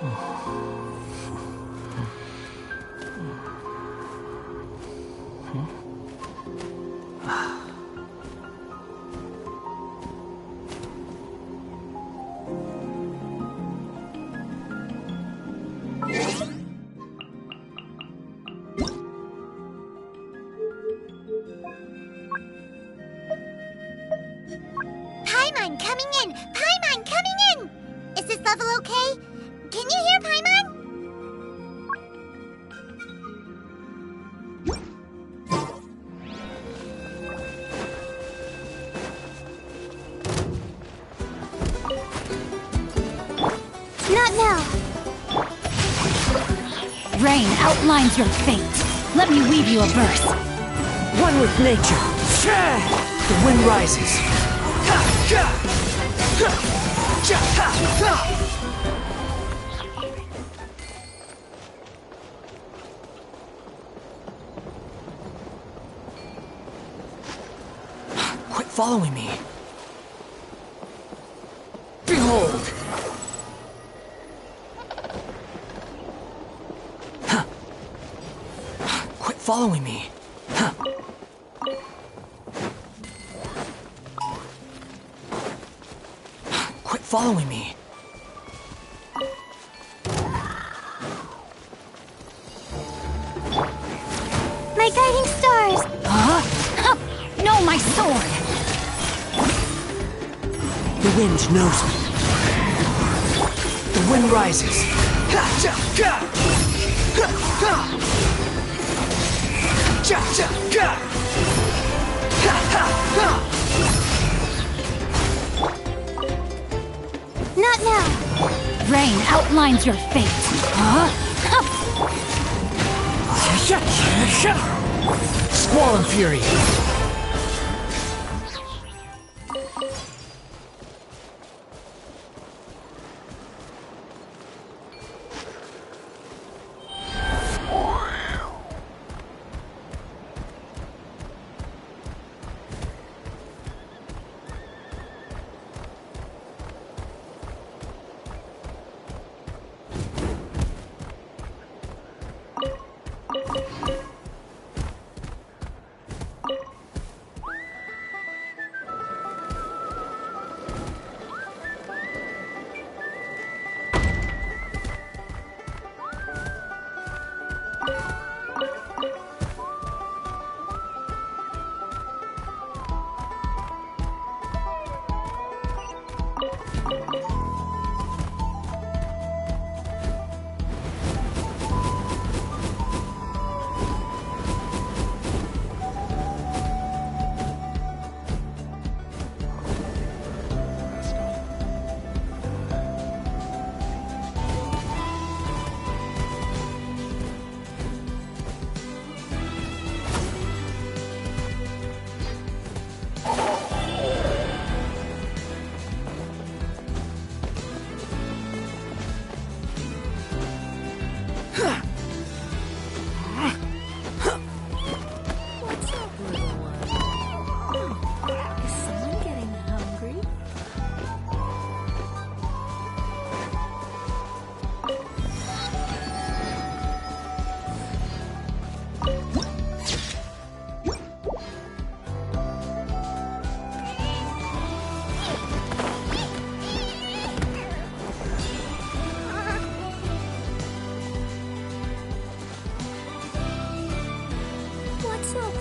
Paimon coming in! Paimon coming in! Is this level okay? Can you hear Paimon? Not now. Rain outlines your fate. Let me weave you a verse. One with nature. The wind rises. Quit following me. Behold! Quit following me. Quit following me. My guiding stars! Huh? No, my sword! The wind knows me. The wind rises. Not now. Rain outlines your fate. Huh? Squall and fury.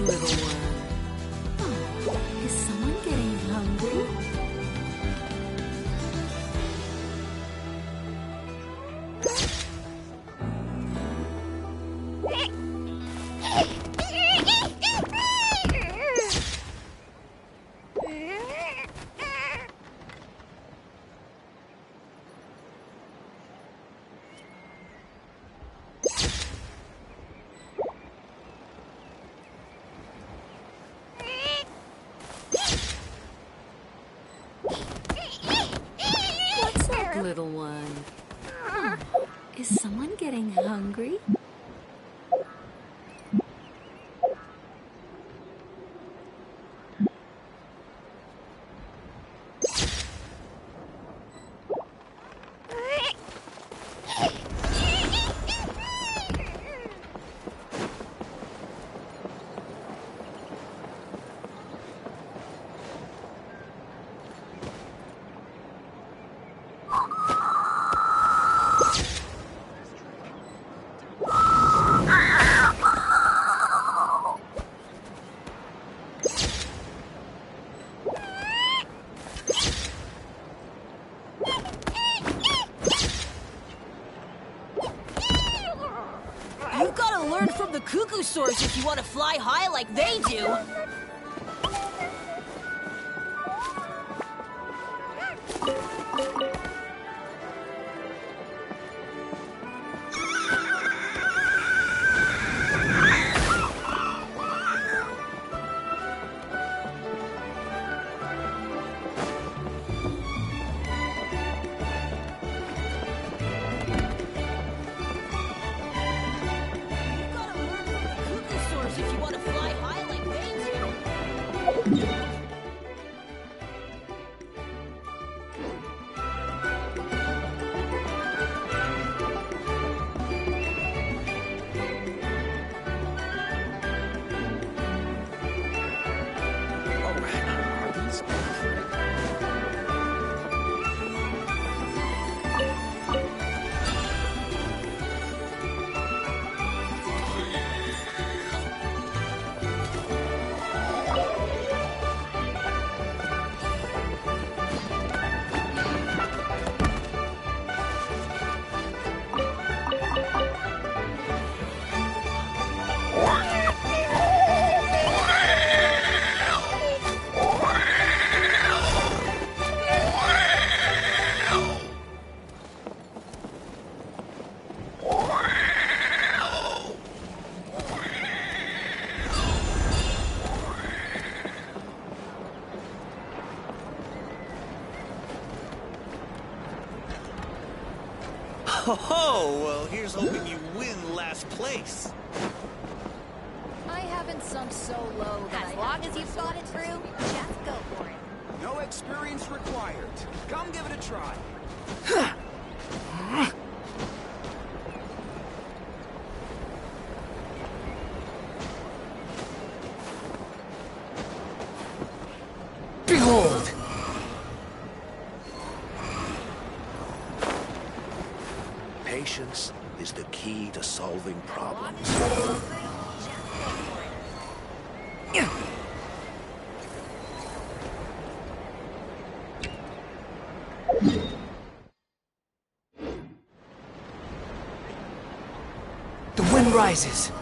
Little one. Oh, is someone getting hungry? Little one. Oh, is someone getting hungry? soars if you want to fly high like they do. If you want to fly high like they do. Oh, well, here's hoping you win last place. I haven't sunk so low that As long as you've thought it through, just go for it. No experience required. Come give it a try. Behold! Patience is the key to solving problems. The wind rises.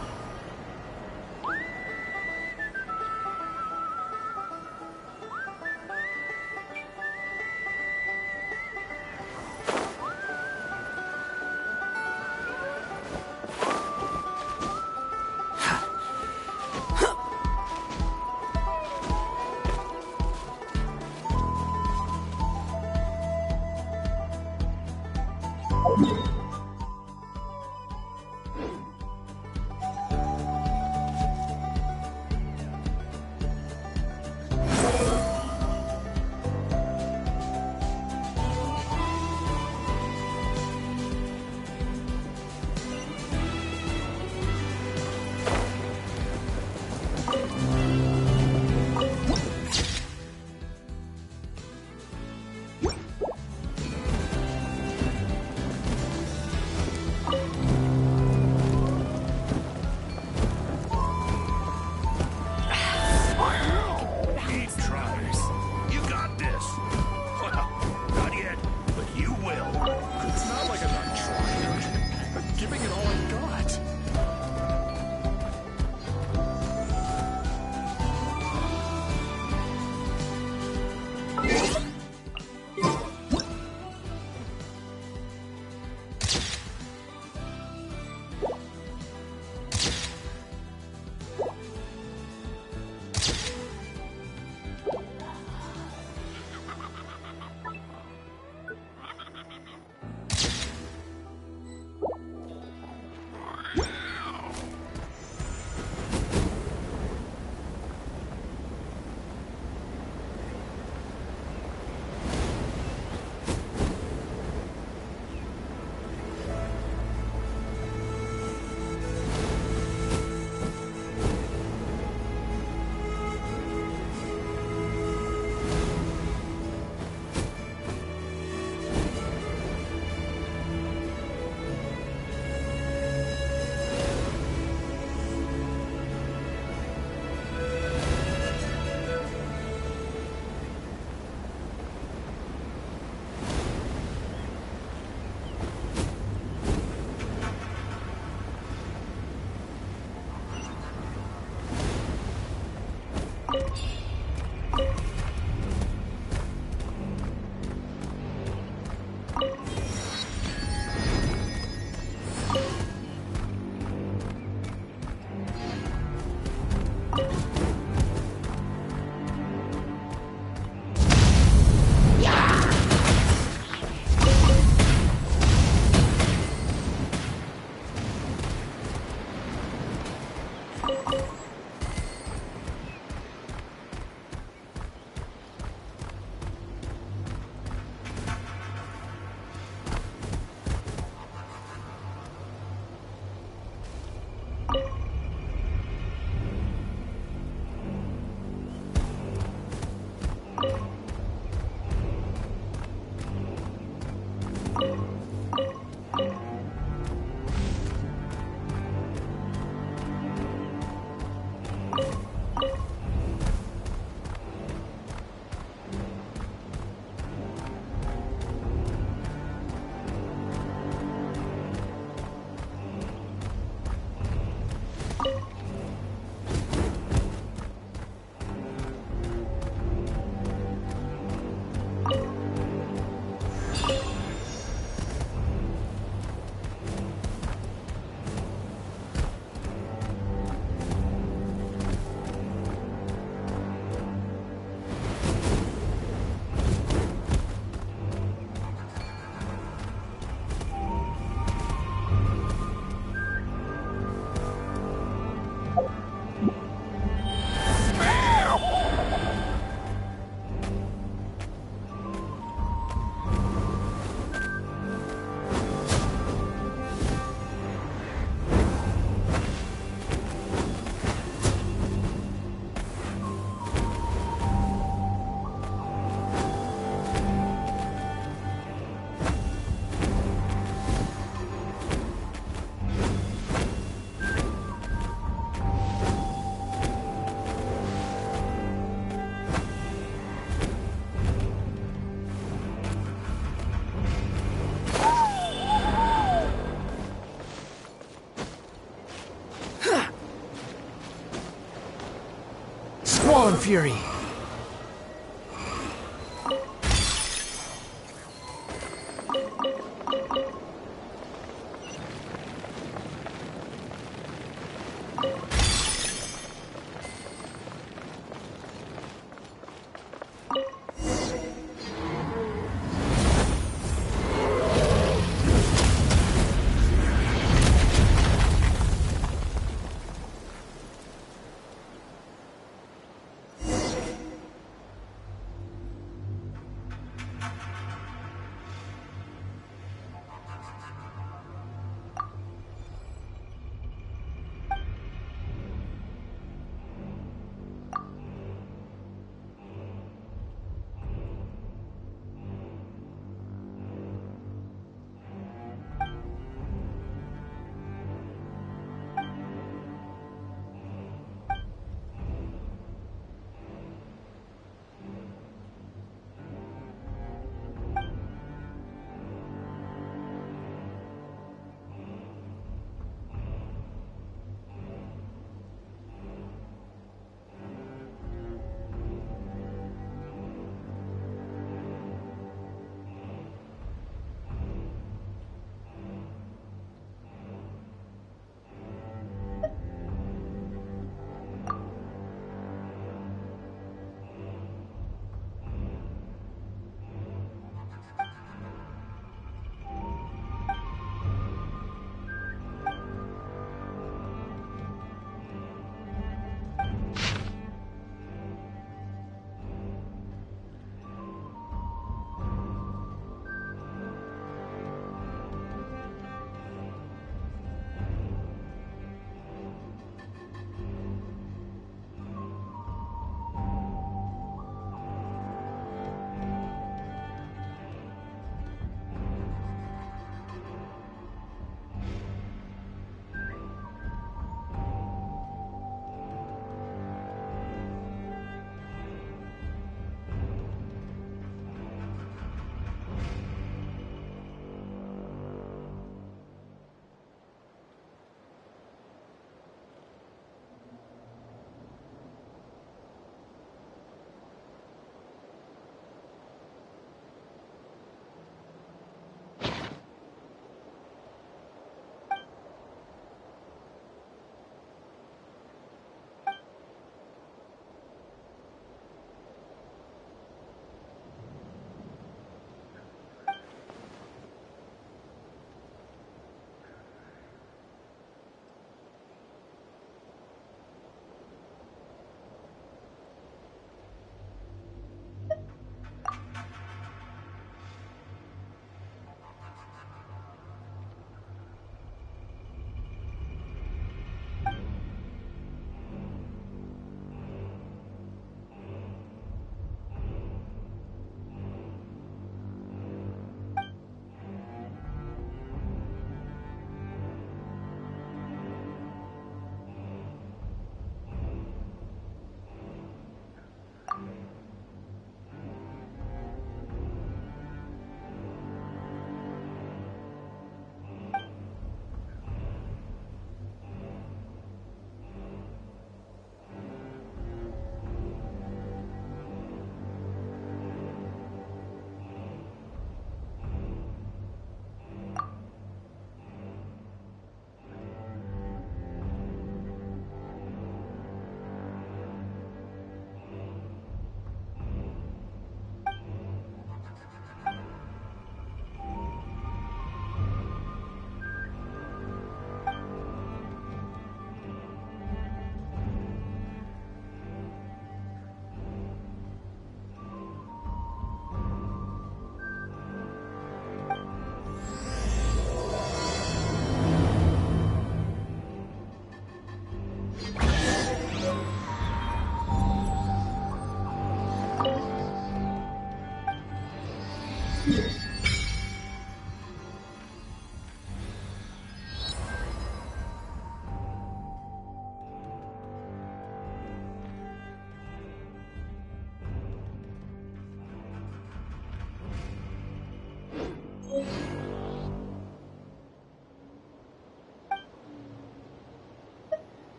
Storm Fury.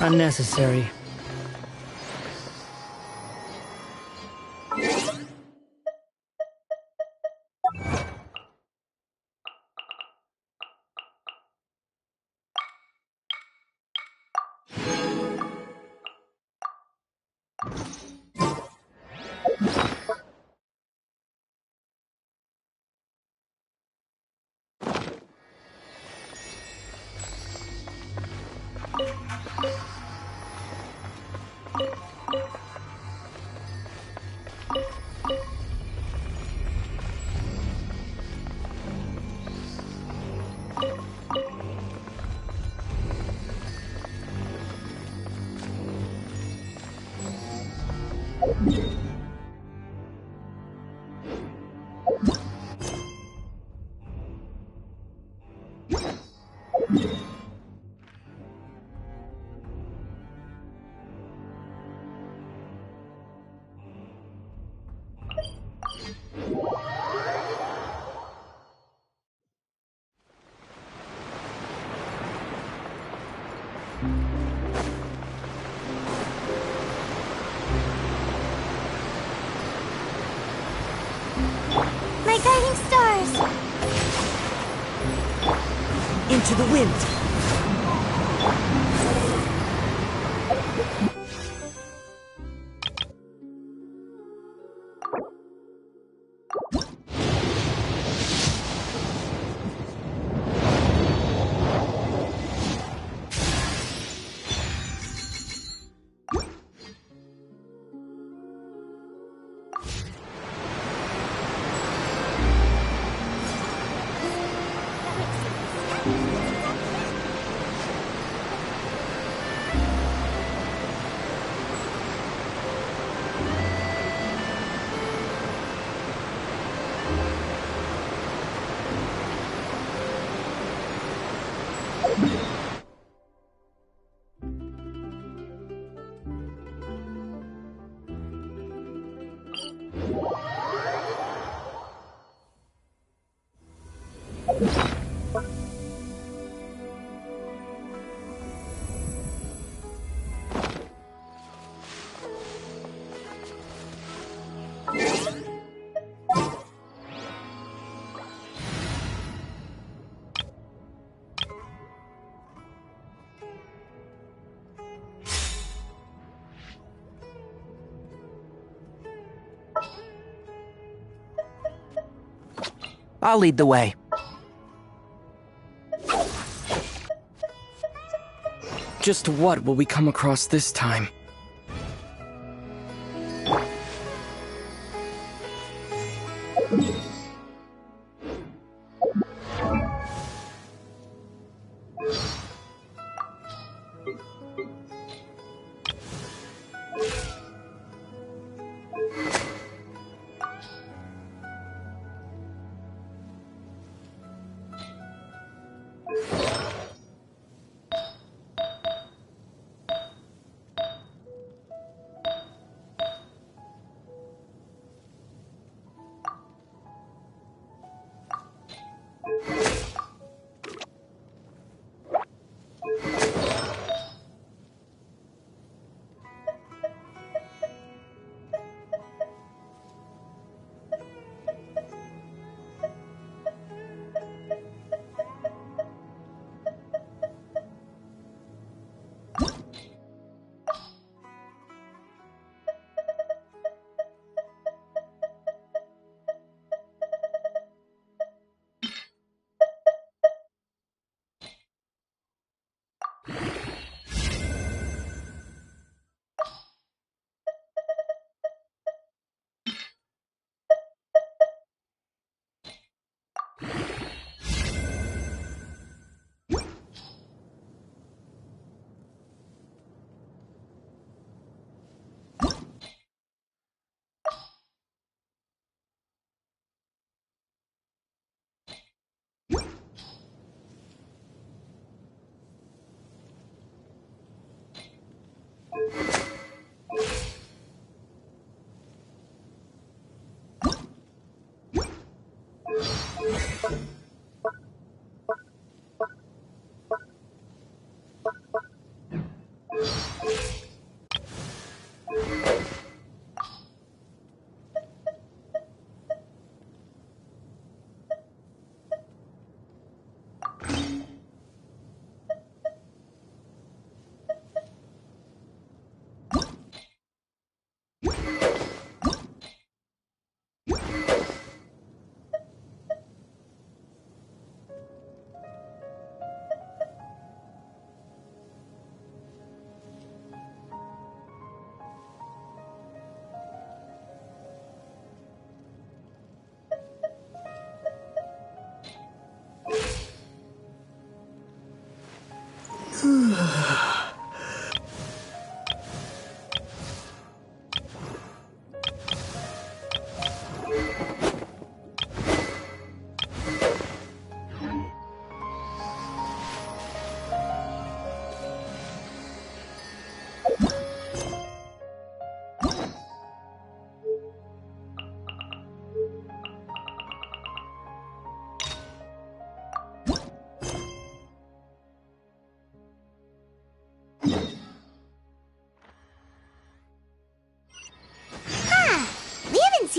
Unnecessary. My guiding stars! Into the wind! I'll lead the way. Just what will we come across this time?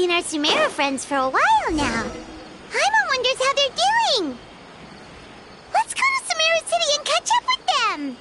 seen our Sumeru friends for a while now. Paimon wonders how they're doing. Let's go to Sumeru City and catch up with them.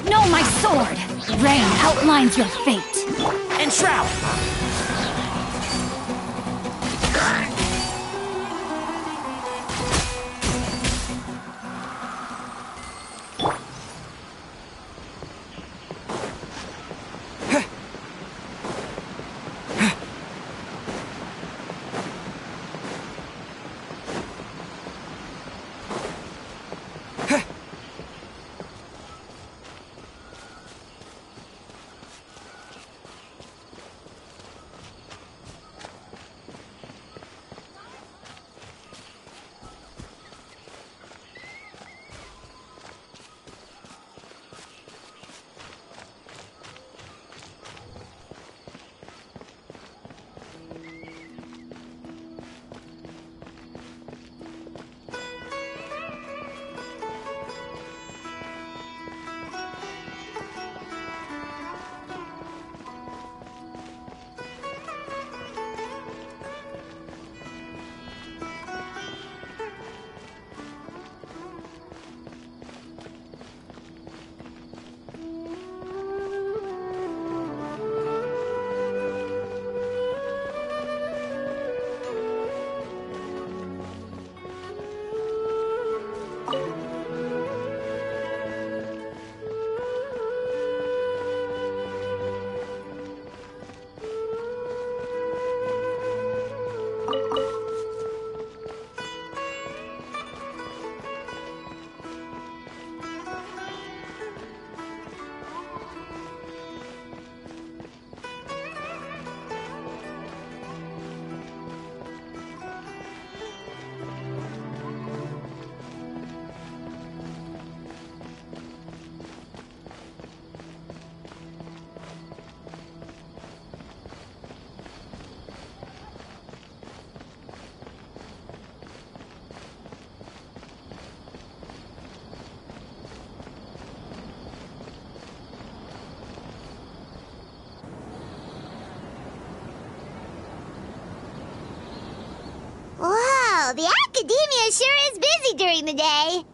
No, my sword! Rain outlines your fate. And Shroud! Wow, the academia sure is busy during the day.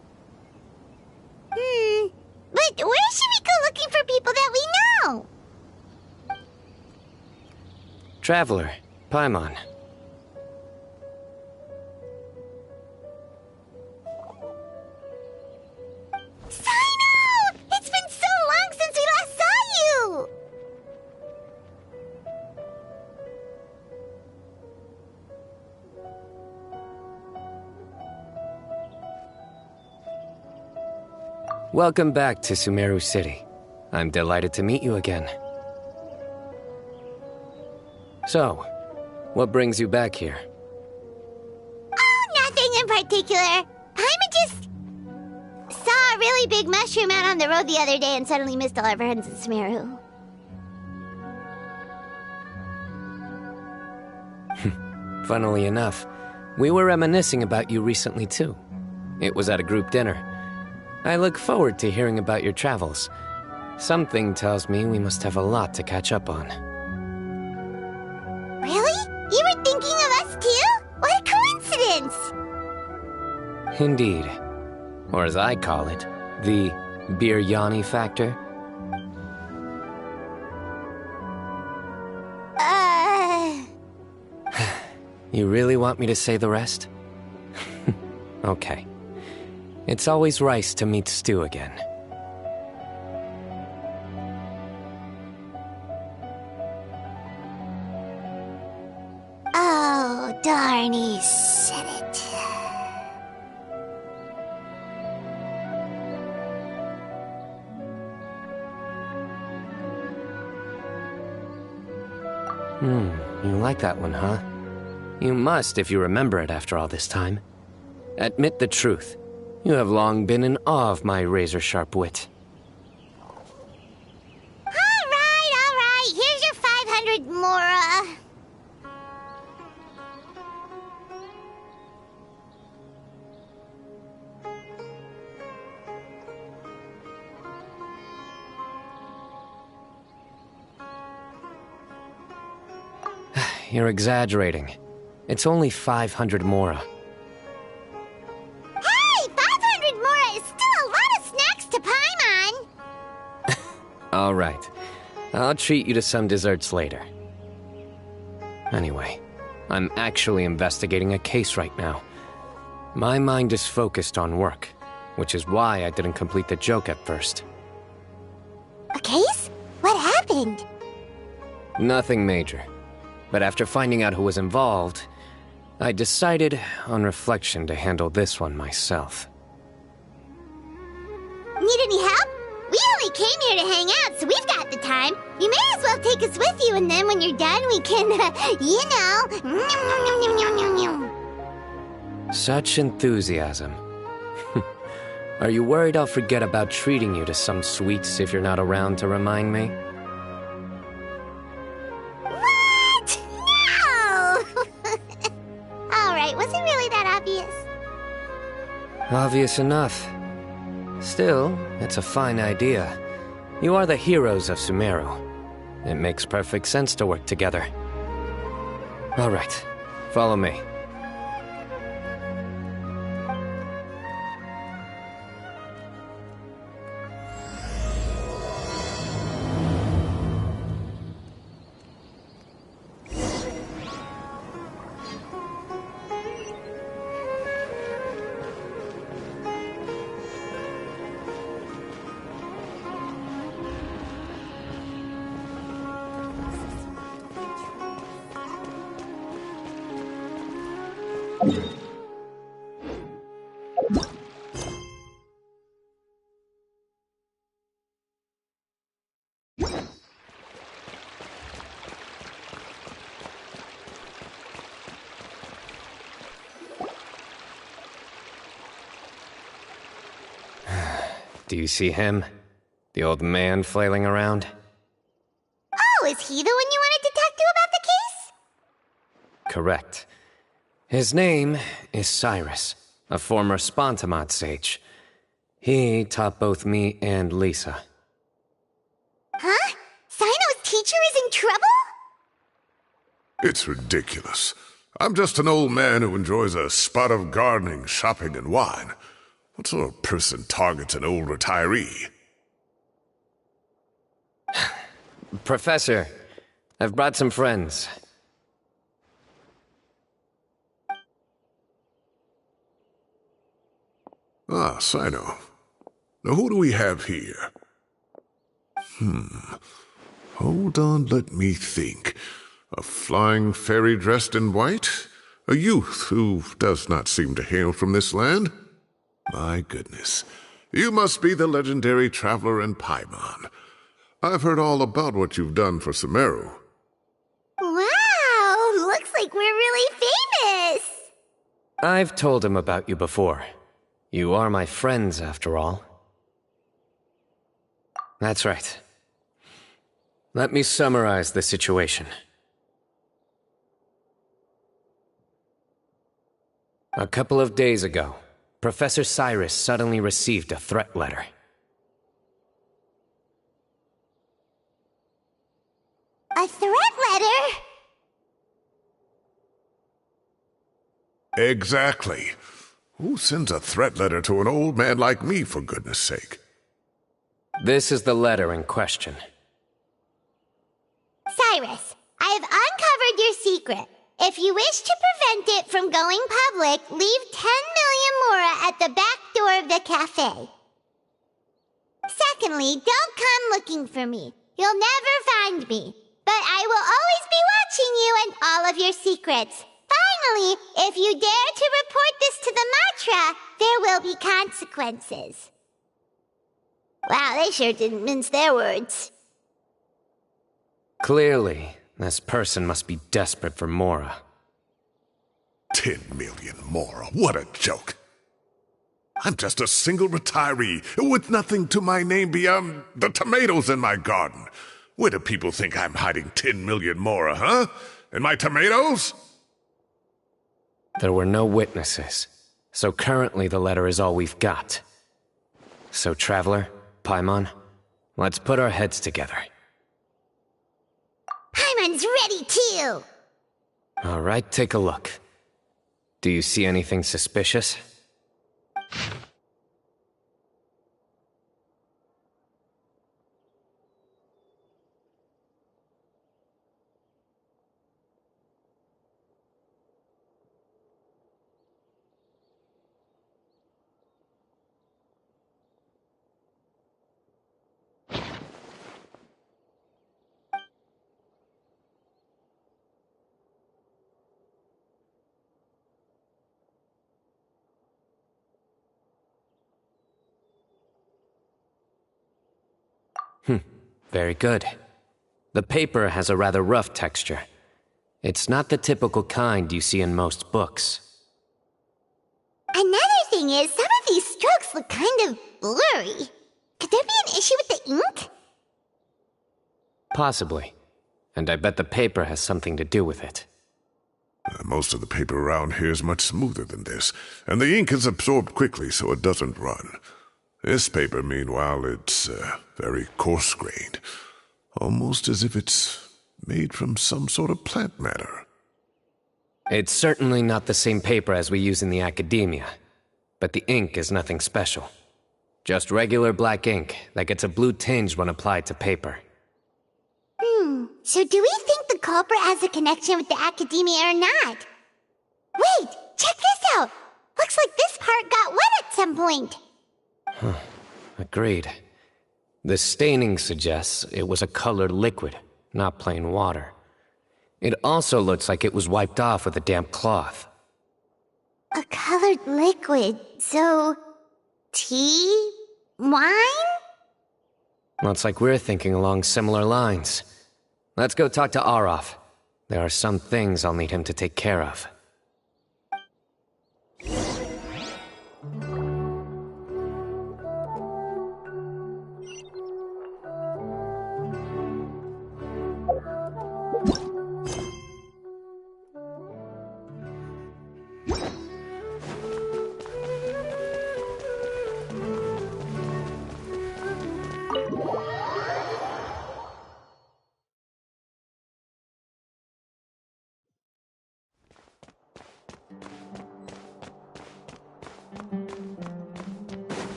But where should we go looking for people that we know? Traveler, Paimon. Sino! It's been so long since we last saw you! Welcome back to Sumeru City. I'm delighted to meet you again. So, what brings you back here? particular. Paimon just saw a really big mushroom out on the road the other day and suddenly missed all our friends in Sumeru. Funnily enough, we were reminiscing about you recently too. It was at a group dinner. I look forward to hearing about your travels. Something tells me we must have a lot to catch up on. Really? You were thinking of us too? What a coincidence! Indeed. Or as I call it, the biryani factor. You really want me to say the rest? Okay. It's always rice to meet stew again. Oh, darn, he said it. You like that one, huh? You must if you remember it after all this time. Admit the truth. You have long been in awe of my razor-sharp wit. All right. Here's your 500 Mora. You're exaggerating. It's only 500 Mora. Hey, 500 Mora is still a lot of snacks to Paimon. All right. I'll treat you to some desserts later. Anyway, I'm actually investigating a case right now. My mind is focused on work, which is why I didn't complete the joke at first. A case? What happened? Nothing major. But after finding out who was involved, I decided, on reflection, to handle this one myself. Need any help? We only came here to hang out, so we've got the time. You may as well take us with you, and then when you're done, we can, Such enthusiasm. Are you worried I'll forget about treating you to some sweets if you're not around to remind me? What? No! Alright, was it really that obvious? Obvious enough. Still, it's a fine idea. You are the heroes of Sumeru. It makes perfect sense to work together. All right, follow me. Do you see him? The old man flailing around? Oh, is he the one you wanted to talk to about the case? Correct. His name is Cyrus, a former Spontamod sage. He taught both me and Lisa. Huh? Sino's teacher is in trouble? It's ridiculous. I'm just an old man who enjoys a spot of gardening, shopping, and wine. What sort of person targets an old retiree? Professor, I've brought some friends. Ah, Sino. Now who do we have here? Hold on, let me think. A flying fairy dressed in white? A youth who does not seem to hail from this land? My goodness. You must be the legendary traveler in Paimon. I've heard all about what you've done for Sumeru. Wow, looks like we're really famous. I've told him about you before. You are my friends, after all. That's right. Let me summarize the situation. A couple of days ago, Professor Cyrus suddenly received a threat letter. A threat letter? Exactly. Who sends a threat letter to an old man like me, for goodness sake? This is the letter in question. Cyrus, I have uncovered your secret. If you wish to prevent it from going public, leave 10 million mora at the back door of the cafe. Secondly, don't come looking for me. You'll never find me. But I will always be watching you and all of your secrets. Finally, if you dare to report this to the Matra, there will be consequences. Wow, they sure didn't mince their words. Clearly, this person must be desperate for Mora. 10 million Mora, what a joke. I'm just a single retiree with nothing to my name beyond the tomatoes in my garden. Where do people think I'm hiding 10 million Mora, huh? And my tomatoes? There were no witnesses, so currently the letter is all we've got. So, Traveler, Paimon, let's put our heads together. Paimon's ready too! All right, take a look. Do you see anything suspicious? Very good. The paper has a rather rough texture. It's not the typical kind you see in most books. Another thing is, some of these strokes look kind of blurry. Could there be an issue with the ink? Possibly. And I bet the paper has something to do with it. Most of the paper around here is much smoother than this, and the ink is absorbed quickly so it doesn't run. This paper, meanwhile, it's very coarse-grained, almost as if it's made from some sort of plant matter. It's certainly not the same paper as we use in the academia, but the ink is nothing special. Just regular black ink that gets a blue tinge when applied to paper. So do we think the culprit has a connection with the academia or not? Wait, check this out! Looks like this part got wet at some point. Agreed. The staining suggests it was a colored liquid, not plain water. It also looks like it was wiped off with a damp cloth. A colored liquid, so... tea? Wine? Looks like we're thinking along similar lines. Let's go talk to Arof. There are some things I'll need him to take care of.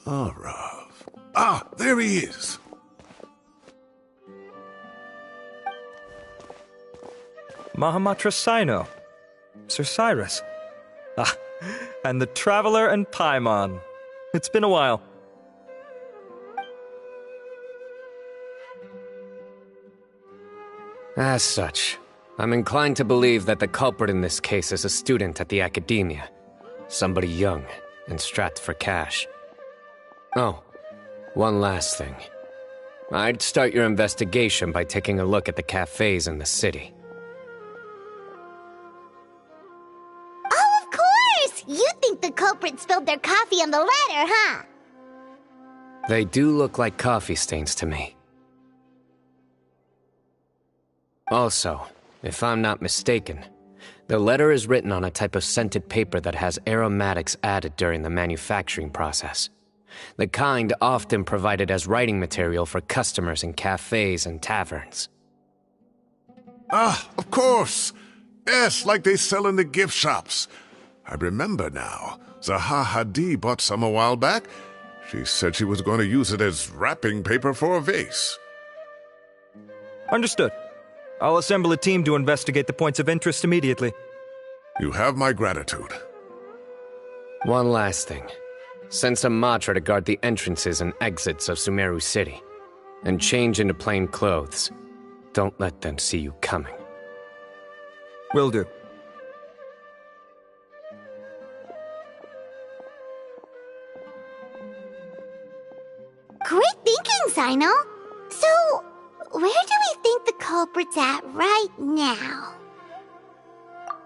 Arav. Ah, there he is. Mahamatra Sino. Sir Cyrus. Ah, and the Traveler and Paimon. It's been a while. As such, I'm inclined to believe that the culprit in this case is a student at the academia. Somebody young and strapped for cash. Oh, one last thing. I'd start your investigation by taking a look at the cafes in the city. Oh, of course! You think the culprit spilled their coffee on the ladder, huh? They do look like coffee stains to me. Also, if I'm not mistaken, the letter is written on a type of scented paper that has aromatics added during the manufacturing process. The kind often provided as writing material for customers in cafes and taverns. Ah, of course! Yes, like they sell in the gift shops. I remember now. Zaha Hadid bought some a while back. She said she was going to use it as wrapping paper for a vase. Understood. I'll assemble a team to investigate the points of interest immediately. You have my gratitude. One last thing. Send some Matra to guard the entrances and exits of Sumeru City. And change into plain clothes. Don't let them see you coming. Will do. Great thinking, Sino. So, where do we think the culprit's at right now?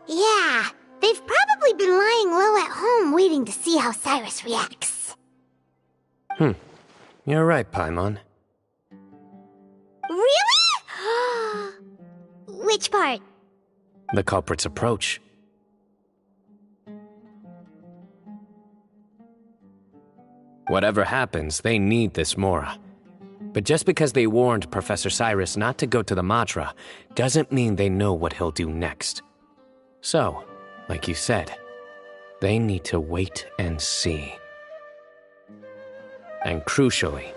Yeah, they've probably been lying low at home waiting to see how Cyrus reacts. You're right, Paimon. Really? Which part? The culprit's approach. Whatever happens, they need this Mora. But just because they warned Professor Cyrus not to go to the Matra, doesn't mean they know what he'll do next. So, like you said, they need to wait and see. And crucially,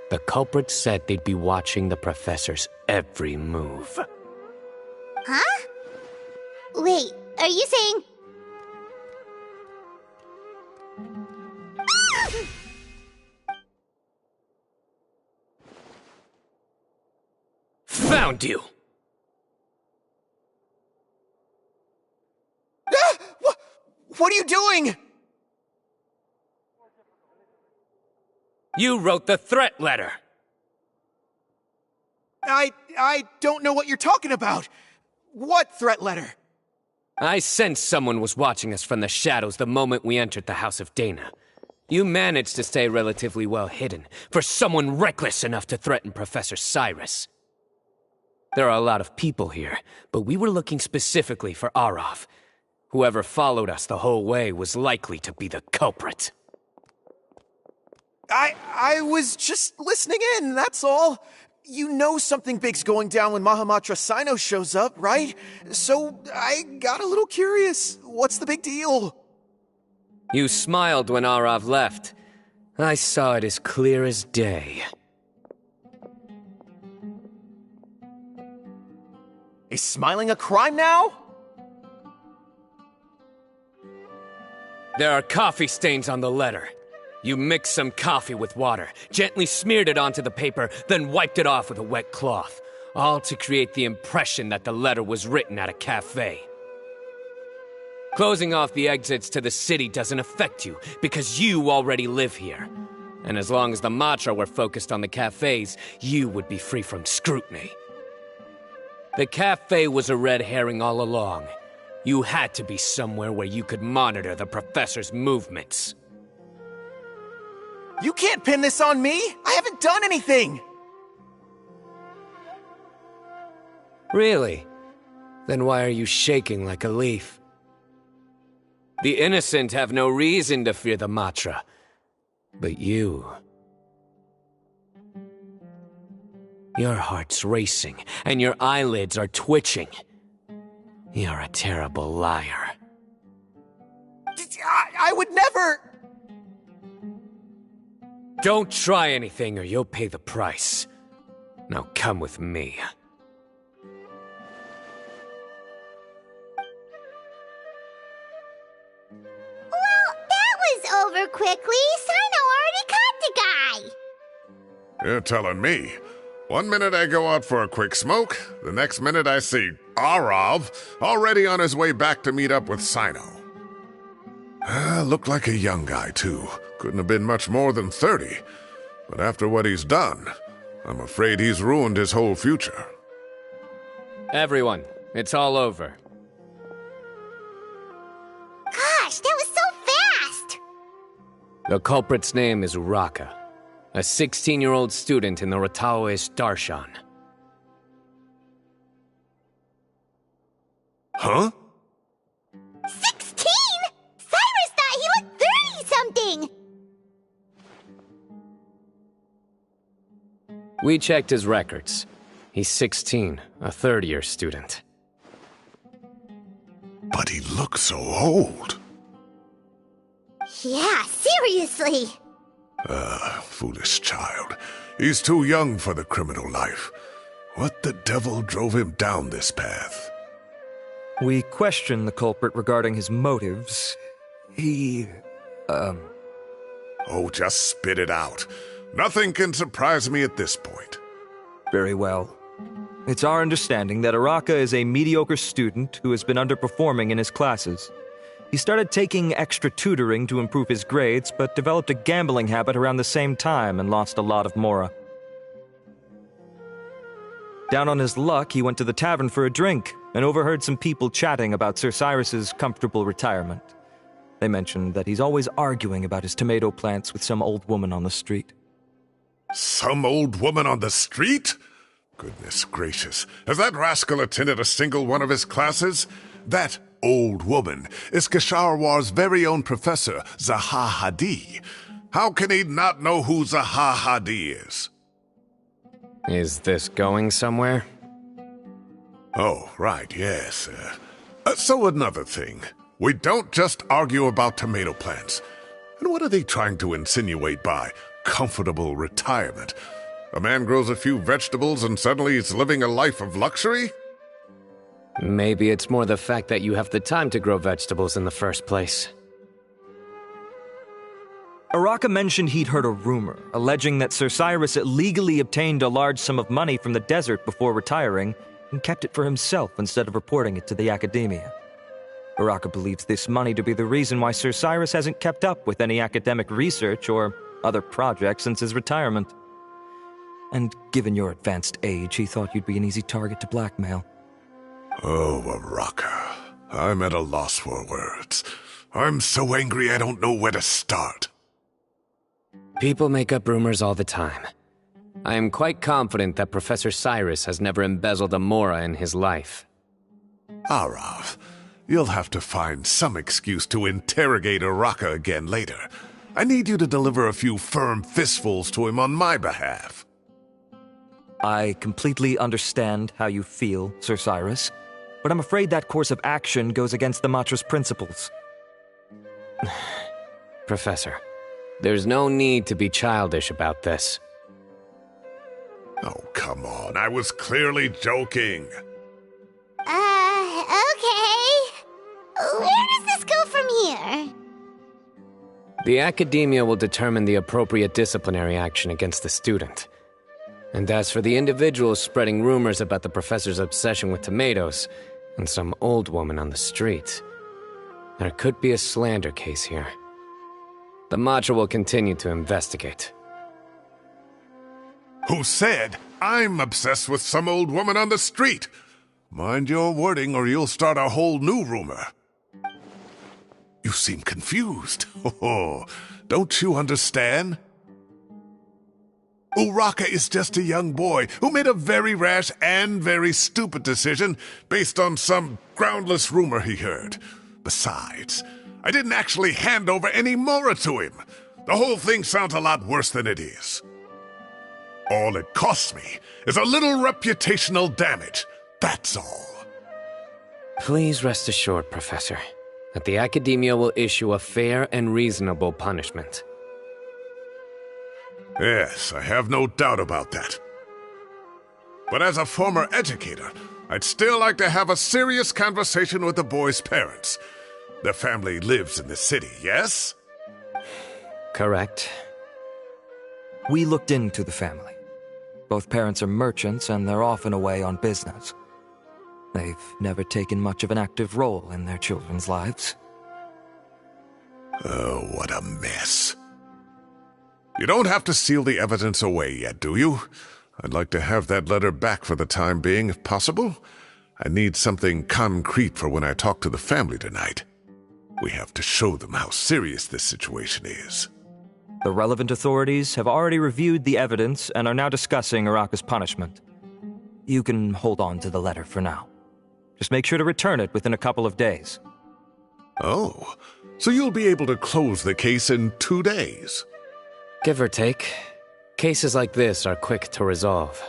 the culprit said they'd be watching the professor's every move. Huh? Wait, are you saying... Found you! What are you doing? You wrote the threat letter! I don't know what you're talking about. What threat letter? I sensed someone was watching us from the shadows the moment we entered the House of Dana. You managed to stay relatively well hidden for someone reckless enough to threaten Professor Cyrus. There are a lot of people here, but we were looking specifically for Arav. Whoever followed us the whole way was likely to be the culprit. I was just listening in, that's all. You know something big's going down when Mahamatra Sino shows up, right? So I got a little curious. What's the big deal? You smiled when Arav left. I saw it as clear as day. Is smiling a crime now? There are coffee stains on the letter. You mixed some coffee with water, gently smeared it onto the paper, then wiped it off with a wet cloth, all to create the impression that the letter was written at a cafe. Closing off the exits to the city doesn't affect you, because you already live here. And as long as the Matra were focused on the cafes, you would be free from scrutiny. The cafe was a red herring all along. You had to be somewhere where you could monitor the professor's movements. You can't pin this on me! I haven't done anything! Really? Then why are you shaking like a leaf? The innocent have no reason to fear the Matra. But you... Your heart's racing, and your eyelids are twitching. You're a terrible liar. I would never... Don't try anything or you'll pay the price. Now come with me. Well, that was over quickly. Sino already caught the guy. You're telling me. One minute I go out for a quick smoke, the next minute I see Arav already on his way back to meet up with Sino. Looked like a young guy, too. Couldn't have been much more than 30. But after what he's done, I'm afraid he's ruined his whole future. Everyone, it's all over. Gosh, that was so fast! The culprit's name is Uraka, a 16-year-old student in the Rataoish Darshan. Huh? 16?! Cyrus thought he looked 30-something! We checked his records. He's 16, a third-year student. But he looks so old. Yeah, seriously! Foolish child. He's too young for the criminal life. What the devil drove him down this path? We questioned the culprit regarding his motives. Oh, just spit it out. Nothing can surprise me at this point. Very well. It's our understanding that Uraka is a mediocre student who has been underperforming in his classes. He started taking extra tutoring to improve his grades, but developed a gambling habit around the same time and lost a lot of mora. Down on his luck, he went to the tavern for a drink and overheard some people chatting about Sir Cyrus's comfortable retirement. They mentioned that he's always arguing about his tomato plants with some old woman on the street. Some old woman on the street? Goodness gracious, has that rascal attended a single one of his classes? That old woman is Kasharwar's very own professor, Zaha Hadi. How can he not know who Zaha Hadi is? Is this going somewhere? Oh, right, yes. So another thing. We don't just argue about tomato plants. And what are they trying to insinuate by comfortable retirement? A man grows a few vegetables and suddenly he's living a life of luxury? Maybe it's more the fact that you have the time to grow vegetables in the first place. Uraka mentioned he'd heard a rumor, alleging that Sir Cyrus illegally obtained a large sum of money from the desert before retiring, and kept it for himself instead of reporting it to the academia. Uraka believes this money to be the reason why Sir Cyrus hasn't kept up with any academic research or other projects since his retirement. And given your advanced age, he thought you'd be an easy target to blackmail. Oh, Uraka. I'm at a loss for words. I'm so angry I don't know where to start. People make up rumors all the time. I am quite confident that Professor Cyrus has never embezzled a mora in his life. Arav, you'll have to find some excuse to interrogate Uraka again later. I need you to deliver a few firm fistfuls to him on my behalf. I completely understand how you feel, Sir Cyrus, but I'm afraid that course of action goes against the Matra's principles. Professor, there's no need to be childish about this. Oh, come on. I was clearly joking. Okay. Where does this go from here? The academia will determine the appropriate disciplinary action against the student. And as for the individuals spreading rumors about the professor's obsession with tomatoes and some old woman on the street, there could be a slander case here. The Matra will continue to investigate. Who said I'm obsessed with some old woman on the street? Mind your wording or you'll start a whole new rumor. You seem confused. Oh, don't you understand? Uraka is just a young boy who made a very rash and very stupid decision based on some groundless rumor he heard. Besides, I didn't actually hand over any mora to him. The whole thing sounds a lot worse than it is. All it costs me is a little reputational damage. That's all. Please rest assured, Professor, that the Academia will issue a fair and reasonable punishment. Yes, I have no doubt about that. But as a former educator, I'd still like to have a serious conversation with the boy's parents. Their family lives in the city, yes? Correct. We looked into the family. Both parents are merchants and they're often away on business. They've never taken much of an active role in their children's lives. Oh, what a mess. You don't have to seal the evidence away yet, do you? I'd like to have that letter back for the time being, if possible. I need something concrete for when I talk to the family tonight. We have to show them how serious this situation is. The relevant authorities have already reviewed the evidence and are now discussing Araka's punishment. You can hold on to the letter for now. Just make sure to return it within a couple of days. Oh, so you'll be able to close the case in 2 days? Give or take. Cases like this are quick to resolve.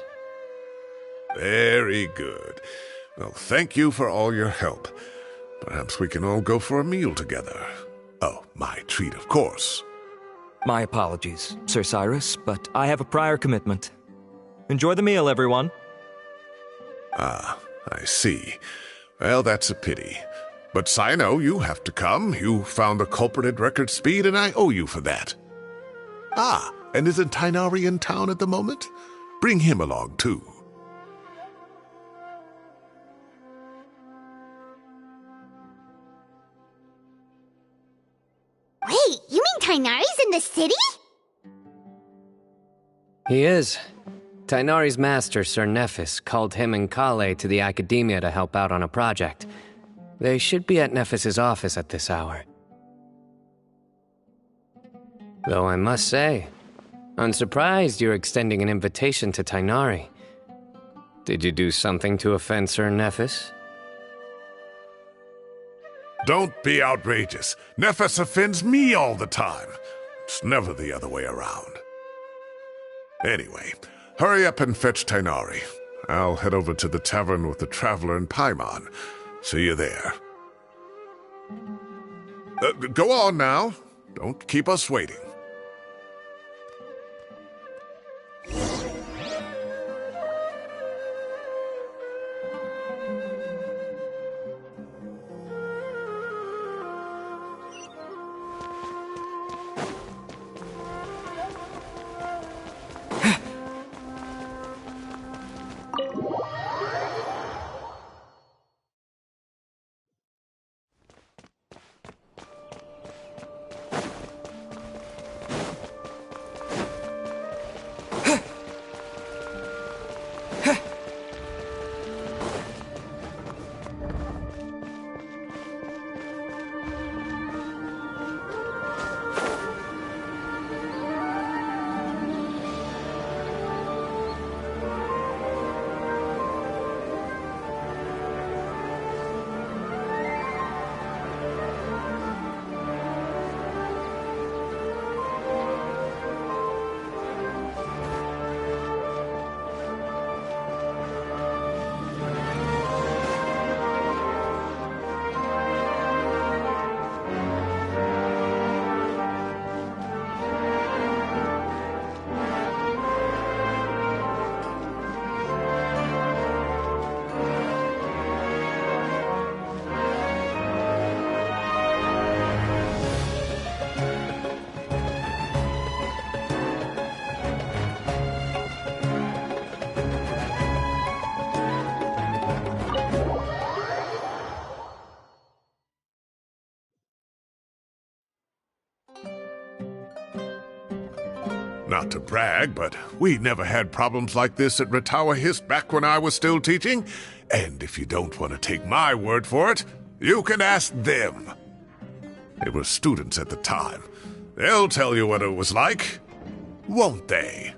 Very good. Well, thank you for all your help. Perhaps we can all go for a meal together. Oh, my treat, of course. My apologies, Sir Cyrus, but I have a prior commitment. Enjoy the meal, everyone. Ah, I see. Well, that's a pity. But Sino, you have to come. You found the culprit at record speed, and I owe you for that. Ah, and isn't Tainari in town at the moment? Bring him along, too. Wait, you mean Tainari's in the city? He is. Tainari's master, Sir Nephis, called him and Kale to the Academia to help out on a project. They should be at Nephis's office at this hour. Though I must say, I'm surprised you're extending an invitation to Tainari. Did you do something to offend Sir Nephis? Don't be outrageous. Nephis offends me all the time. It's never the other way around. Anyway, hurry up and fetch Tainari. I'll head over to the tavern with the Traveler and Paimon. See you there. Go on now. Don't keep us waiting. Not to brag, but we never had problems like this at Ratawa Hist back when I was still teaching. And if you don't want to take my word for it, you can ask them. They were students at the time. They'll tell you what it was like, won't they?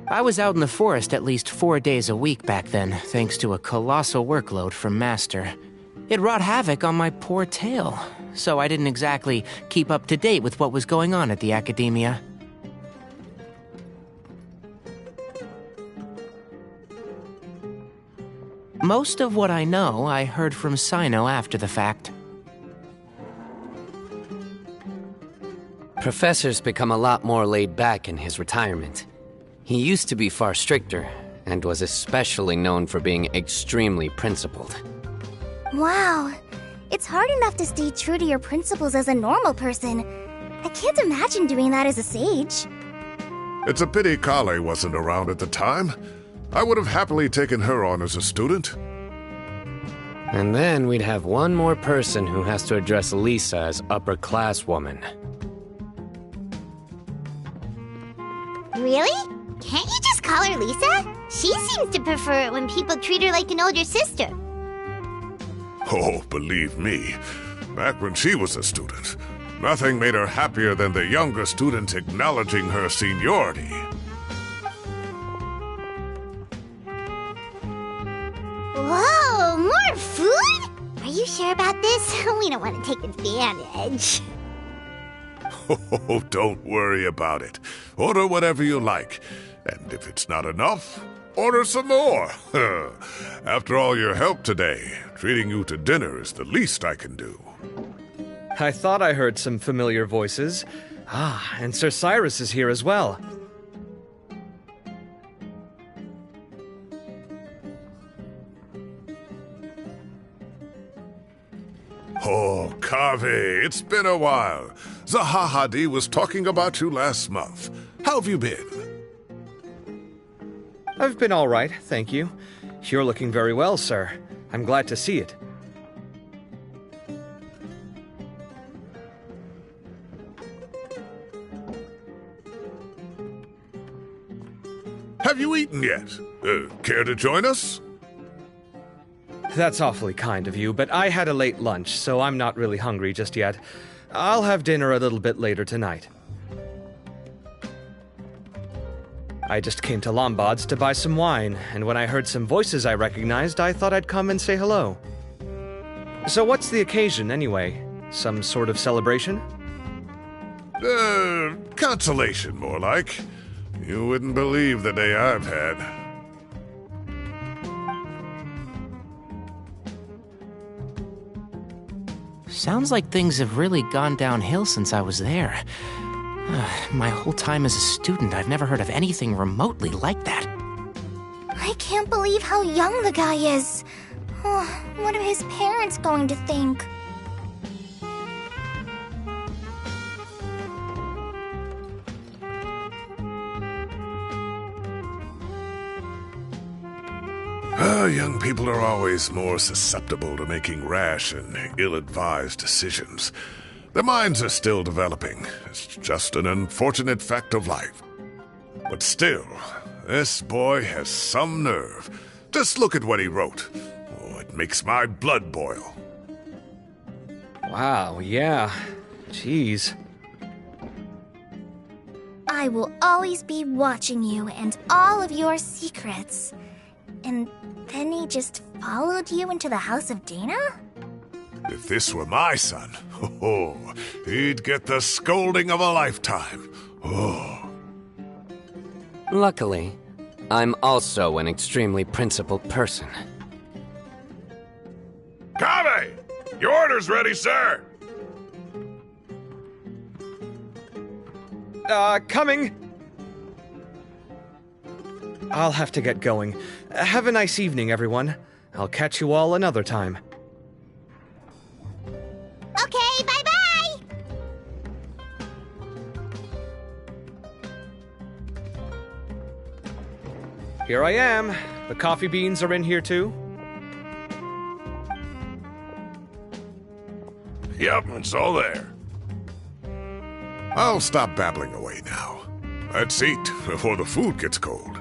I was out in the forest at least 4 days a week back then, thanks to a colossal workload from Master. It wrought havoc on my poor tail, so I didn't exactly keep up to date with what was going on at the Academia. Most of what I know, I heard from Sino after the fact. Professor's become a lot more laid back in his retirement. He used to be far stricter, and was especially known for being extremely principled. Wow. It's hard enough to stay true to your principles as a normal person. I can't imagine doing that as a sage. It's a pity Kale wasn't around at the time. I would have happily taken her on as a student. And then we'd have one more person who has to address Lisa as upper-class woman. Really? Can't you just call her Lisa? She seems to prefer it when people treat her like an older sister. Oh, believe me, back when she was a student, nothing made her happier than the younger students acknowledging her seniority. Whoa, more food? Are you sure about this? We don't want to take advantage. Oh, don't worry about it. Order whatever you like. And if it's not enough, order some more. After all your help today, treating you to dinner is the least I can do. I thought I heard some familiar voices. Ah, and Sir Cyrus is here as well. Oh, Kaveh, it's been a while. Zahahadi was talking about you last month. How have you been? I've been all right, thank you. You're looking very well, sir. I'm glad to see it. Have you eaten yet? Care to join us? That's awfully kind of you, but I had a late lunch, so I'm not really hungry just yet. I'll have dinner a little bit later tonight. I just came to Lombard's to buy some wine, and when I heard some voices I recognized, I thought I'd come and say hello. So what's the occasion, anyway? Some sort of celebration? Consolation, more like. You wouldn't believe the day I've had. Sounds like things have really gone downhill since I was there. My whole time as a student, I've never heard of anything remotely like that. I can't believe how young the guy is. Oh, what are his parents going to think? Young people are always more susceptible to making rash and ill-advised decisions. Their minds are still developing. It's just an unfortunate fact of life. But still, this boy has some nerve. Just look at what he wrote. Oh, it makes my blood boil. Wow, yeah. Jeez. I will always be watching you and all of your secrets. And then he just followed you into the house of Dana? If this were my son, oh, he'd get the scolding of a lifetime. Oh. Luckily, I'm also an extremely principled person. Kaveh! Your order's ready, sir! Coming! I'll have to get going. Have a nice evening, everyone. I'll catch you all another time. Okay, bye-bye! Here I am. The coffee beans are in here too. Yep, it's all there. I'll stop babbling away now. Let's eat before the food gets cold.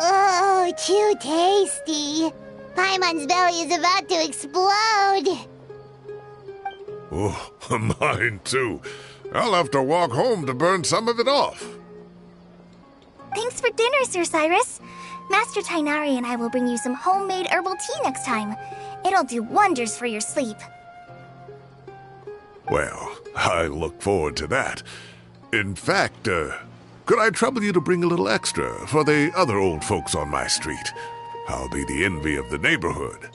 Oh, too tasty. Paimon's belly is about to explode. Oh, mine too. I'll have to walk home to burn some of it off. Thanks for dinner, Sir Cyrus. Master Tainari and I will bring you some homemade herbal tea next time. It'll do wonders for your sleep. Well, I look forward to that. In fact, could I trouble you to bring a little extra for the other old folks on my street? I'll be the envy of the neighborhood.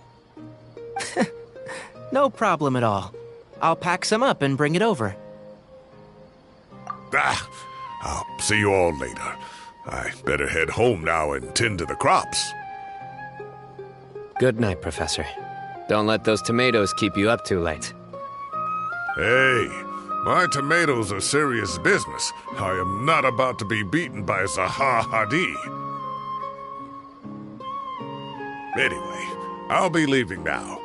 No problem at all. I'll pack some up and bring it over. I'll see you all later. I better head home now and tend to the crops. Good night, Professor. Don't let those tomatoes keep you up too late. Hey, my tomatoes are serious business. I am not about to be beaten by Zaha Hadid. Anyway, I'll be leaving now.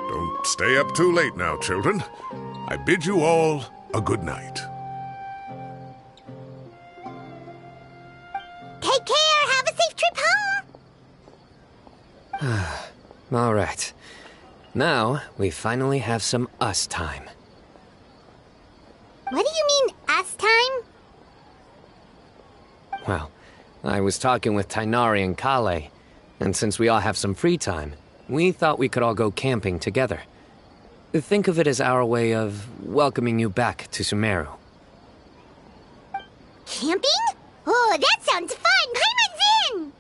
Don't stay up too late now, children. I bid you all a good night. Take care. Have a safe trip home. All right. Now, we finally have some us time. What do you mean, us time? Well, I was talking with Tainari and Kale, and since we all have some free time, we thought we could all go camping together. Think of it as our way of welcoming you back to Sumeru. Camping? Oh, that sounds fun! Paimon's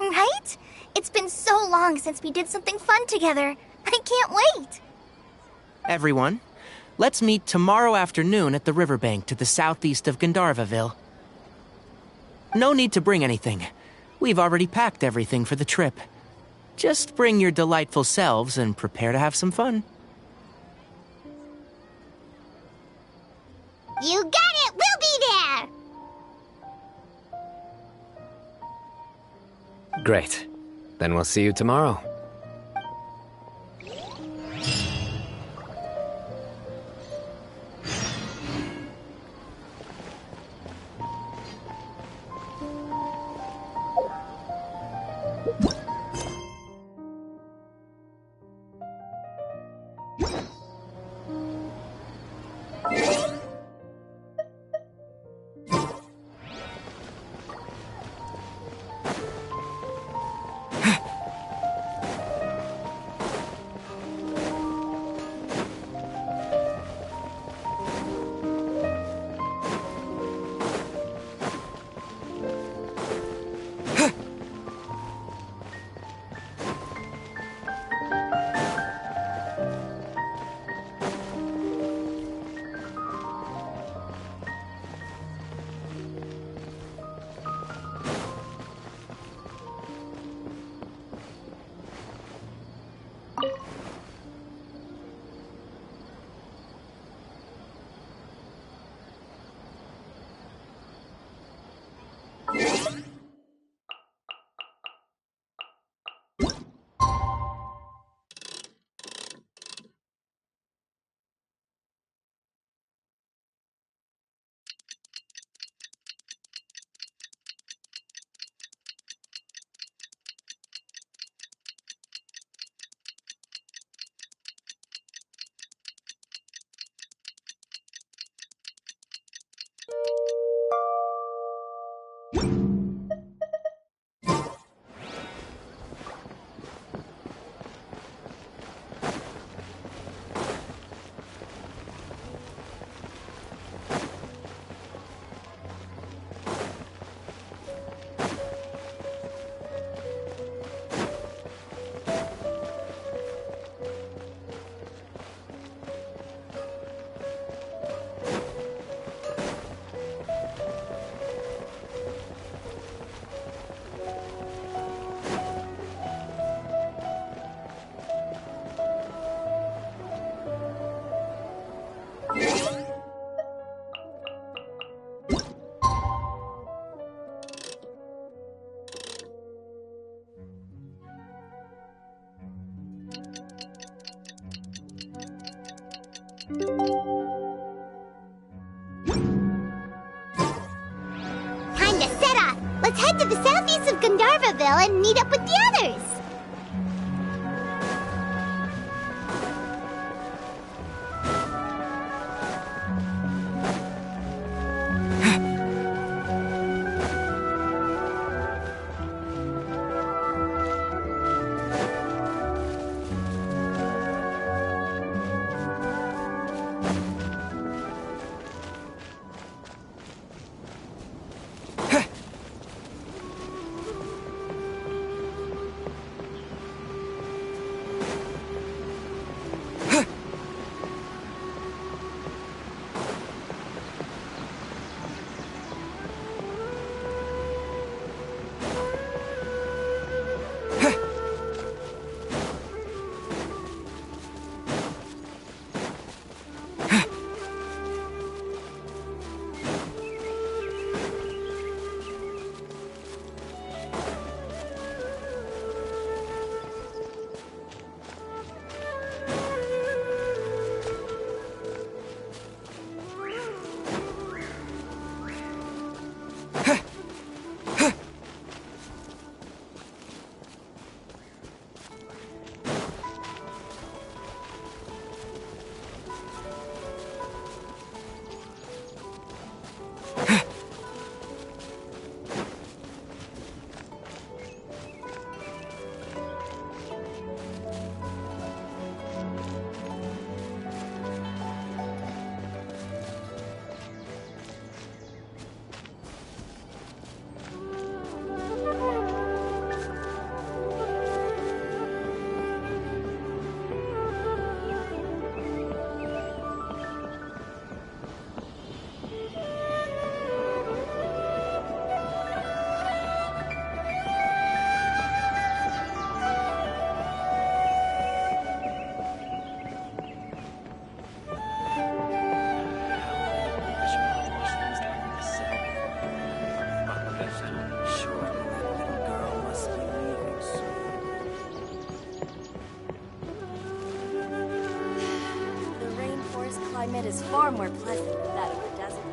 in! Right? It's been so long since we did something fun together. I can't wait! Everyone, let's meet tomorrow afternoon at the riverbank to the southeast of Gandharvaville. No need to bring anything. We've already packed everything for the trip. Just bring your delightful selves and prepare to have some fun. You got it! We'll be there! Great. Then we'll see you tomorrow. Time to set off! Let's head to the southeast of Gandharvaville and meet up with the others! climate is far more pleasant than that of the desert.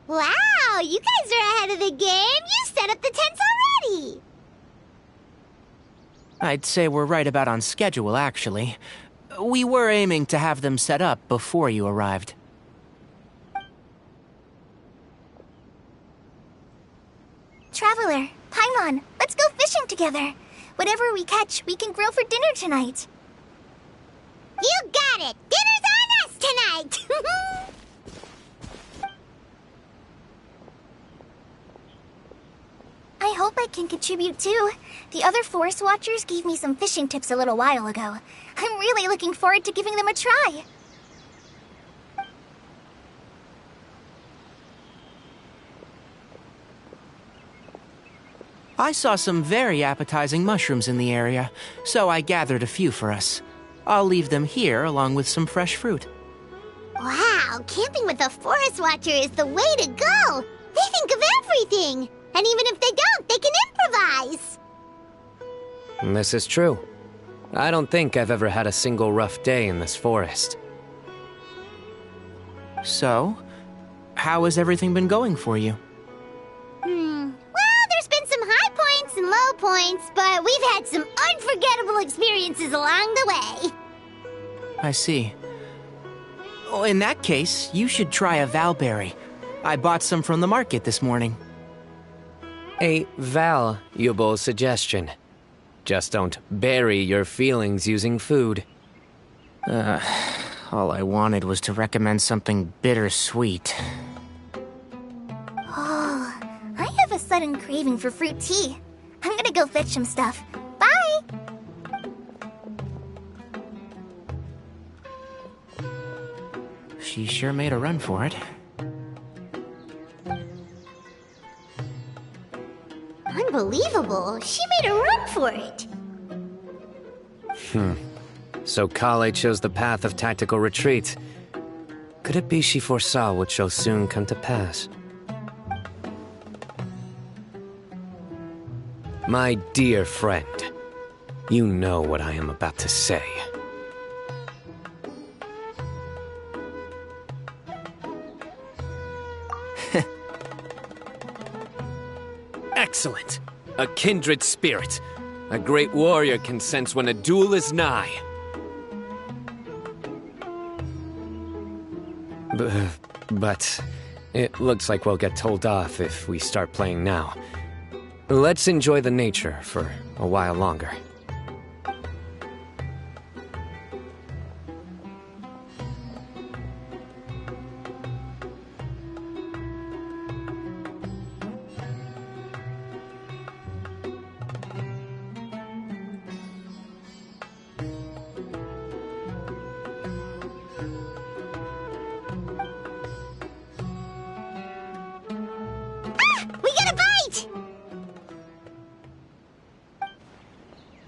Wow, you guys are ahead of the game. You set up the tents already. I'd say we're right about on schedule, actually. We were aiming to have them set up before you arrived. Traveler, Paimon, let's go fishing together. Whatever we catch, we can grill for dinner tonight. You got it. Dinner's on us tonight. I hope I can contribute too. The other forest watchers gave me some fishing tips a little while ago. I'm really looking forward to giving them a try. I saw some very appetizing mushrooms in the area, so I gathered a few for us. I'll leave them here along with some fresh fruit. Wow, camping with a forest watcher is the way to go. They think of everything. And even if they don't, they can improvise. This is true. I don't think I've ever had a single rough day in this forest. So, how has everything been going for you? Well, there's been some high points and low points, but we've had some unforgettable experiences along the way. I see. Oh, in that case, you should try a valberry. I bought some from the market this morning. A valuable suggestion. Just don't bury your feelings using food. All I wanted was to recommend something bittersweet. Oh, I have a sudden craving for fruit tea. I'm gonna go fetch some stuff. Bye! She sure made a run for it. Unbelievable. She made a run for it. So Kale chose the path of tactical retreat. Could it be she foresaw what shall soon come to pass? My dear friend, you know what I am about to say. Excellent! A kindred spirit. A great warrior can sense when a duel is nigh. But it looks like we'll get told off if we start playing now. Let's enjoy the nature for a while longer. We got a bite!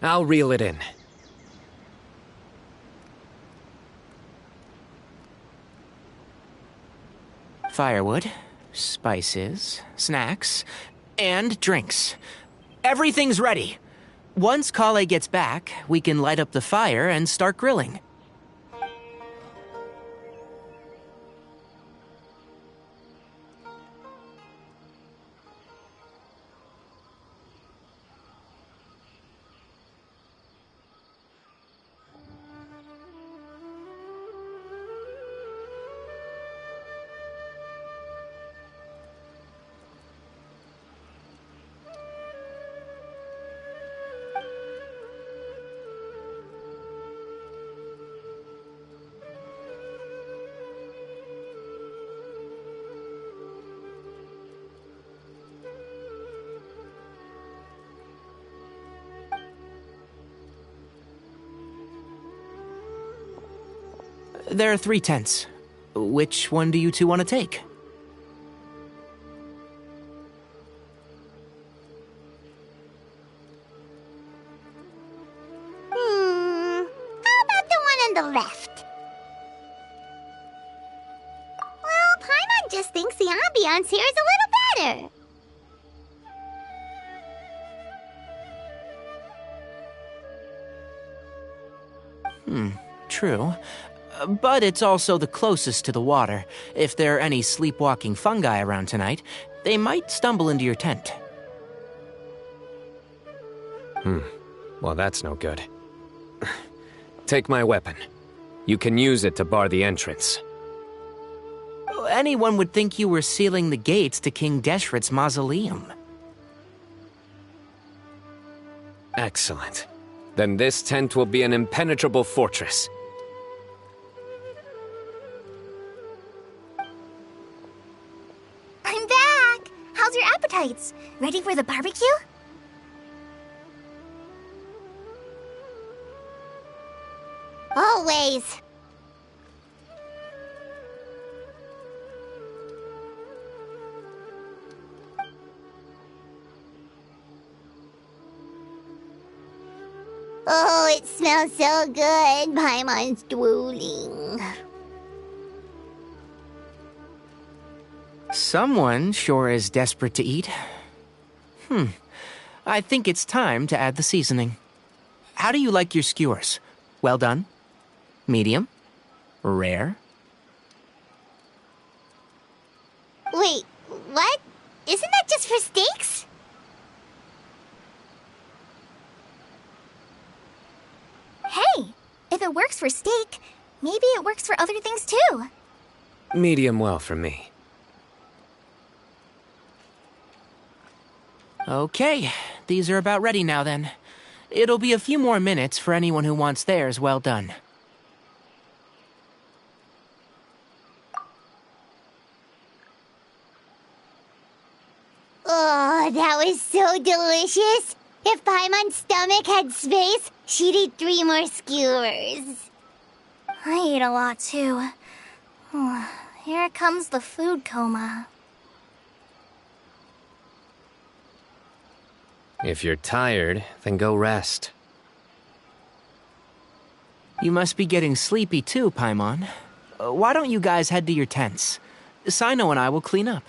I'll reel it in. Firewood, spices, snacks, and drinks. Everything's ready. Once Kale gets back, we can light up the fire and start grilling. There are 3 tents. Which one do you two want to take? How about the one on the left? Well, Paimon just thinks the ambiance here is a little better. True. But it's also the closest to the water. If there are any sleepwalking fungi around tonight, they might stumble into your tent. Well, that's no good. Take my weapon. You can use it to bar the entrance. Anyone would think you were sealing the gates to King Deshret's mausoleum. Excellent. Then this tent will be an impenetrable fortress. I'm back! How's your appetites? Ready for the barbecue? Always. Oh, it smells so good. Paimon's drooling. Someone sure is desperate to eat. I think it's time to add the seasoning. How do you like your skewers? Well done? Medium? Rare? Wait, what? Isn't that just for steaks? Hey, if it works for steak, maybe it works for other things too. Medium well for me. Okay, these are about ready now then. It'll be a few more minutes for anyone who wants theirs well done. Oh, that was so delicious. If Paimon's stomach had space, she'd eat 3 more skewers. I ate a lot too. Here comes the food coma. If you're tired, then go rest. You must be getting sleepy too, Paimon. Why don't you guys head to your tents? Sino and I will clean up.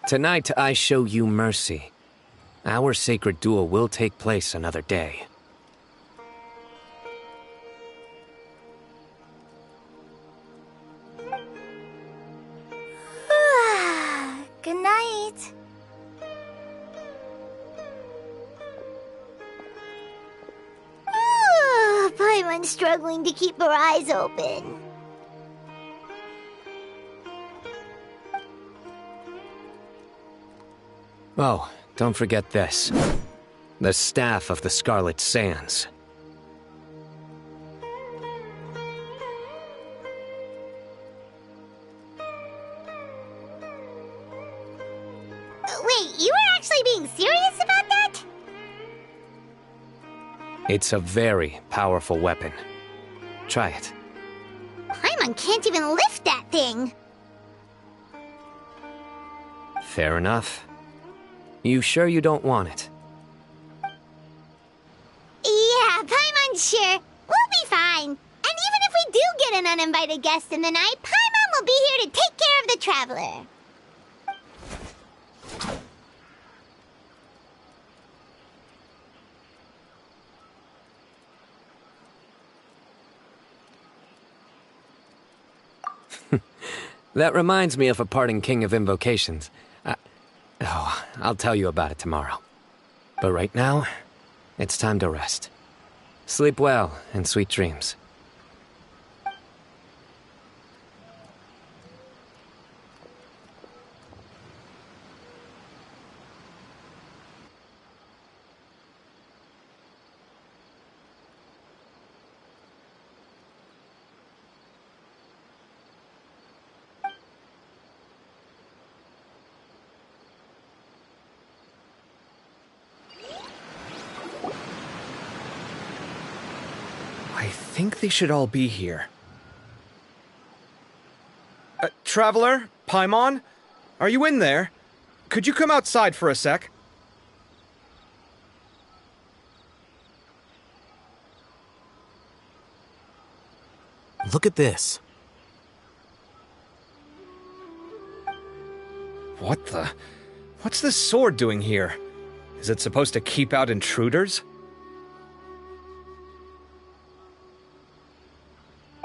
Tonight I show you mercy. Our sacred duel will take place another day. Good night. Paimon's struggling to keep her eyes open. Oh, don't forget this. The staff of the Scarlet Sands. Wait, you were actually being serious about that? It's a very powerful weapon. Try it. Paimon can't even lift that thing. Fair enough. You sure you don't want it? Yeah, Paimon's sure. We'll be fine. And even if we do get an uninvited guest in the night, Paimon will be here to take care of the traveler. That reminds me of a parting king of invocations. I'll tell you about it tomorrow. But right now, it's time to rest. Sleep well and sweet dreams. I think they should all be here. Traveler? Paimon? Are you in there? Could you come outside for a sec? Look at this. What the? What's this sword doing here? Is it supposed to keep out intruders?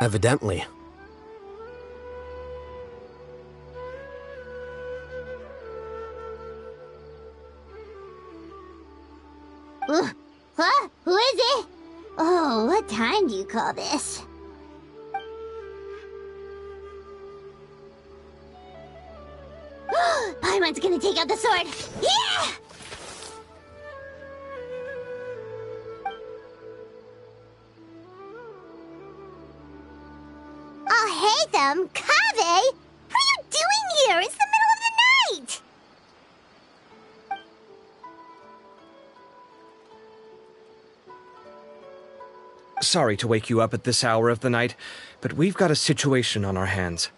Evidently. Huh? Who is it? Oh, what time do you call this? Paimon's gonna take out the sword! Yeah! Oh, hey them! Kave! What are you doing here? It's the middle of the night! Sorry to wake you up at this hour of the night, but we've got a situation on our hands.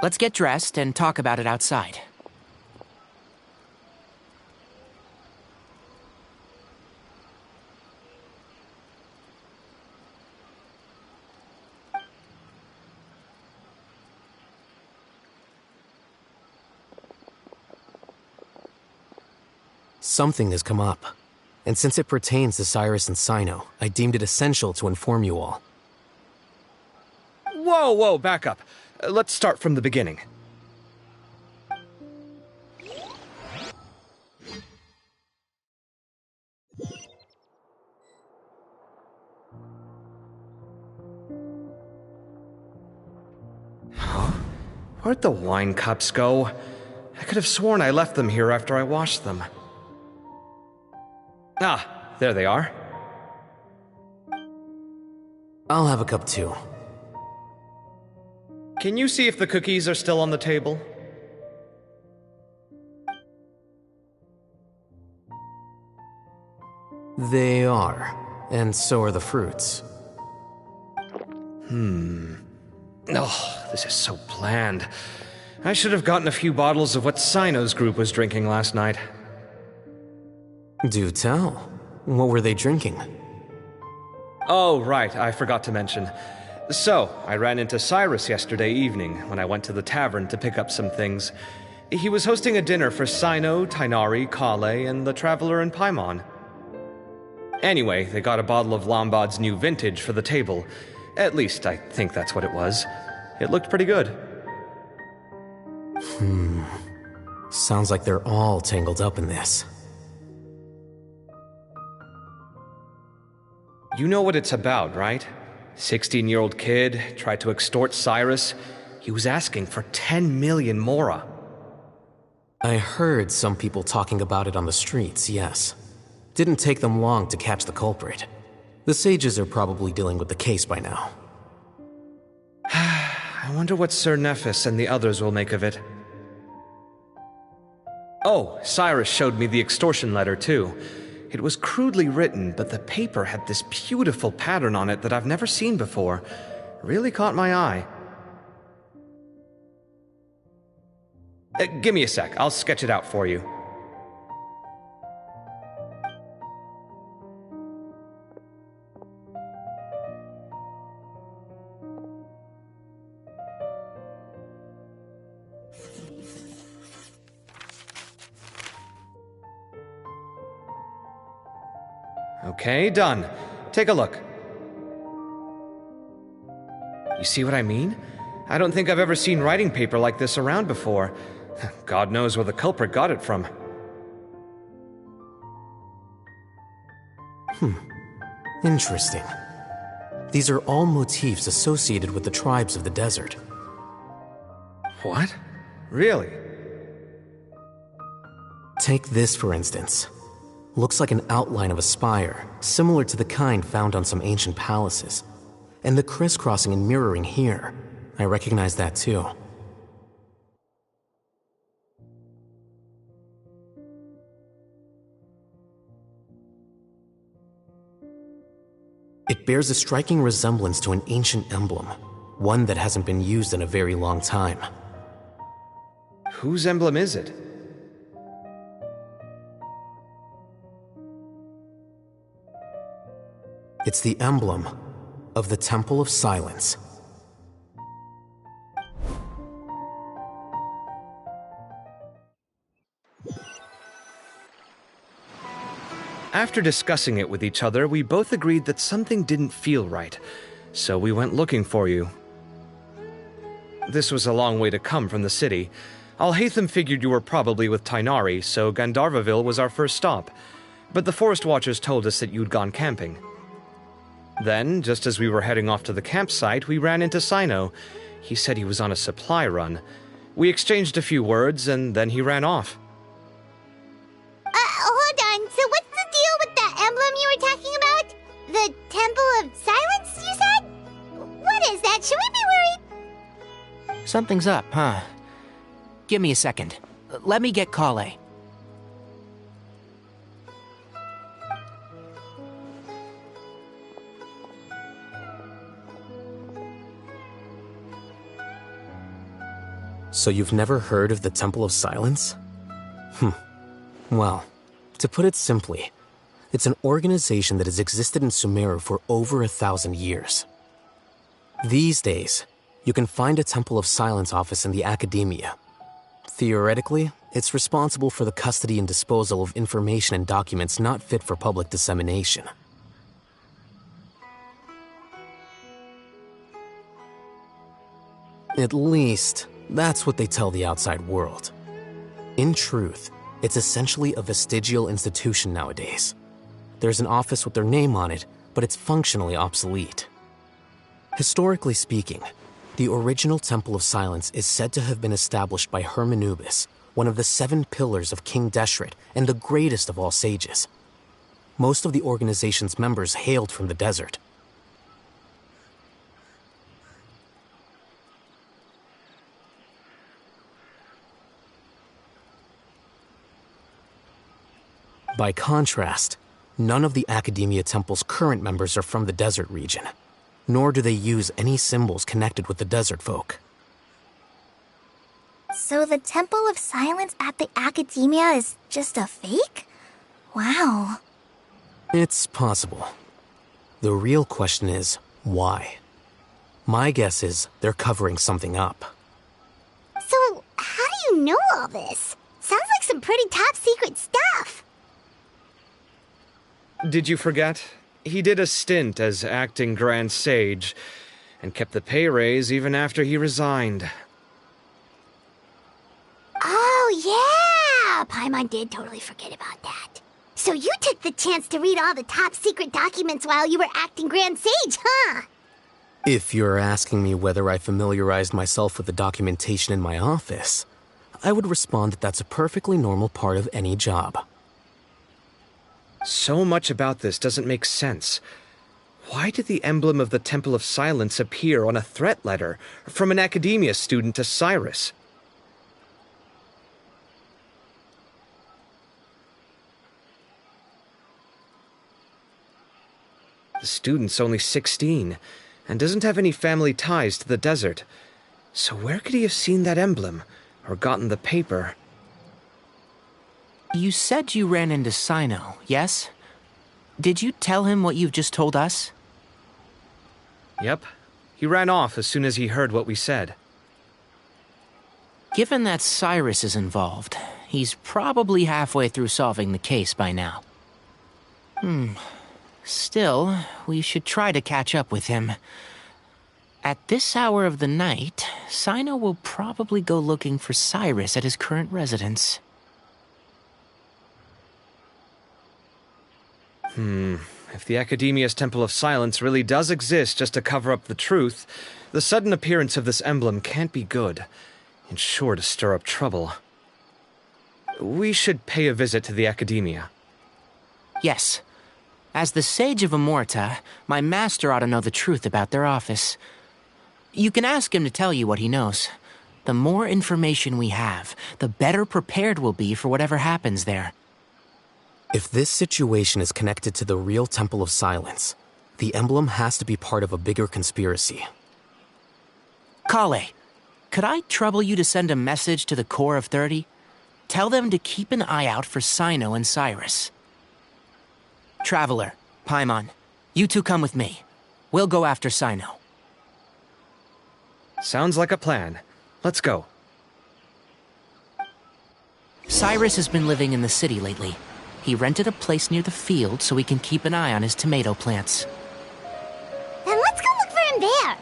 Let's get dressed and talk about it outside. Something has come up. And since it pertains to Cyrus and Cyno, I deemed it essential to inform you all. Whoa, back up. Let's start from the beginning. Huh? Where'd the wine cups go? I could have sworn I left them here after I washed them. Ah, there they are. I'll have a cup too. Can you see if the cookies are still on the table? They are. And so are the fruits. Oh, this is so bland. I should have gotten a few bottles of what Cyno's group was drinking last night. Do tell. What were they drinking? Oh, right, I forgot to mention. So, I ran into Cyrus yesterday evening when I went to the tavern to pick up some things. He was hosting a dinner for Cyno, Tighnari, Kale, and the Traveler and Paimon. Anyway, they got a bottle of Lombard's new vintage for the table. At least, I think that's what it was. It looked pretty good. Sounds like they're all tangled up in this. You know what it's about, right? 16-year-old kid tried to extort Cyrus. He was asking for 10 million mora. I heard some people talking about it on the streets, yes. Didn't take them long to catch the culprit. The sages are probably dealing with the case by now. I wonder what Sir Nephis and the others will make of it. Oh, Cyrus showed me the extortion letter, too. It was crudely written, but the paper had this beautiful pattern on it that I've never seen before. Really caught my eye. Give me a sec, I'll sketch it out for you. Okay, done. Take a look. You see what I mean? I don't think I've ever seen writing paper like this around before. God knows where the culprit got it from. Interesting. These are all motifs associated with the tribes of the desert. What? Really? Take this, for instance. Looks like an outline of a spire, similar to the kind found on some ancient palaces. And the crisscrossing and mirroring here. I recognize that too. It bears a striking resemblance to an ancient emblem, one that hasn't been used in a very long time. Whose emblem is it? It's the emblem of the Temple of Silence. After discussing it with each other, we both agreed that something didn't feel right, so we went looking for you. This was a long way to come from the city. Alhaitham figured you were probably with Tainari, so Gandharvaville was our first stop. But the Forest Watchers told us that you'd gone camping. Then, just as we were heading off to the campsite, we ran into Sino. He said he was on a supply run. We exchanged a few words, and then he ran off. Hold on. So what's the deal with that emblem you were talking about? The Temple of Silence, you said? What is that? Should we be worried? Something's up, huh? Give me a second. Let me get Kale. So you've never heard of the Temple of Silence? Well, to put it simply, it's an organization that has existed in Sumeru for over 1,000 years. These days, you can find a Temple of Silence office in the academia. Theoretically, it's responsible for the custody and disposal of information and documents not fit for public dissemination. At least, that's what they tell the outside world. In truth, it's essentially a vestigial institution nowadays. There's an office with their name on it, but it's functionally obsolete. Historically speaking, the original Temple of Silence is said to have been established by Hermanubis, one of the 7 pillars of King Deshret and the greatest of all sages. Most of the organization's members hailed from the desert. By contrast, none of the Academia Temple's current members are from the desert region, nor do they use any symbols connected with the desert folk. So the Temple of Silence at the Academia is just a fake? Wow. It's possible. The real question is, why? My guess is they're covering something up. So, how do you know all this? Sounds like some pretty top secret stuff. Did you forget? He did a stint as acting Grand Sage, and kept the pay raise even after he resigned. Oh, yeah! Paimon did totally forget about that. So you took the chance to read all the top secret documents while you were acting Grand Sage, huh? If you're asking me whether I familiarized myself with the documentation in my office, I would respond that that's a perfectly normal part of any job. So much about this doesn't make sense. Why did the emblem of the Temple of Silence appear on a threat letter from an Academia student to Cyrus? The student's only 16, and doesn't have any family ties to the desert. So where could he have seen that emblem, or gotten the paper? You said you ran into Sino, yes? Did you tell him what you've just told us? Yep. He ran off as soon as he heard what we said. Given that Cyrus is involved, he's probably halfway through solving the case by now. Still, we should try to catch up with him. At this hour of the night, Sino will probably go looking for Cyrus at his current residence. If the Academia's Temple of Silence really does exist just to cover up the truth, the sudden appearance of this emblem can't be good, and sure to stir up trouble. We should pay a visit to the Academia. Yes. As the Sage of Amorta, my master ought to know the truth about their office. You can ask him to tell you what he knows. The more information we have, the better prepared we'll be for whatever happens there. If this situation is connected to the real Temple of Silence, The emblem has to be part of a bigger conspiracy. Kale, could I trouble you to send a message to the core of 30? Tell them to keep an eye out for Cyno and Cyrus. Traveler, Paimon, you two come with me. We'll go after Cyno. Sounds like a plan. Let's go. Cyrus has been living in the city lately. He rented a place near the field so he can keep an eye on his tomato plants. Then let's go look for him there.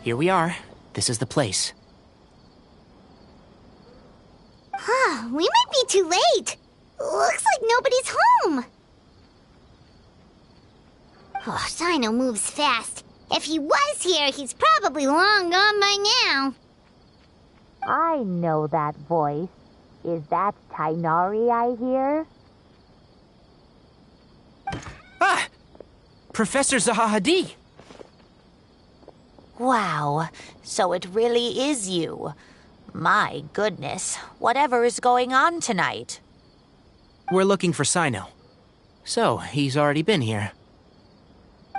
Here we are. This is the place. We might be too late. Looks like nobody's home. Oh, Sino moves fast. If he was here, he's probably long gone by now. I know that voice. Is that Tainari I hear? Ah! Professor Zahahadi! Wow, so it really is you. My goodness, whatever is going on tonight? We're looking for Sino. So, he's already been here.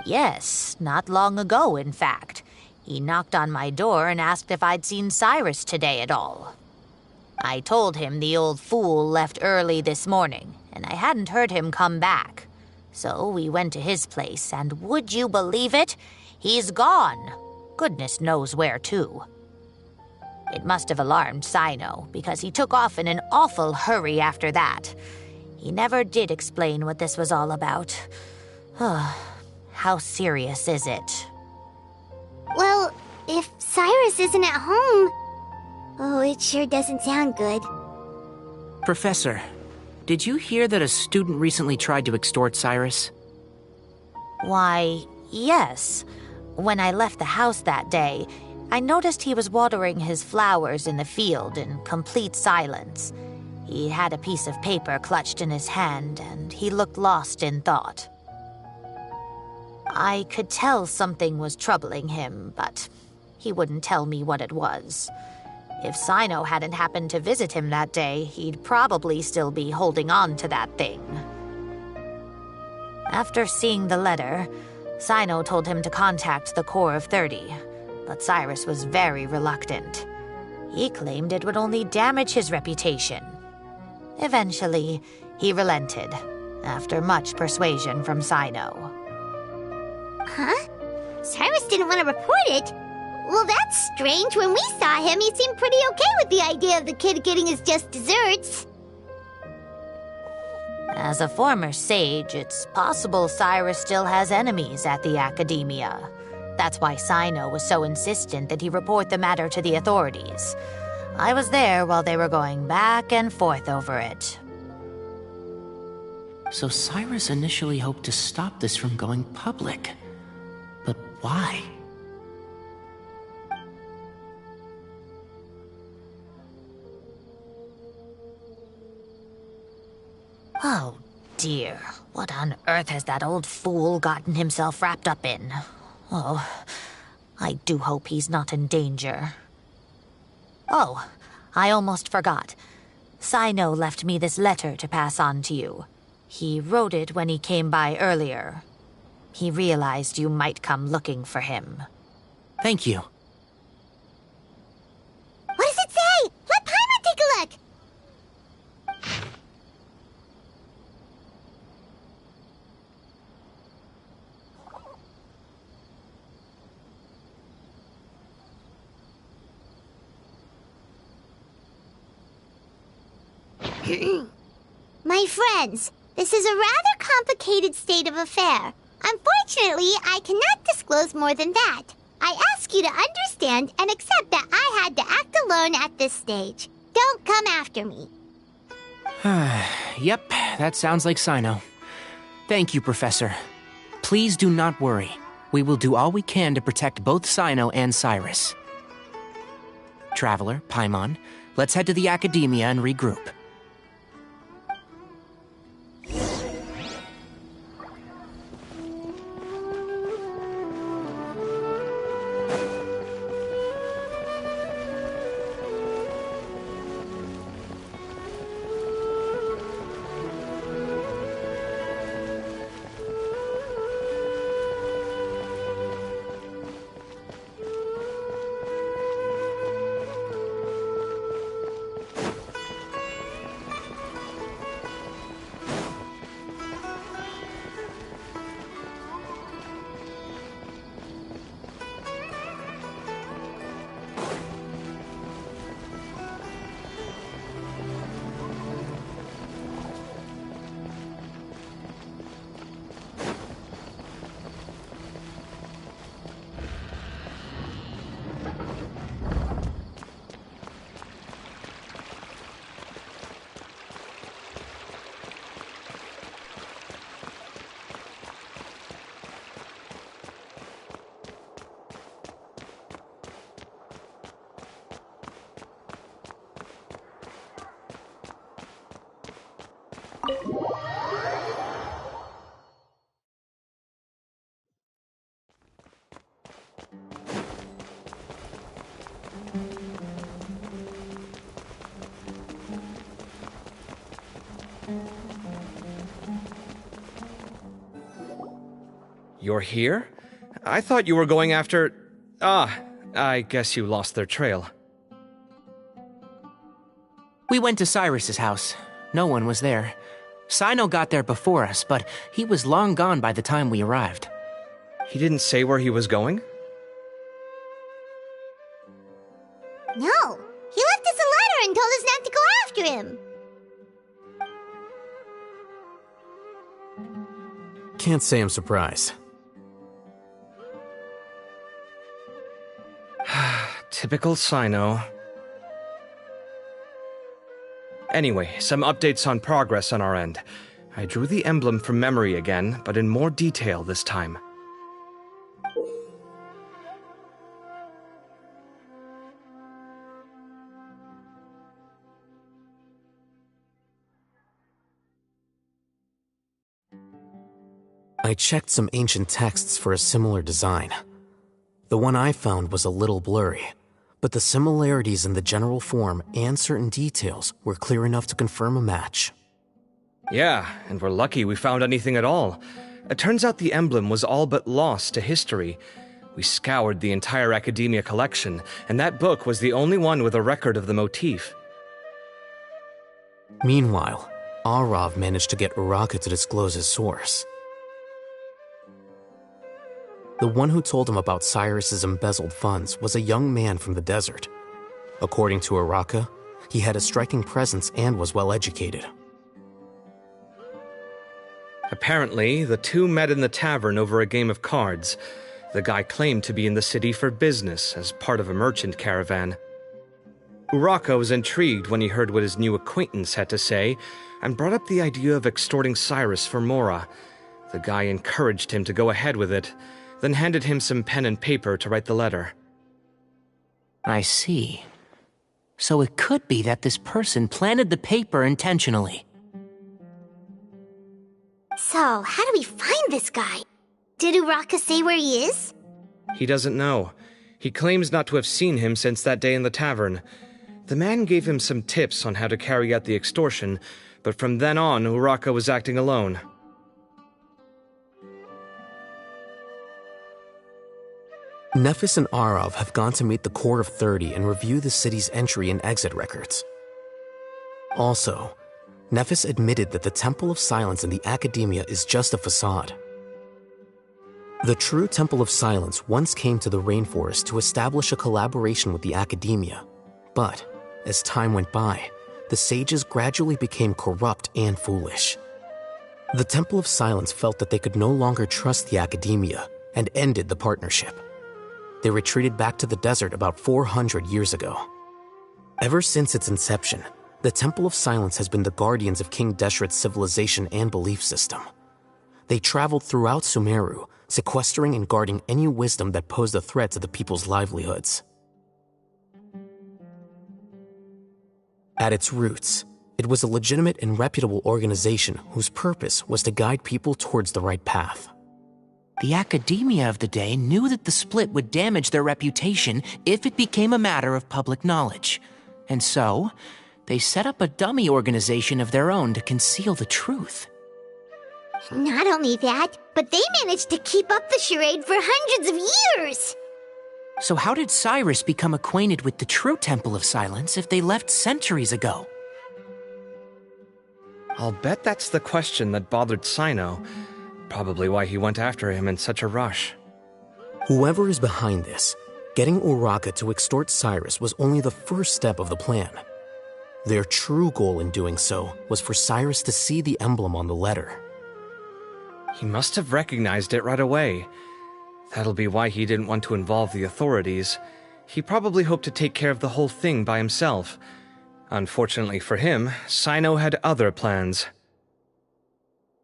Yes, not long ago, in fact. He knocked on my door and asked if I'd seen Cyrus today at all. I told him the old fool left early this morning, and I hadn't heard him come back. So we went to his place, and would you believe it? He's gone. Goodness knows where to. It must have alarmed Sino, because he took off in an awful hurry after that. He never did explain what this was all about. How serious is it? Well, if Cyrus isn't at home... Oh, it sure doesn't sound good. Professor, did you hear that a student recently tried to extort Cyrus? Why, yes. When I left the house that day, I noticed he was watering his flowers in the field in complete silence. He had a piece of paper clutched in his hand, and he looked lost in thought. I could tell something was troubling him, but he wouldn't tell me what it was. If Sino hadn't happened to visit him that day, he'd probably still be holding on to that thing. After seeing the letter, Sino told him to contact the Corps of 30, but Cyrus was very reluctant. He claimed it would only damage his reputation. Eventually, he relented, after much persuasion from Sino. Huh? Cyrus didn't want to report it? Well, that's strange. When we saw him, he seemed pretty okay with the idea of the kid getting his just desserts. As a former sage, it's possible Cyrus still has enemies at the Academia. That's why Sino was so insistent that he report the matter to the authorities. I was there while they were going back and forth over it. So Cyrus initially hoped to stop this from going public. But why? Oh, dear. What on earth has that old fool gotten himself wrapped up in? Oh, I do hope he's not in danger. Oh, I almost forgot. Sino left me this letter to pass on to you. He wrote it when he came by earlier. He realized you might come looking for him. Thank you. What does it say? Let Paimon take a look! My friends, this is a rather complicated state of affair. Unfortunately, I cannot disclose more than that. I ask you to understand and accept that I had to act alone at this stage. Don't come after me. Yep, that sounds like Sino. Thank you, Professor. Please do not worry. We will do all we can to protect both Sino and Cyrus. Traveler, Paimon, let's head to the Academia and regroup. You're here? I thought you were going after... Ah, I guess you lost their trail. We went to Cyrus's house. No one was there. Sino got there before us, but he was long gone by the time we arrived. He didn't say where he was going? No, he left us a letter and told us not to go after him. Can't say I'm surprised. Typical Sino. Anyway, some updates on progress on our end. I drew the emblem from memory again, but in more detail this time. I checked some ancient texts for a similar design. The one I found was a little blurry, but the similarities in the general form and certain details were clear enough to confirm a match. Yeah, and we're lucky we found anything at all. It turns out the emblem was all but lost to history. We scoured the entire Academia collection, and that book was the only one with a record of the motif. Meanwhile, Arav managed to get Uraka to disclose his source. The one who told him about Cyrus's embezzled funds was a young man from the desert. According to Uraka, he had a striking presence and was well educated. Apparently, the two met in the tavern over a game of cards. The guy claimed to be in the city for business as part of a merchant caravan. Uraka was intrigued when he heard what his new acquaintance had to say and brought up the idea of extorting Cyrus for Mora. The guy encouraged him to go ahead with it, then handed him some pen and paper to write the letter. I see. So it could be that this person planted the paper intentionally. So, how do we find this guy? Did Uraka say where he is? He doesn't know. He claims not to have seen him since that day in the tavern. The man gave him some tips on how to carry out the extortion, but from then on, Uraka was acting alone. Nephis and Arav have gone to meet the Court of 30 and review the city's entry and exit records. Also, Nephis admitted that the Temple of Silence in the Academia is just a facade. The true Temple of Silence once came to the rainforest to establish a collaboration with the Academia, but as time went by, the sages gradually became corrupt and foolish. The Temple of Silence felt that they could no longer trust the Academia and ended the partnership. They retreated back to the desert about 400 years ago. Ever since its inception, the Temple of Silence has been the guardians of King Deshret's civilization and belief system. They traveled throughout Sumeru, sequestering and guarding any wisdom that posed a threat to the people's livelihoods. At its roots, it was a legitimate and reputable organization whose purpose was to guide people towards the right path. The Academia of the day knew that the split would damage their reputation if it became a matter of public knowledge. And so, they set up a dummy organization of their own to conceal the truth. Not only that, but they managed to keep up the charade for hundreds of years! So how did Cyrus become acquainted with the true Temple of Silence if they left centuries ago? I'll bet that's the question that bothered Sino. Probably why he went after him in such a rush. Whoever is behind this, getting Uraka to extort Cyrus was only the first step of the plan. Their true goal in doing so was for Cyrus to see the emblem on the letter. He must have recognized it right away. That'll be why he didn't want to involve the authorities. He probably hoped to take care of the whole thing by himself. Unfortunately for him, Sino had other plans.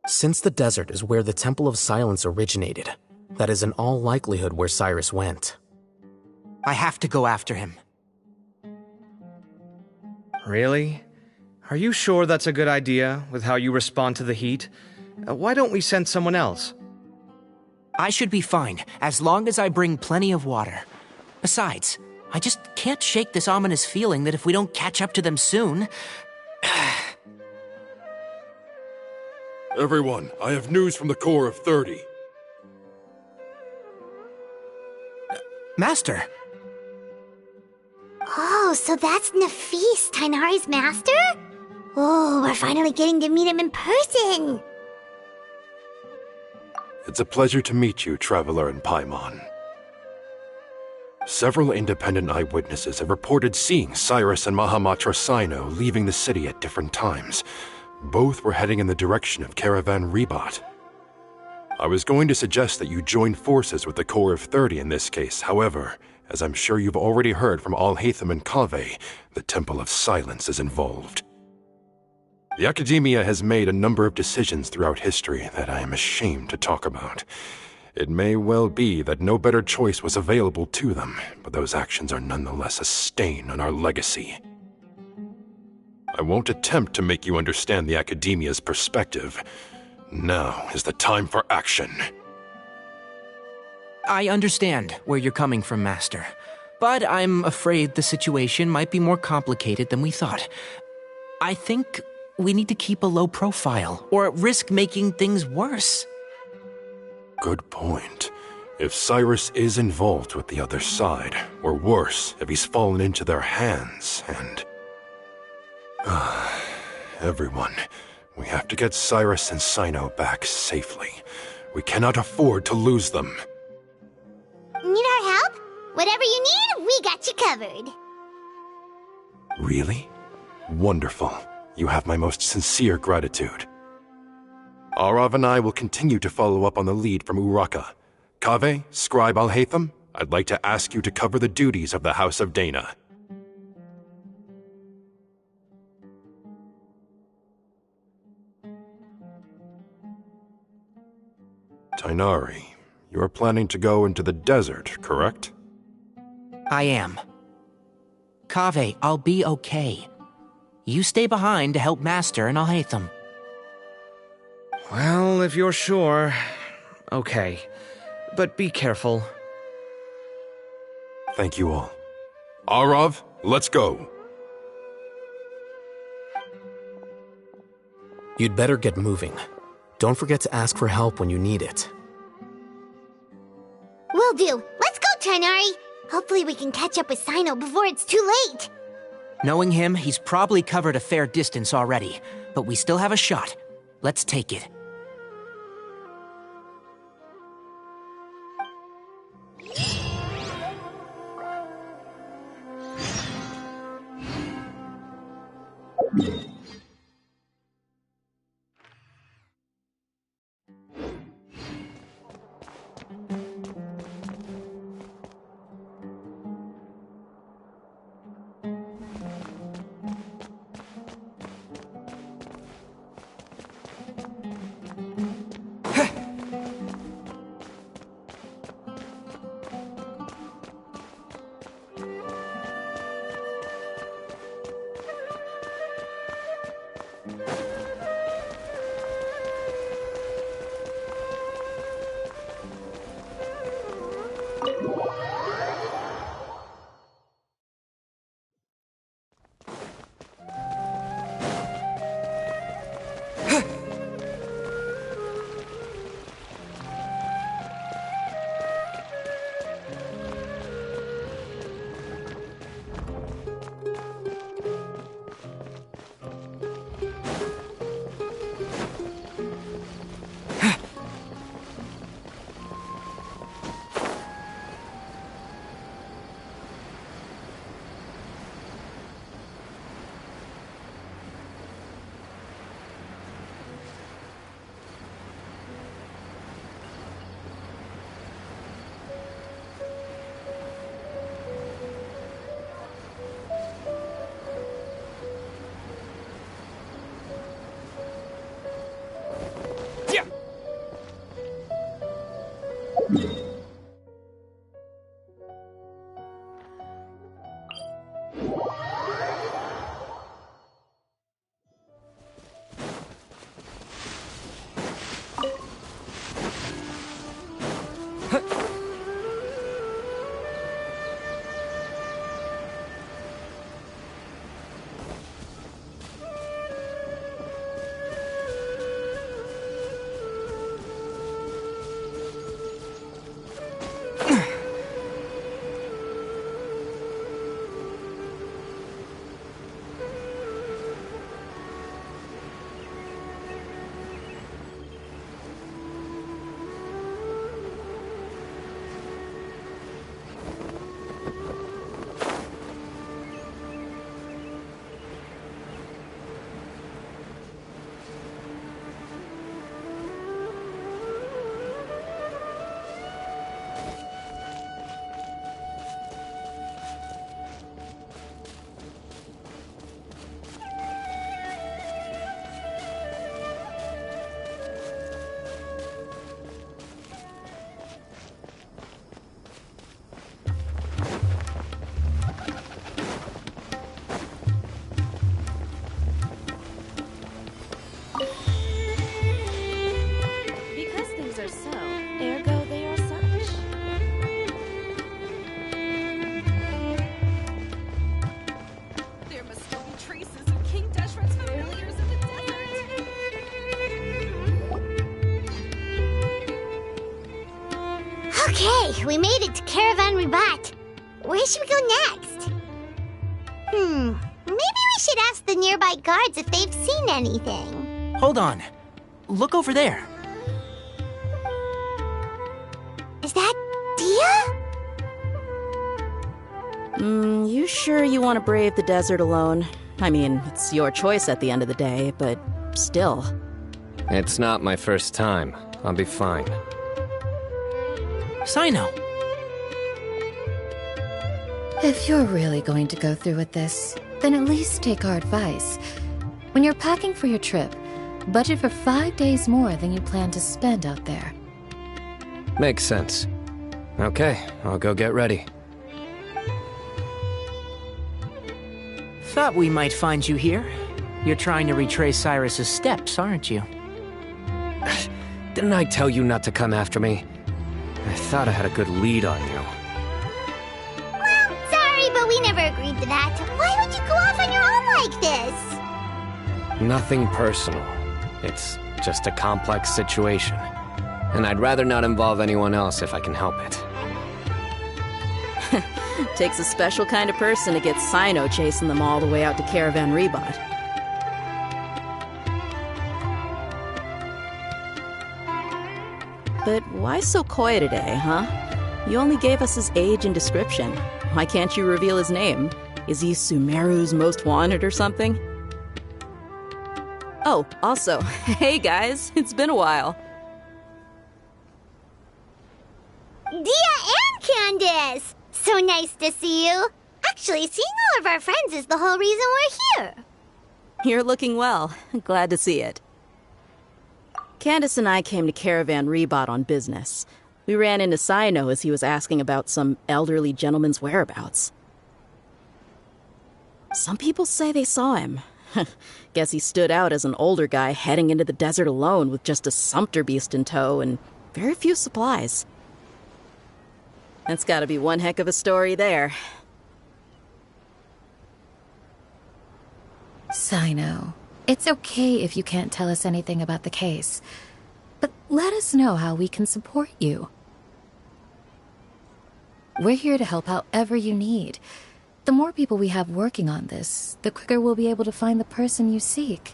Since the desert is where the Temple of Silence originated, that is in all likelihood where Cyrus went. I have to go after him. Really? Are you sure that's a good idea, with how you respond to the heat? Why don't we send someone else? I should be fine, as long as I bring plenty of water. Besides, I just can't shake this ominous feeling that if we don't catch up to them soon... Everyone, I have news from the Corps of 30. Master! Oh, so that's Nafis, Tainari's master? Oh, we're finally getting to meet him in person! It's a pleasure to meet you, Traveler in Paimon. Several independent eyewitnesses have reported seeing Cyrus and Mahamatra Sino leaving the city at different times. Both were heading in the direction of Caravan Rebat. I was going to suggest that you join forces with the Corps of 30 in this case. However, as I'm sure you've already heard from Alhaitham and Kaveh, the Temple of Silence is involved. The Academia has made a number of decisions throughout history that I am ashamed to talk about. It may well be that no better choice was available to them, but those actions are nonetheless a stain on our legacy. I won't attempt to make you understand the Academia's perspective. Now is the time for action. I understand where you're coming from, Master. But I'm afraid the situation might be more complicated than we thought. I think we need to keep a low profile, or risk making things worse. Good point. If Cyrus is involved with the other side, or worse, if he's fallen into their hands, and... everyone, we have to get Cyrus and Sino back safely. We cannot afford to lose them. Need our help? Whatever you need, we got you covered. Really? Wonderful. You have my most sincere gratitude. Arav and I will continue to follow up on the lead from Uraka. Kaveh, Scribe Alhaitham, I'd like to ask you to cover the duties of the House of Dana. Tainari, you are planning to go into the desert, correct? I am. Kaveh, I'll be okay. You stay behind to help Master and Alhaitham. Well, if you're sure... Okay. But be careful. Thank you all. Arav, let's go. You'd better get moving. Don't forget to ask for help when you need it. Will do. Let's go, Tainari. Hopefully we can catch up with Sino before it's too late. Knowing him, he's probably covered a fair distance already, but we still have a shot. Let's take it. Okay, we made it to Caravan Ribat. Where should we go next? Maybe we should ask the nearby guards if they've seen anything. Hold on. Look over there. Is that Dia? You sure you want to brave the desert alone? I mean, it's your choice at the end of the day, but still. It's not my first time. I'll be fine. Sino! If you're really going to go through with this, then at least take our advice. When you're packing for your trip, budget for 5 days more than you plan to spend out there. Makes sense. Okay, I'll go get ready. Thought we might find you here. You're trying to retrace Cyrus's steps, aren't you? Didn't I tell you not to come after me? I thought I had a good lead on you. Well, sorry, but we never agreed to that. Why would you go off on your own like this? Nothing personal. It's just a complex situation. And I'd rather not involve anyone else if I can help it. Takes a special kind of person to get Sino chasing them all the way out to Caravan Ribat. But why so coy today, huh? You only gave us his age and description. Why can't you reveal his name? Is he Sumeru's most wanted or something? Oh, also, hey guys, it's been a while. Dia and Candace! So nice to see you. Actually, seeing all of our friends is the whole reason we're here. You're looking well. Glad to see it. Candace and I came to Caravan Ribat on business. We ran into Sino as he was asking about some elderly gentleman's whereabouts. Some people say they saw him. Guess he stood out as an older guy heading into the desert alone with just a sumpter beast in tow and very few supplies. That's gotta be one heck of a story there. Sino, it's okay if you can't tell us anything about the case, but let us know how we can support you. We're here to help however you need. The more people we have working on this, the quicker we'll be able to find the person you seek.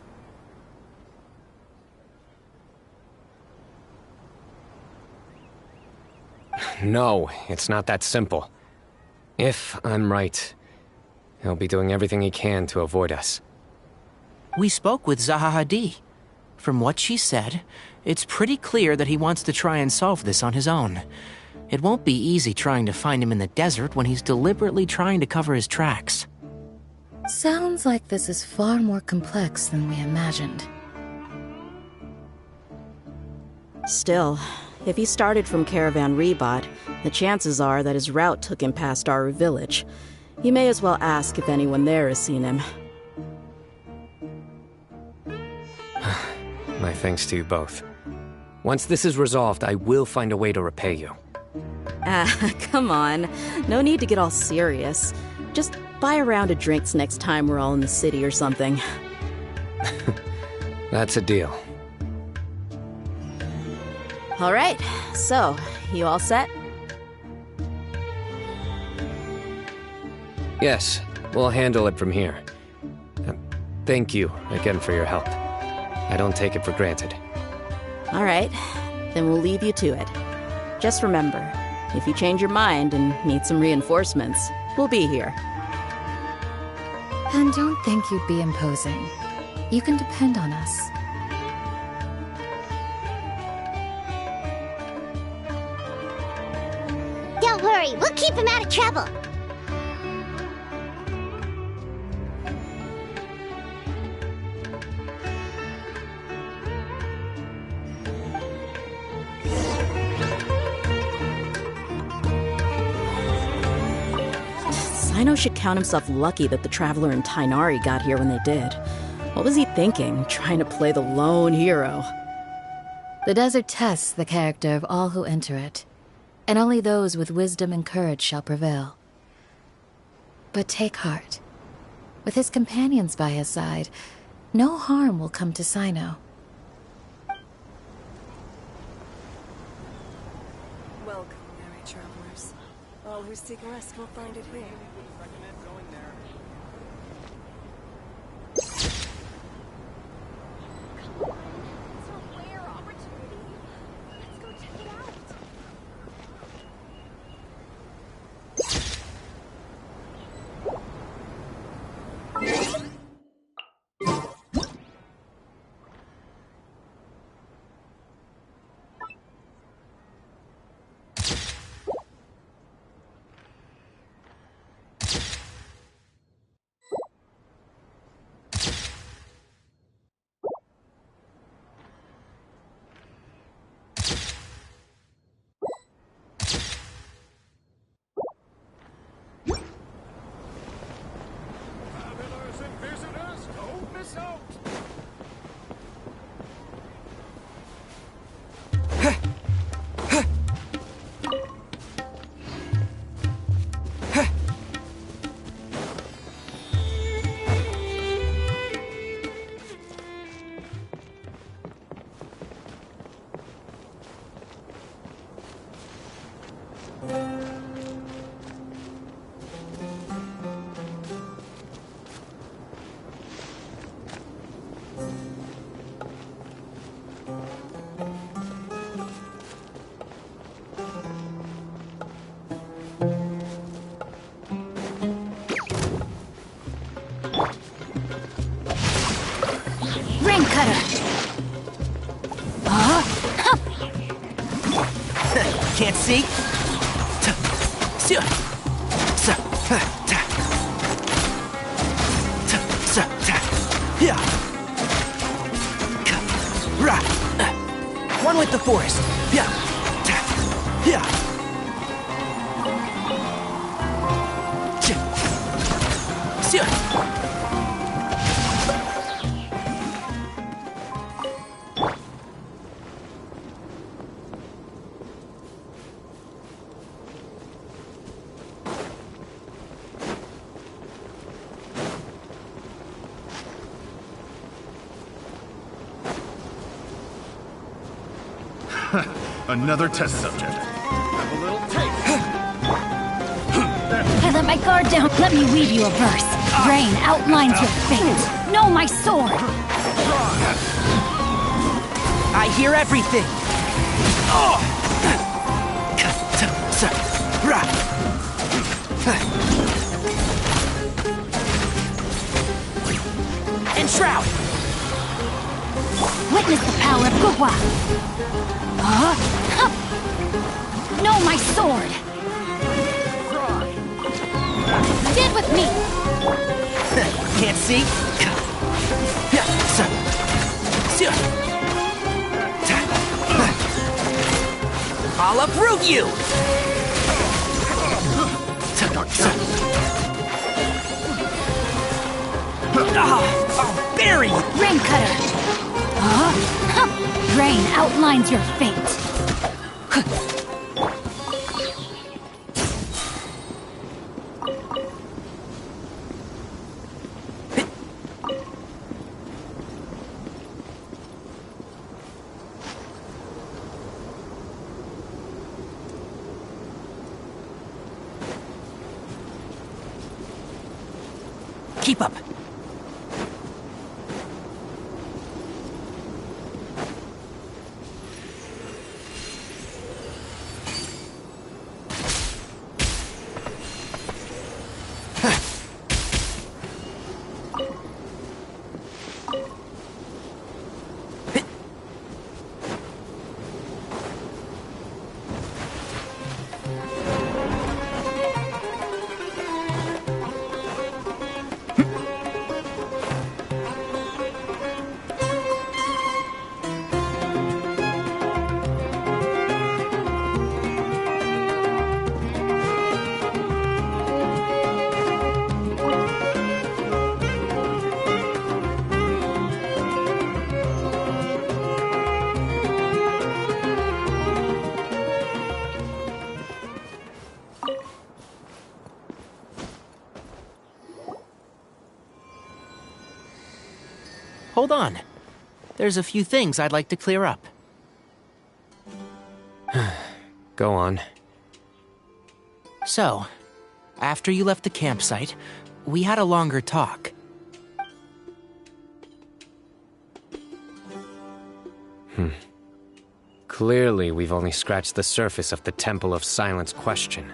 No, it's not that simple. If I'm right, he'll be doing everything he can to avoid us. We spoke with Zaha Hadid. From what she said, it's pretty clear that he wants to try and solve this on his own. It won't be easy trying to find him in the desert when he's deliberately trying to cover his tracks. Sounds like this is far more complex than we imagined. Still, if he started from Caravan Ribat, the chances are that his route took him past our village. You may as well ask if anyone there has seen him. My thanks to you both. Once this is resolved, I will find a way to repay you. Ah, come on. No need to get all serious. Just buy a round of drinks next time we're all in the city or something. That's a deal. All right, so, you all set? Yes, we'll handle it from here. Thank you again for your help. I don't take it for granted. All right, then we'll leave you to it. Just remember, if you change your mind and need some reinforcements, we'll be here. And don't think you'd be imposing. You can depend on us. Don't worry, we'll keep him out of trouble. Sino should count himself lucky that the Traveler and Tainari got here when they did. What was he thinking, trying to play the lone hero? The desert tests the character of all who enter it, and only those with wisdom and courage shall prevail. But take heart. With his companions by his side, no harm will come to Sino. Welcome, merry traveler. All who seek rest will find it here. Travelers and visitors, don't miss out! Rain cutter! Can't see? One with the forest. Another test subject. Have a little taste. I let my guard down. Let me weave you a verse. Rain outlines your fate. Know my sword. I hear everything. Enshroud! Witness the power of Gugwa. Know my sword. Get with me. Can't see? I'll uproot you! I'll bury you! Rain cutter. Rain outlines your fate. Keep up. Hold on. There's a few things I'd like to clear up. Go on. So, after you left the campsite, we had a longer talk. Clearly, we've only scratched the surface of the Temple of Silence question.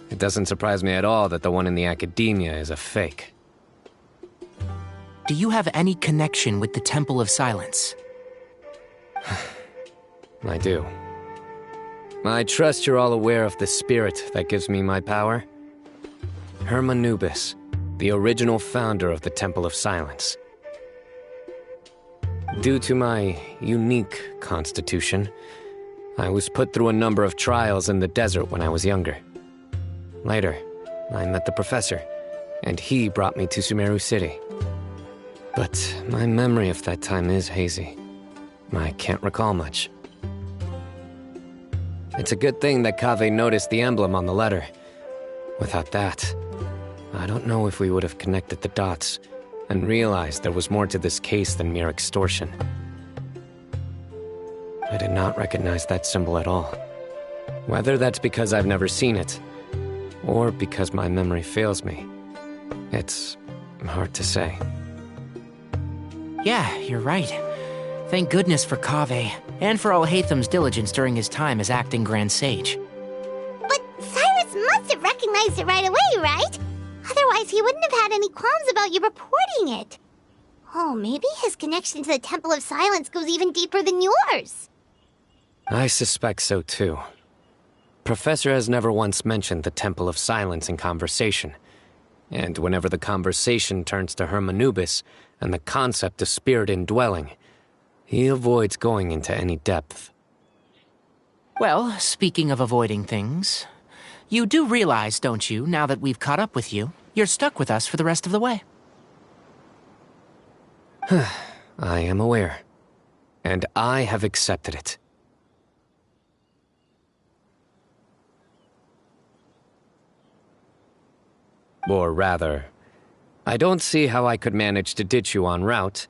It doesn't surprise me at all that the one in the academia is a fake. Do you have any connection with the Temple of Silence? I do. I trust you're all aware of the spirit that gives me my power. Hermanubis, the original founder of the Temple of Silence. Due to my unique constitution, I was put through a number of trials in the desert when I was younger. Later, I met the professor, and he brought me to Sumeru City. But my memory of that time is hazy. I can't recall much. It's a good thing that Kaveh noticed the emblem on the letter. Without that, I don't know if we would have connected the dots and realized there was more to this case than mere extortion. I did not recognize that symbol at all. Whether that's because I've never seen it, or because my memory fails me, it's hard to say. Yeah, you're right. Thank goodness for Kaveh, and for Alhaitham's diligence during his time as acting Grand Sage. But Cyrus must have recognized it right away, right? Otherwise, he wouldn't have had any qualms about you reporting it. Oh, maybe his connection to the Temple of Silence goes even deeper than yours. I suspect so too. Professor has never once mentioned the Temple of Silence in conversation. And whenever the conversation turns to Hermanubis and the concept of spirit indwelling, he avoids going into any depth. Well, speaking of avoiding things, you do realize, don't you, now that we've caught up with you, you're stuck with us for the rest of the way. I am aware. And I have accepted it. Or rather, I don't see how I could manage to ditch you en route,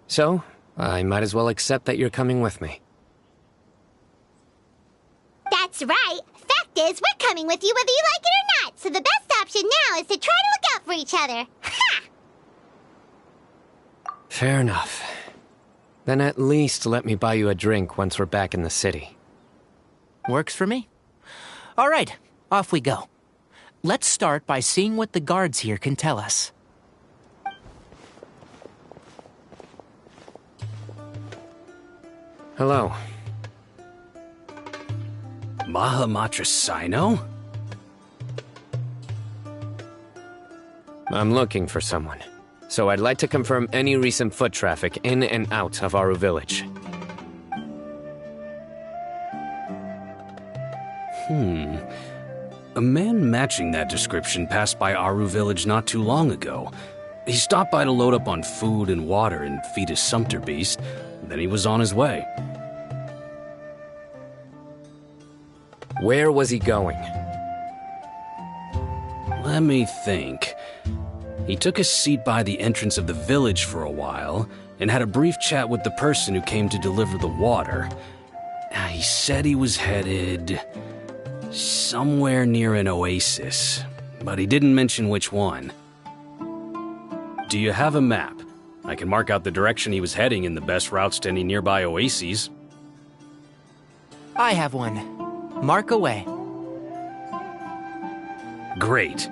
so I might as well accept that you're coming with me. That's right. Fact is, we're coming with you whether you like it or not, so the best option now is to try to look out for each other. Ha! Fair enough. Then at least let me buy you a drink once we're back in the city. Works for me. All right, off we go. Let's start by seeing what the guards here can tell us. Hello. Mahamatra Sino? I'm looking for someone, so I'd like to confirm any recent foot traffic in and out of Aru Village. A man matching that description passed by Aru Village not too long ago. He stopped by to load up on food and water and feed his sumpter beast, then he was on his way. Where was he going? Let me think. He took a seat by the entrance of the village for a while and had a brief chat with the person who came to deliver the water. He said he was headed somewhere near an oasis, but he didn't mention which one. Do you have a map? I can mark out the direction he was heading and the best routes to any nearby oases. I have one. Mark away. Great.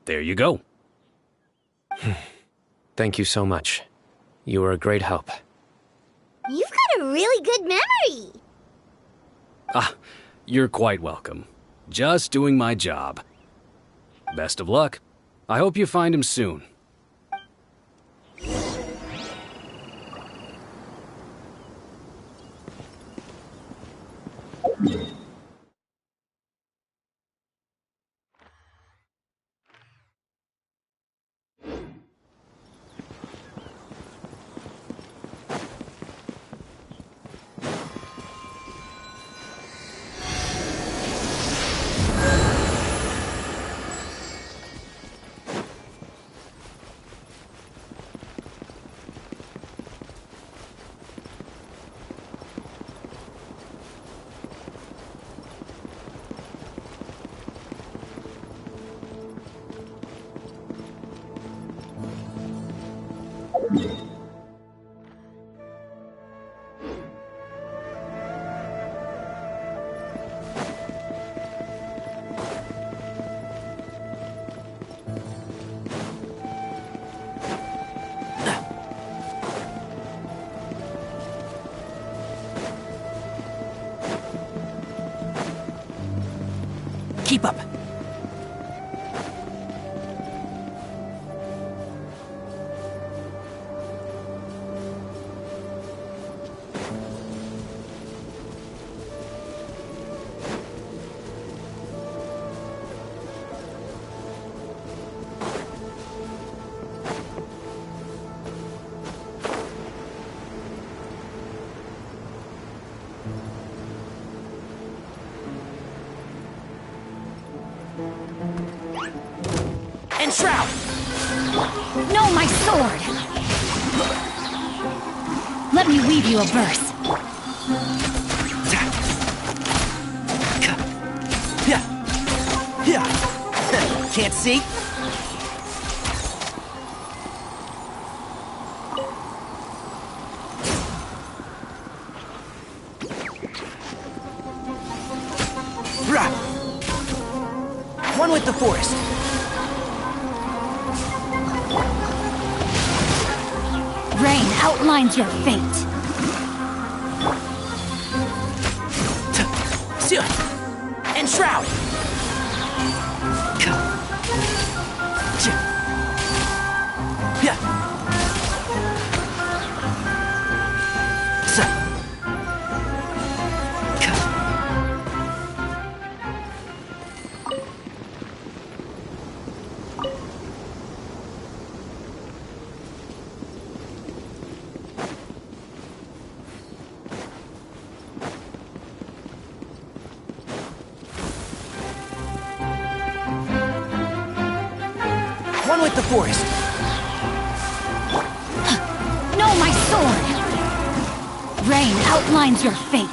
There you go. Thank you so much. You were a great help. You've got a really good memory. You're quite welcome. Just doing my job. Best of luck. I hope you find him soon. Keep up. And shroud! No, my sword! Let me weave you a verse. Can't see? One with the forest. Rain outlines your fate. And shroud. One with the forest. No, my sword! Rain outlines your fate.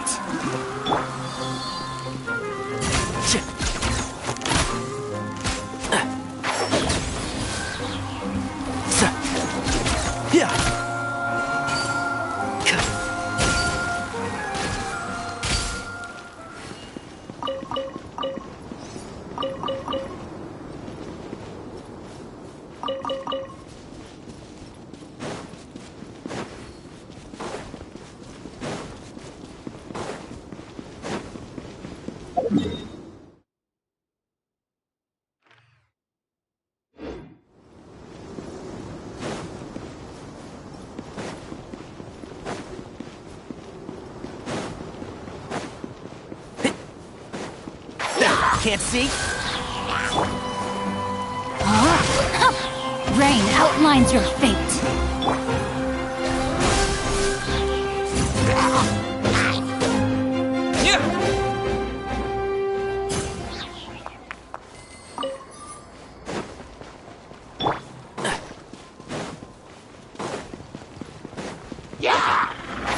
Can't see? Rain outlines your fate.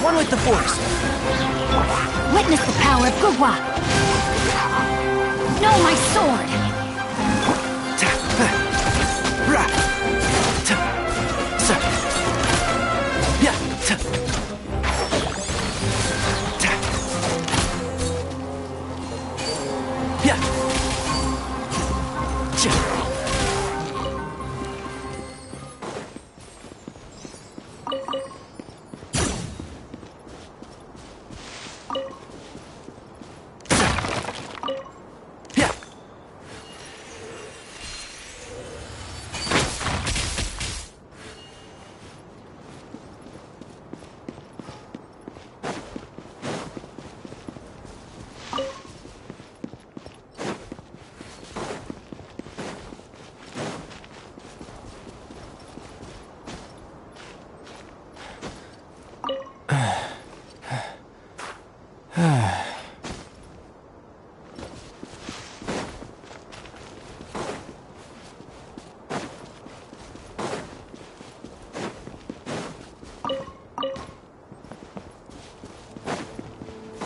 One with the forest. Witness the power of Gugwa. No, my sword!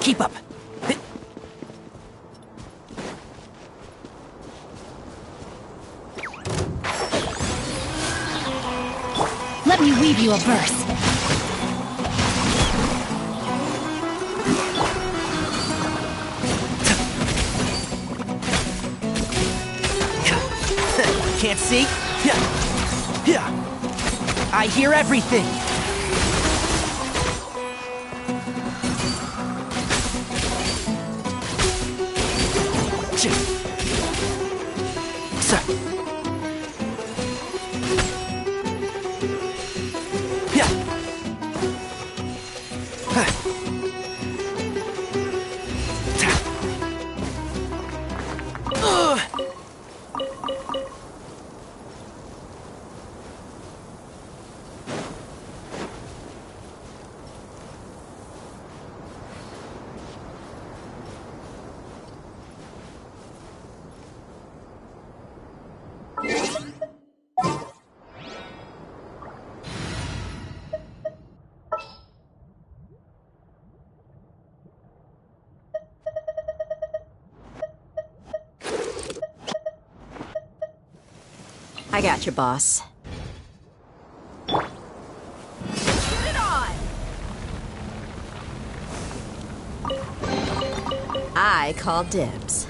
Keep up. Let me weave you a verse. Can't see? I hear everything. I got you, boss. Put it on! I call dibs.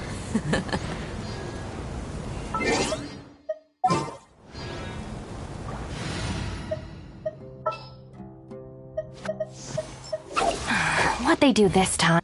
What'd they do this time?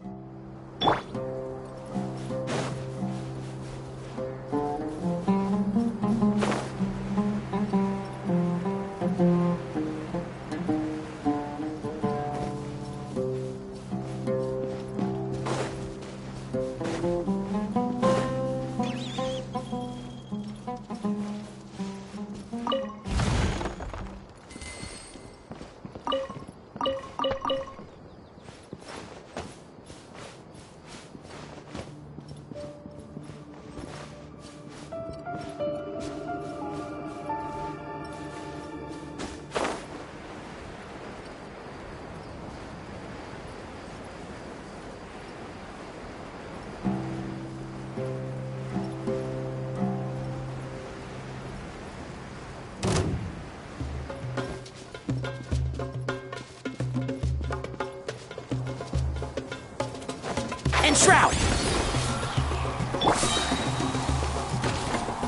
Shroud!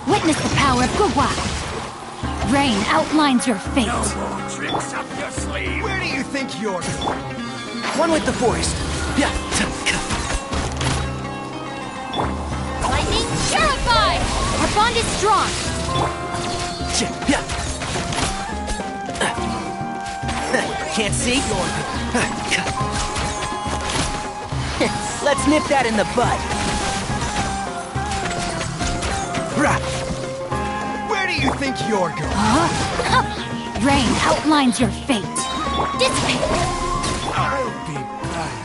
Witness the power of Gugwa. Rain outlines your fate. No more tricks up your sleeve. Where do you think you're going? One with the forest. Lightning purified! Our bond is strong. Can't see? Let's nip that in the bud. Where do you think you're going? Rain outlines your fate. Dissipate. I'll be back.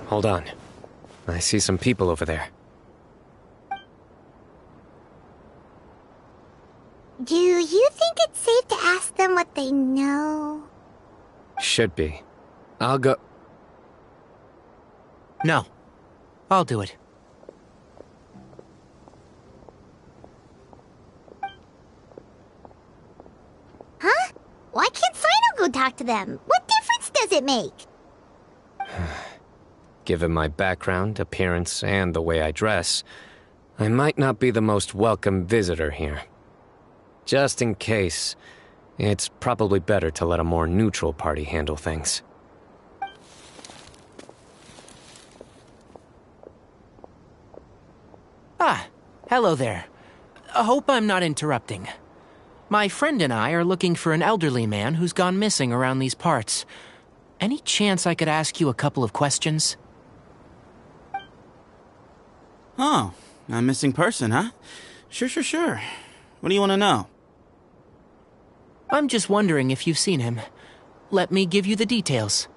Hold on. I see some people over there. Do you think it's safe to ask them what they know? Should be. I'll go... No. I'll do it. Huh? Why can't Sino go talk to them? What difference does it make? Given my background, appearance, and the way I dress, I might not be the most welcome visitor here. Just in case, it's probably better to let a more neutral party handle things. Ah, hello there. I hope I'm not interrupting. My friend and I are looking for an elderly man who's gone missing around these parts. Any chance I could ask you a couple of questions? Oh, a missing person, huh? Sure. What do you want to know? I'm just wondering if you've seen him. Let me give you the details.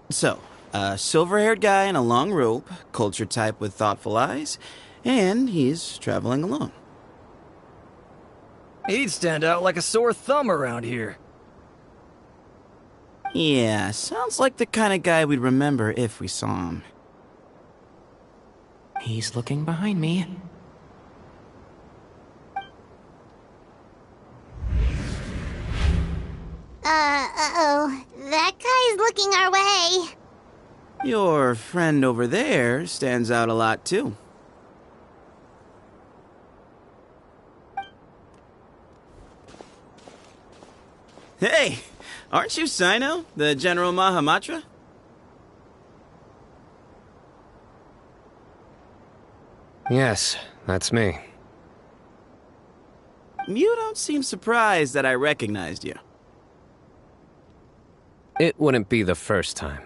So, a silver-haired guy in a long robe, culture type with thoughtful eyes, and he's traveling alone. He'd stand out like a sore thumb around here. Yeah, sounds like the kind of guy we'd remember if we saw him. He's looking behind me. Uh-oh. That guy's looking our way. Your friend over there stands out a lot, too. Hey, aren't you Sino, the General Mahamatra? Yes, that's me. You don't seem surprised that I recognized you. It wouldn't be the first time.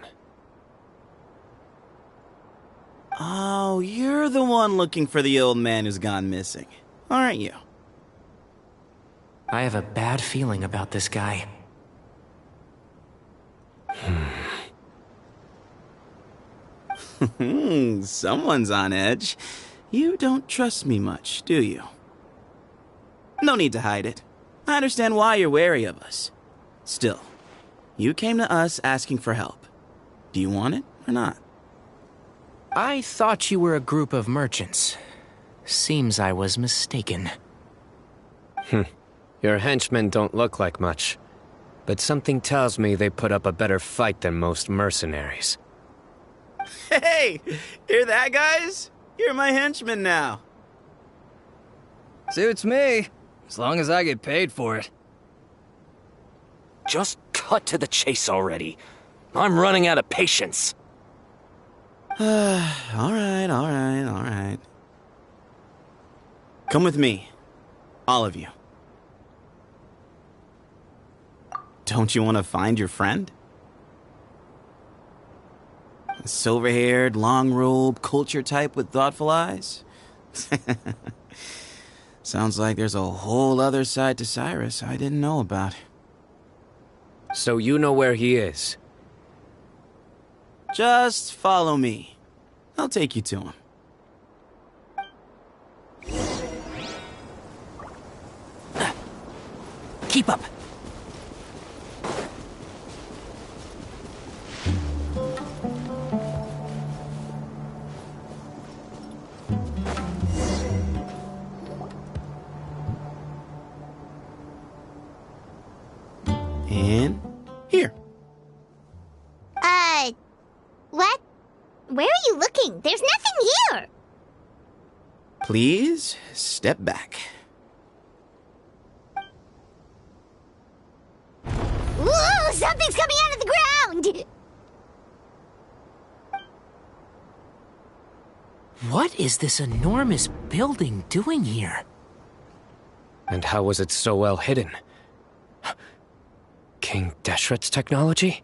Oh, you're the one looking for the old man who's gone missing, aren't you? I have a bad feeling about this guy. Someone's on edge. You don't trust me much, do you? No need to hide it. I understand why you're wary of us. Still, you came to us asking for help. Do you want it or not? I thought you were a group of merchants. Seems I was mistaken. Your henchmen don't look like much, but something tells me they put up a better fight than most mercenaries. Hey, hear that, guys? You're my henchmen now. Suits me, as long as I get paid for it. Just cut to the chase already. I'm running out of patience. All right. Come with me. All of you. Don't you want to find your friend? A silver-haired, long-robe, culture type with thoughtful eyes? Sounds like there's a whole other side to Cyrus I didn't know about. So you know where he is? Just follow me. I'll take you to him. Keep up. And here. What? Where are you looking? There's nothing here. Please step back. Ooh, something's coming out of the ground! What is this enormous building doing here? And how was it so well hidden? King Deshret's technology?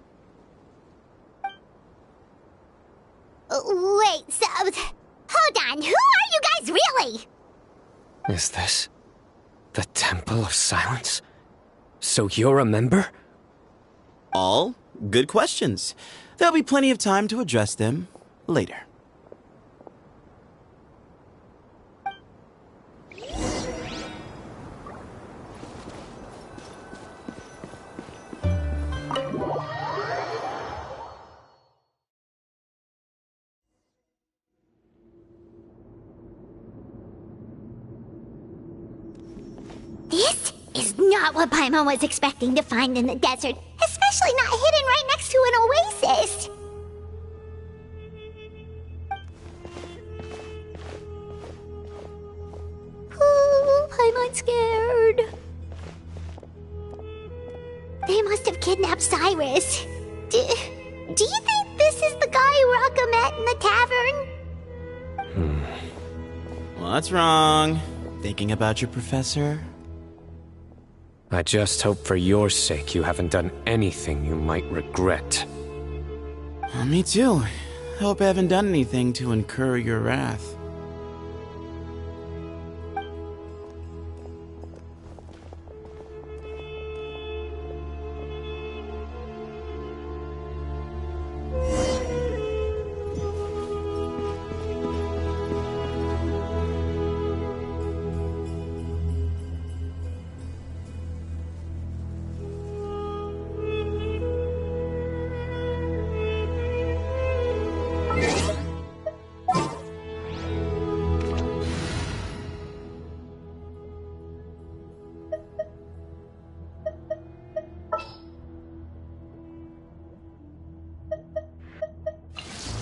Wait, so... Hold on, who are you guys really? Is this the Temple of Silence? So you're a member? All good questions. There'll be plenty of time to address them later. This is not what Paimon was expecting to find in the desert, especially not hidden right next to an oasis. Ooh, Paimon's scared. They must have kidnapped Cyrus. Do you think this is the guy Rocca met in the tavern? What's wrong? Thinking about your professor? I just hope for your sake you haven't done anything you might regret. Me too. Hope I haven't done anything to incur your wrath.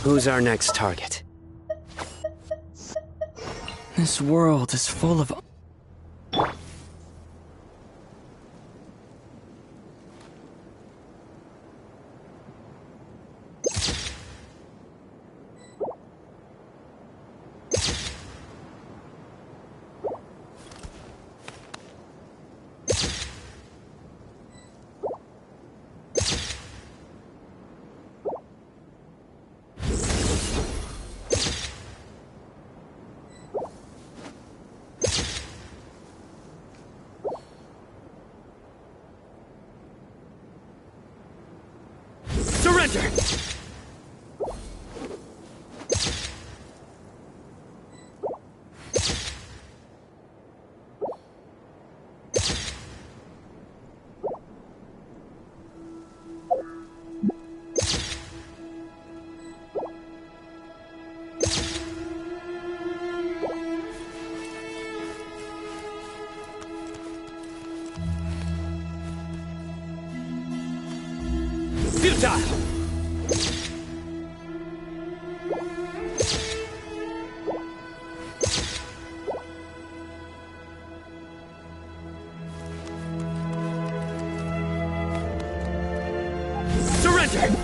Who's our next target? This world is full of... Surrender! Futile! Surrender!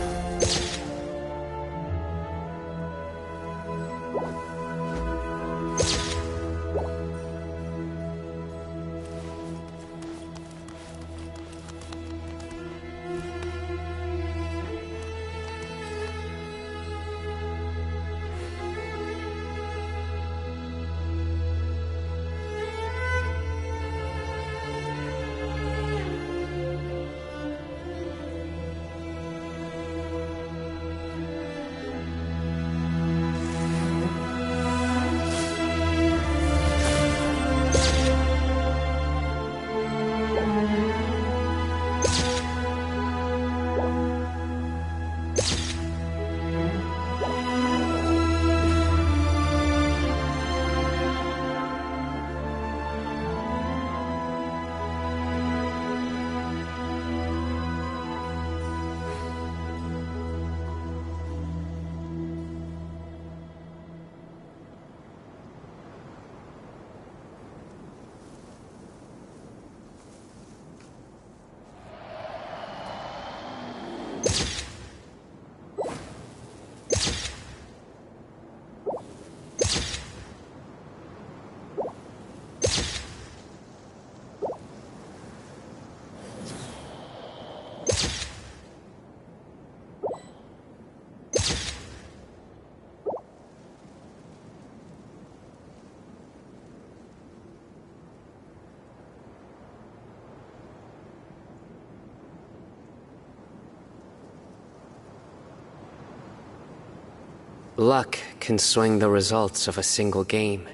Luck can swing the results of a single game,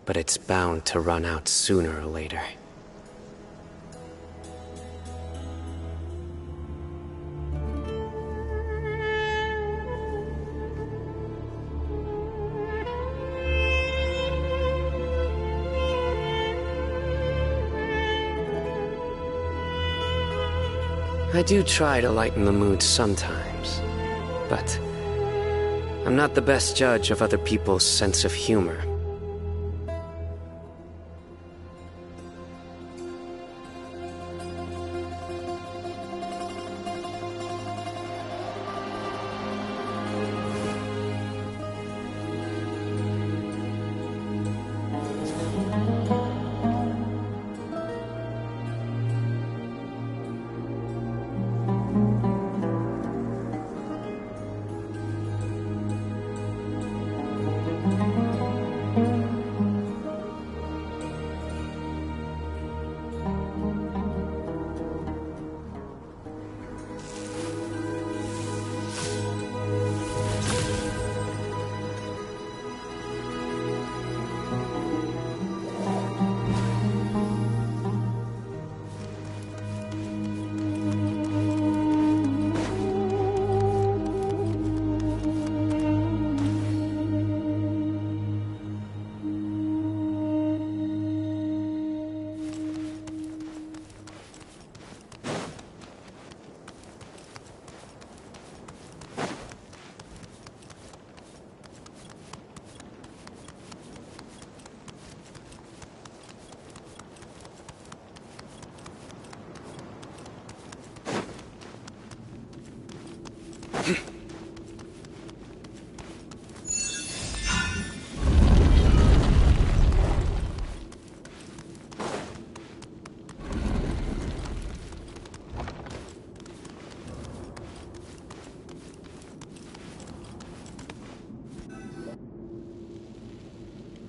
but it's bound to run out sooner or later. I do try to lighten the mood sometimes, but I'm not the best judge of other people's sense of humor.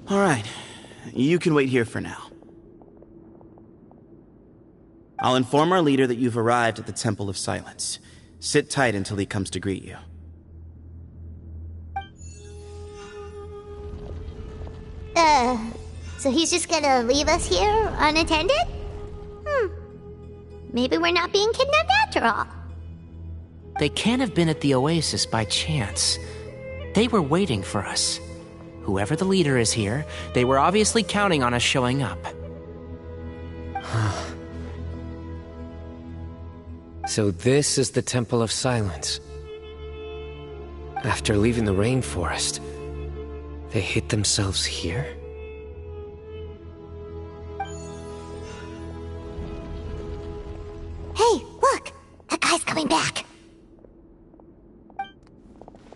All right, you can wait here for now. I'll inform our leader that you've arrived at the Temple of Silence. Sit tight until he comes to greet you. So he's just gonna leave us here unattended? Maybe we're not being kidnapped after all. They can't have been at the Oasis by chance. They were waiting for us. Whoever the leader is here, they were obviously counting on us showing up. So this is the Temple of Silence. After leaving the rainforest, they hid themselves here? Hey, look! That guy's coming back.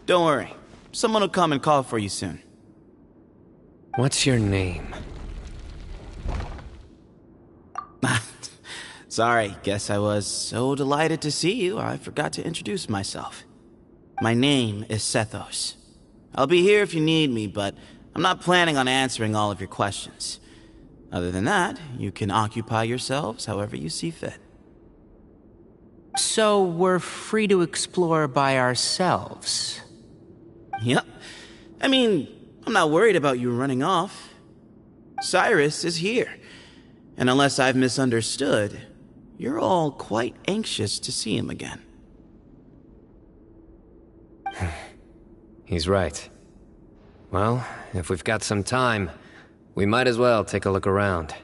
Don't worry. Someone will come and call for you soon. What's your name? Sorry, guess I was so delighted to see you, I forgot to introduce myself. My name is Sethos. I'll be here if you need me, but I'm not planning on answering all of your questions. Other than that, you can occupy yourselves however you see fit. So we're free to explore by ourselves? Yep. I mean, I'm not worried about you running off. Cyrus is here. And unless I've misunderstood, you're all quite anxious to see him again. He's right. Well, if we've got some time, we might as well take a look around.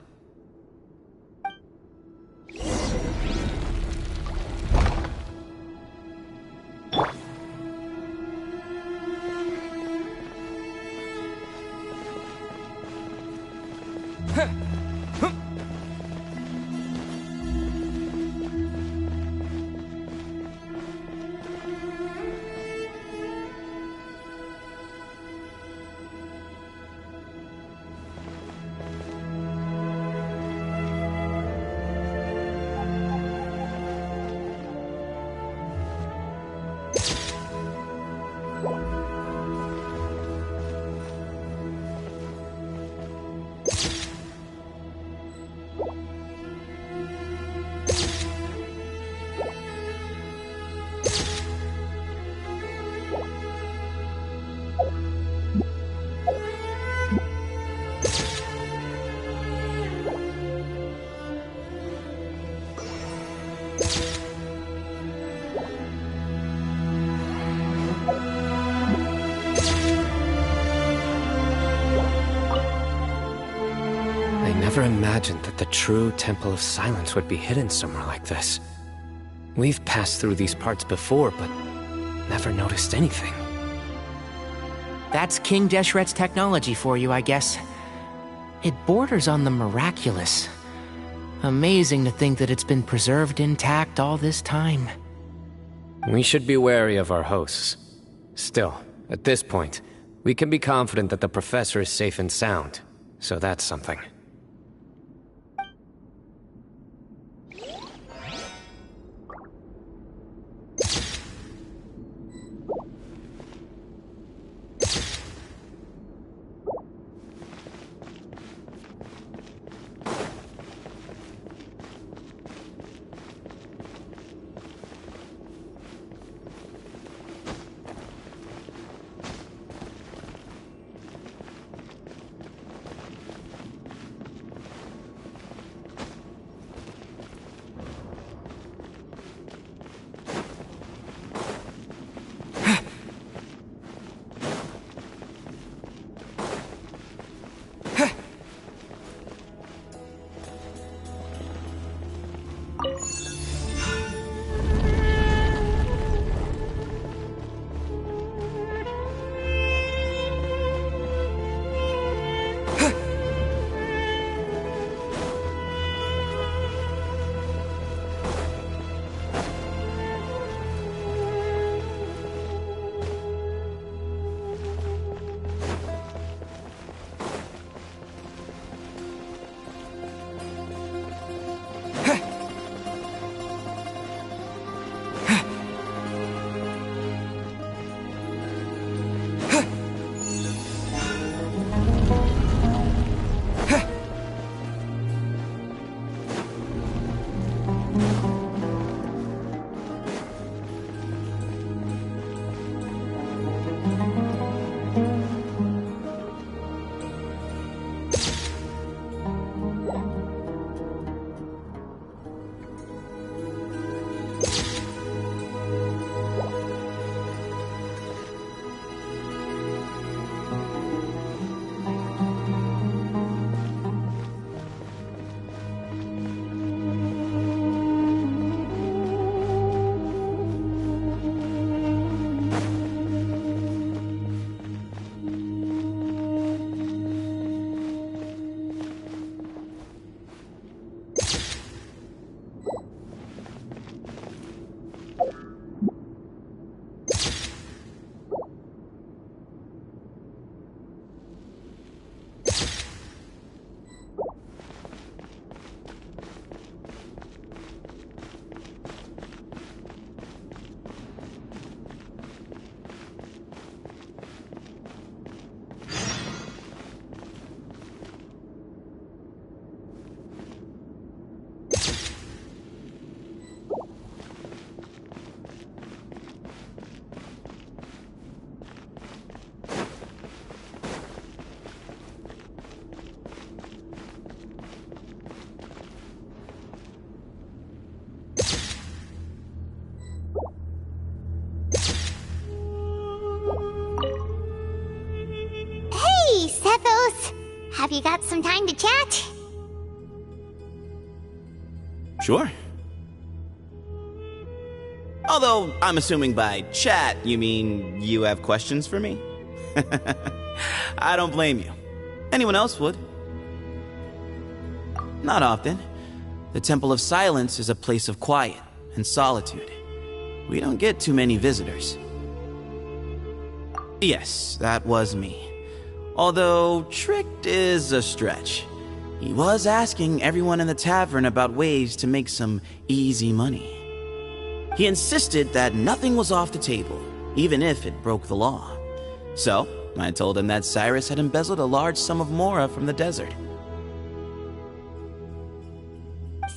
I never imagined that the true Temple of Silence would be hidden somewhere like this. We've passed through these parts before, but never noticed anything. That's King Deshret's technology for you, I guess. It borders on the miraculous. Amazing to think that it's been preserved intact all this time. We should be wary of our hosts. Still, at this point, we can be confident that the professor is safe and sound, so that's something. Have you got some time to chat? Sure. Although, I'm assuming by chat, you mean you have questions for me? I don't blame you. Anyone else would. Not often. The Temple of Silence is a place of quiet and solitude. We don't get too many visitors. Yes, that was me. Although, tricked is a stretch. He was asking everyone in the tavern about ways to make some easy money. He insisted that nothing was off the table, even if it broke the law. So, I told him that Cyrus had embezzled a large sum of mora from the desert.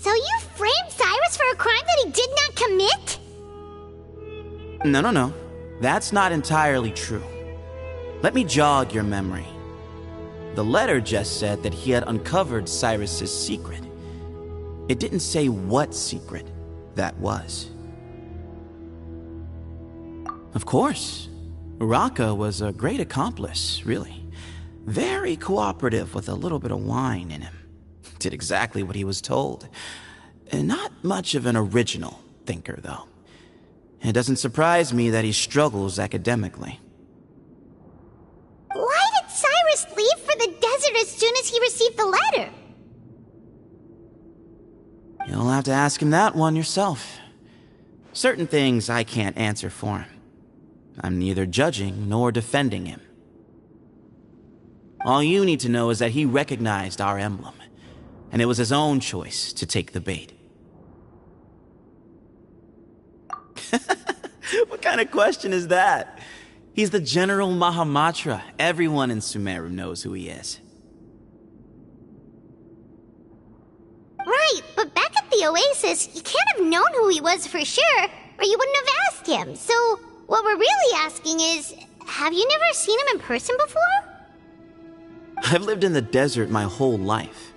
So you framed Cyrus for a crime that he did not commit? No. That's not entirely true. Let me jog your memory. The letter just said that he had uncovered Cyrus's secret. It didn't say what secret that was. Of course, Uraka was a great accomplice, really. Very cooperative with a little bit of wine in him. Did exactly what he was told. And not much of an original thinker, though. It doesn't surprise me that he struggles academically. Why did Cyrus leave for the desert as soon as he received the letter? You'll have to ask him that one yourself. Certain things I can't answer for him. I'm neither judging nor defending him. All you need to know is that he recognized our emblem, and it was his own choice to take the bait. What kind of question is that? He's the General Mahamatra. Everyone in Sumeru knows who he is. Right, but back at the Oasis, you can't have known who he was for sure, or you wouldn't have asked him. So, what we're really asking is, have you never seen him in person before? I've lived in the desert my whole life.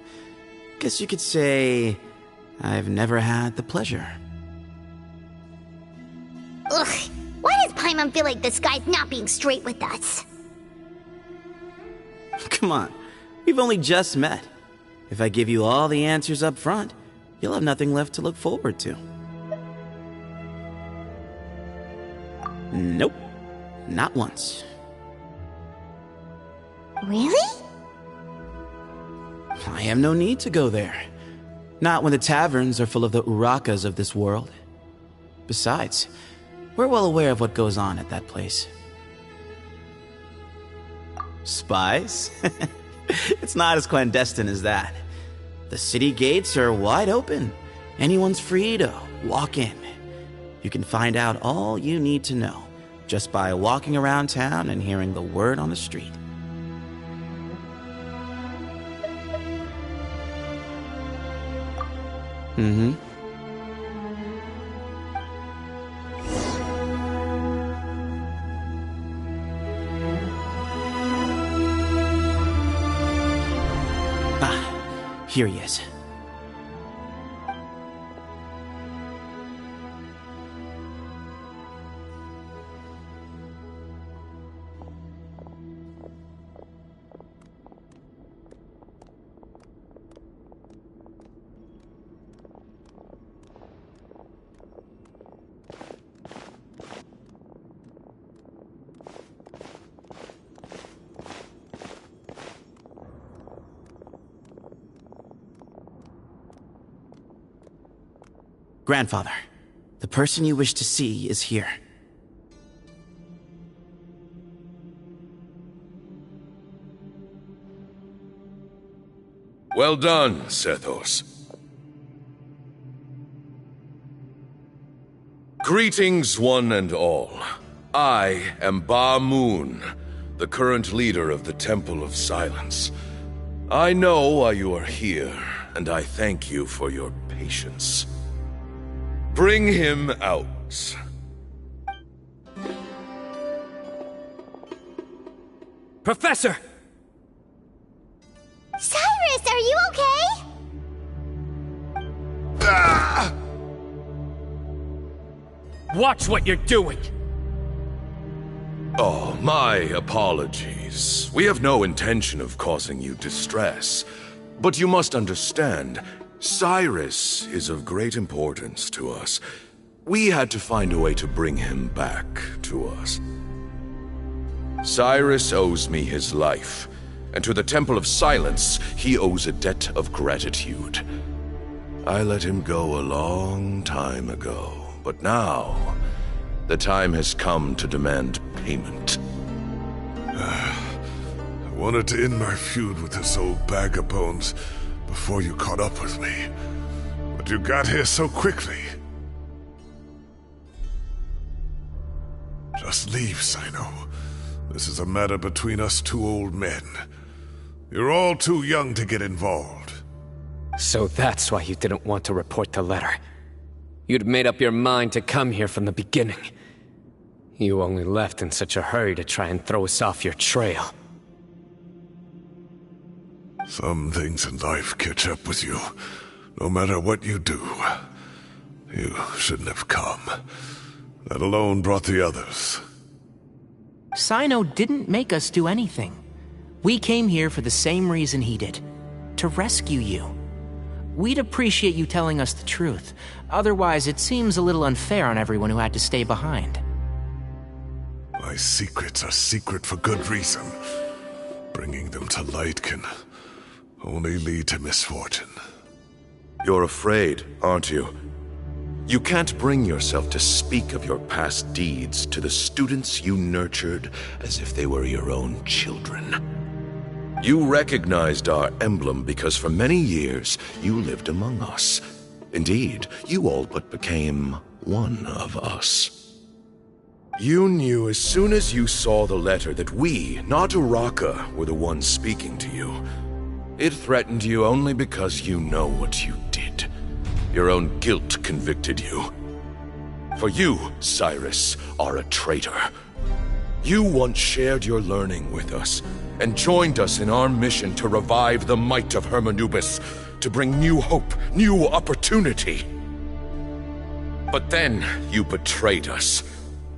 Guess you could say I've never had the pleasure. Ugh, why does Paimon feel like this guy's not being straight with us? Come on, we've only just met. If I give you all the answers up front, you'll have nothing left to look forward to. Nope, not once. Really? I have no need to go there. Not when the taverns are full of the Urakas of this world. Besides, we're well aware of what goes on at that place. Spies? It's not as clandestine as that. The city gates are wide open. Anyone's free to walk in. You can find out all you need to know just by walking around town and hearing the word on the street. Mm-hmm. Here he is. Grandfather, the person you wish to see is here. Well done, Sethos. Greetings, one and all. I am Ba Moon, the current leader of the Temple of Silence. I know why you are here, and I thank you for your patience. Bring him out. Professor! Cyrus, are you okay? Ah! Watch what you're doing! Oh, my apologies. We have no intention of causing you distress. But you must understand, Cyrus is of great importance to us. We had to find a way to bring him back to us. Cyrus owes me his life, and to the Temple of Silence, he owes a debt of gratitude. I let him go a long time ago, but now, the time has come to demand payment. I wanted to end my feud with this old bag of bones before you caught up with me, but you got here so quickly. Just leave, Sino. This is a matter between us two old men. You're all too young to get involved. So that's why you didn't want to report the letter. You'd made up your mind to come here from the beginning. You only left in such a hurry to try and throw us off your trail. Some things in life catch up with you, no matter what you do. You shouldn't have come, let alone brought the others. Sino didn't make us do anything. We came here for the same reason he did, to rescue you. We'd appreciate you telling us the truth. Otherwise, it seems a little unfair on everyone who had to stay behind. My secrets are secret for good reason. Bringing them to light can only lead to misfortune. You're afraid, aren't you? You can't bring yourself to speak of your past deeds to the students you nurtured as if they were your own children. You recognized our emblem because for many years you lived among us. Indeed, you all but became one of us. You knew as soon as you saw the letter that we, not Uraka, were the ones speaking to you. It threatened you only because you know what you did. Your own guilt convicted you. For you, Cyrus, are a traitor. You once shared your learning with us, and joined us in our mission to revive the might of Hermanubis, to bring new hope, new opportunity. But then you betrayed us.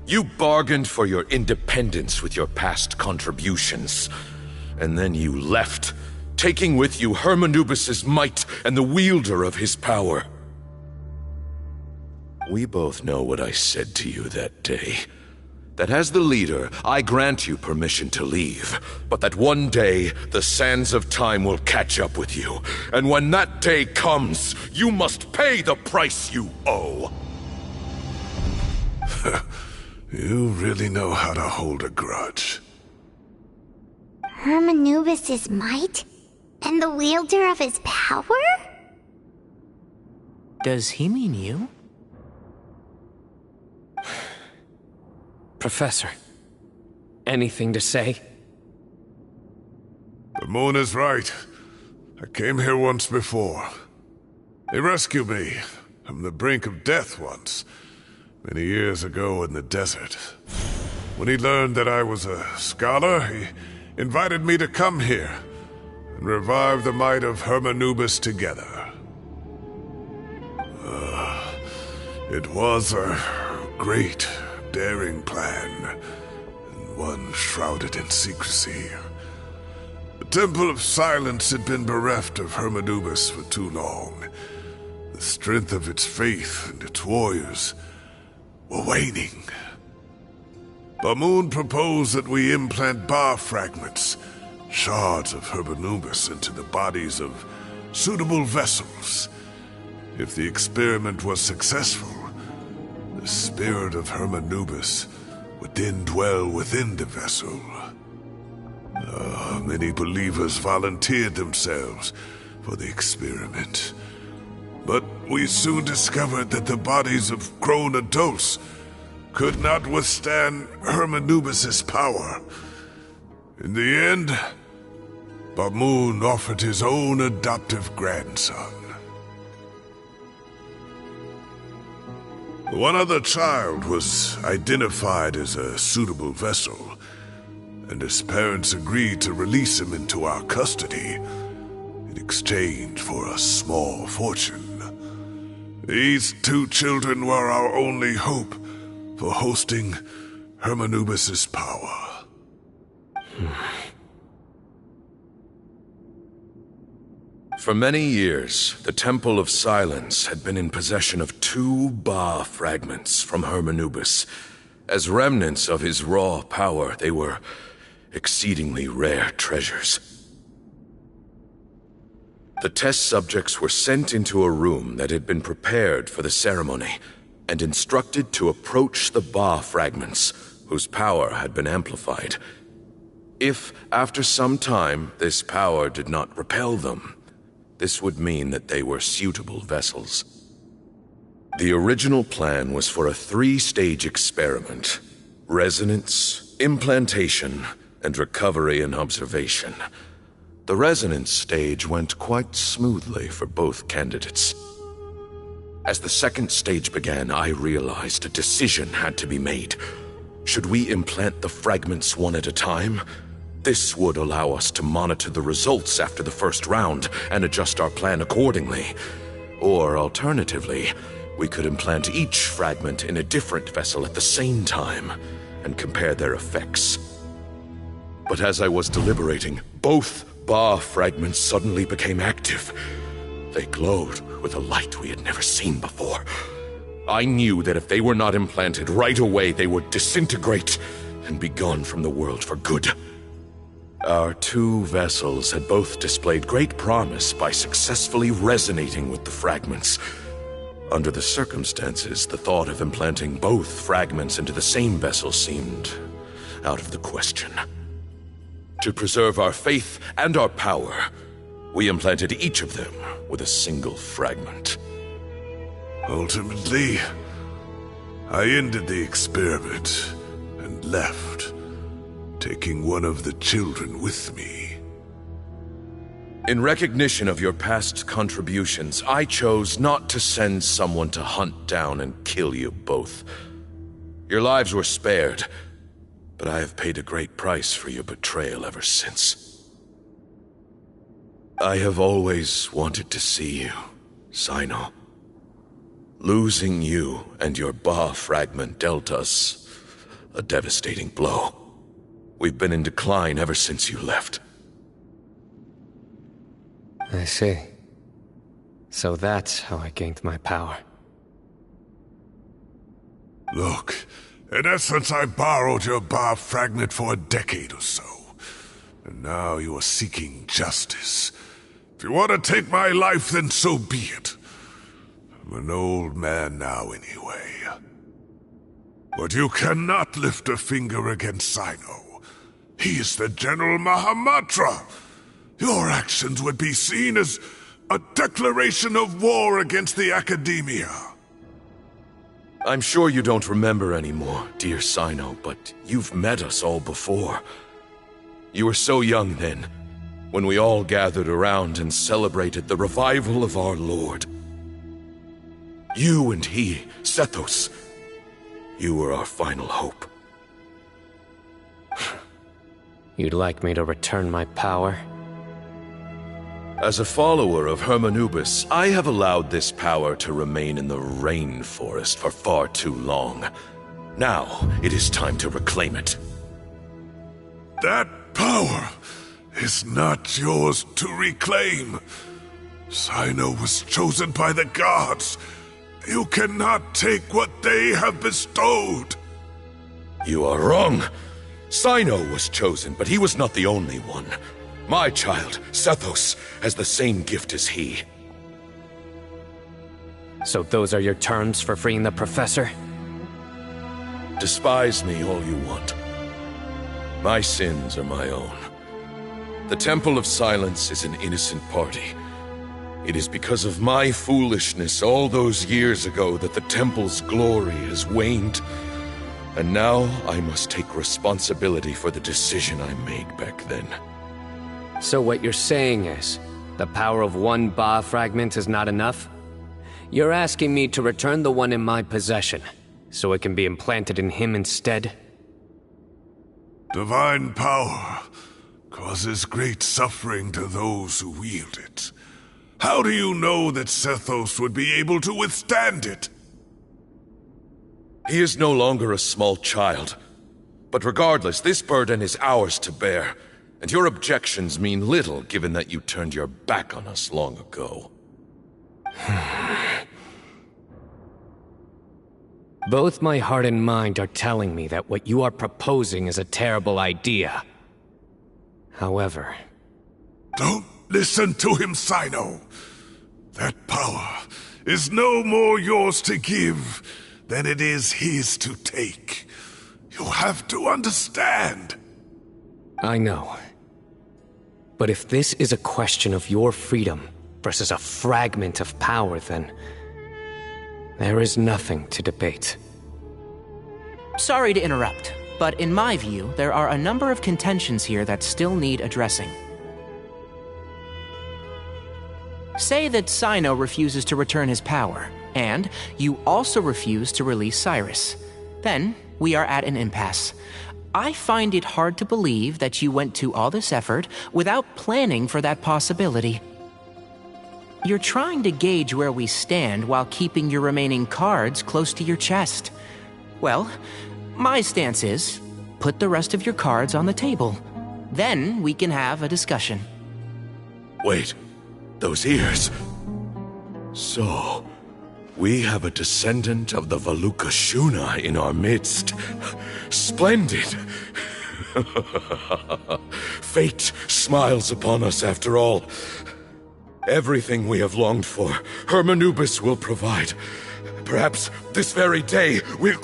You bargained for your independence with your past contributions. And then you left, taking with you Hermanubis' might and the wielder of his power. We both know what I said to you that day. That as the leader, I grant you permission to leave, but that one day, the sands of time will catch up with you. And when that day comes, you must pay the price you owe. You really know how to hold a grudge. Hermanubis' might? And the wielder of his power? Does he mean you? Professor, anything to say? The moon is right. I came here once before. He rescued me from the brink of death once, many years ago in the desert. When he learned that I was a scholar, he invited me to come here and revive the might of Hermanubis together. It was a great, daring plan, and one shrouded in secrecy. The Temple of Silence had been bereft of Hermanubis for too long. The strength of its faith and its warriors were waning. Bamoon proposed that we implant bar fragments, shards of Hermanubis, into the bodies of suitable vessels. If the experiment was successful, the spirit of Hermanubis would then dwell within the vessel. Many believers volunteered themselves for the experiment. But we soon discovered that the bodies of grown adults could not withstand Hermanubis' power. In the end, Bamoon offered his own adoptive grandson. One other child was identified as a suitable vessel, and his parents agreed to release him into our custody in exchange for a small fortune. These two children were our only hope for hosting Hermanubis's power. For many years, the Temple of Silence had been in possession of 2 Ba fragments from Hermanubis. As remnants of his raw power, they were exceedingly rare treasures. The test subjects were sent into a room that had been prepared for the ceremony and instructed to approach the Ba fragments, whose power had been amplified. If, after some time, this power did not repel them, this would mean that they were suitable vessels. The original plan was for a 3-stage experiment: resonance, implantation, and recovery and observation. The resonance stage went quite smoothly for both candidates. As the 2nd stage began, I realized a decision had to be made. Should we implant the fragments one at a time? This would allow us to monitor the results after the first round and adjust our plan accordingly. Or alternatively, we could implant each fragment in a different vessel at the same time and compare their effects. But as I was deliberating, both Ba fragments suddenly became active. They glowed with a light we had never seen before. I knew that if they were not implanted right away, they would disintegrate and be gone from the world for good. Our 2 vessels had both displayed great promise by successfully resonating with the fragments. Under the circumstances, the thought of implanting both fragments into the same vessel seemed out of the question. To preserve our faith and our power, we implanted each of them with a single fragment. Ultimately, I ended the experiment and left, taking one of the children with me. In recognition of your past contributions, I chose not to send someone to hunt down and kill you both. Your lives were spared, but I have paid a great price for your betrayal ever since. I have always wanted to see you, Sino. Losing you and your Ba fragment dealt us a devastating blow. We've been in decline ever since you left. I see. So that's how I gained my power. Look, in essence, I borrowed your Ba fragment for a decade or so. And now you are seeking justice. If you want to take my life, then so be it. I'm an old man now anyway. But you cannot lift a finger against Sino. He is the General Mahamatra. Your actions would be seen as a declaration of war against the Academia. I'm sure you don't remember anymore, dear Sino, but you've met us all before. You were so young then, when we all gathered around and celebrated the revival of our Lord. You and he, Sethos, you were our final hope. You'd like me to return my power? As a follower of Hermanubis, I have allowed this power to remain in the rainforest for far too long. Now, it is time to reclaim it. That power is not yours to reclaim. Sino was chosen by the gods. You cannot take what they have bestowed. You are wrong. Sino was chosen, but he was not the only one. My child, Sethos, has the same gift as he. So those are your terms for freeing the professor? Despise me all you want. My sins are my own. The Temple of Silence is an innocent party. It is because of my foolishness all those years ago that the Temple's glory has waned. And now I must take responsibility for the decision I made back then. So what you're saying is, the power of one Ba fragment is not enough? You're asking me to return the one in my possession, so it can be implanted in him instead? Divine power causes great suffering to those who wield it. How do you know that Sethos would be able to withstand it? He is no longer a small child. But regardless, this burden is ours to bear, and your objections mean little given that you turned your back on us long ago. Both my heart and mind are telling me that what you are proposing is a terrible idea. However... Don't listen to him, Sino. That power is no more yours to give than it is his to take. You have to understand. I know. But if this is a question of your freedom versus a fragment of power, then... there is nothing to debate. Sorry to interrupt, but in my view, there are a number of contentions here that still need addressing. Say that Sino refuses to return his power, and you also refuse to release Cyrus. Then, we are at an impasse. I find it hard to believe that you went to all this effort without planning for that possibility. You're trying to gauge where we stand while keeping your remaining cards close to your chest. Well, my stance is, put the rest of your cards on the table. Then we can have a discussion. Wait, those ears. So, we have a descendant of the Valukashuna in our midst. Splendid! Fate smiles upon us after all. Everything we have longed for, Hermanubis will provide. Perhaps this very day we'll...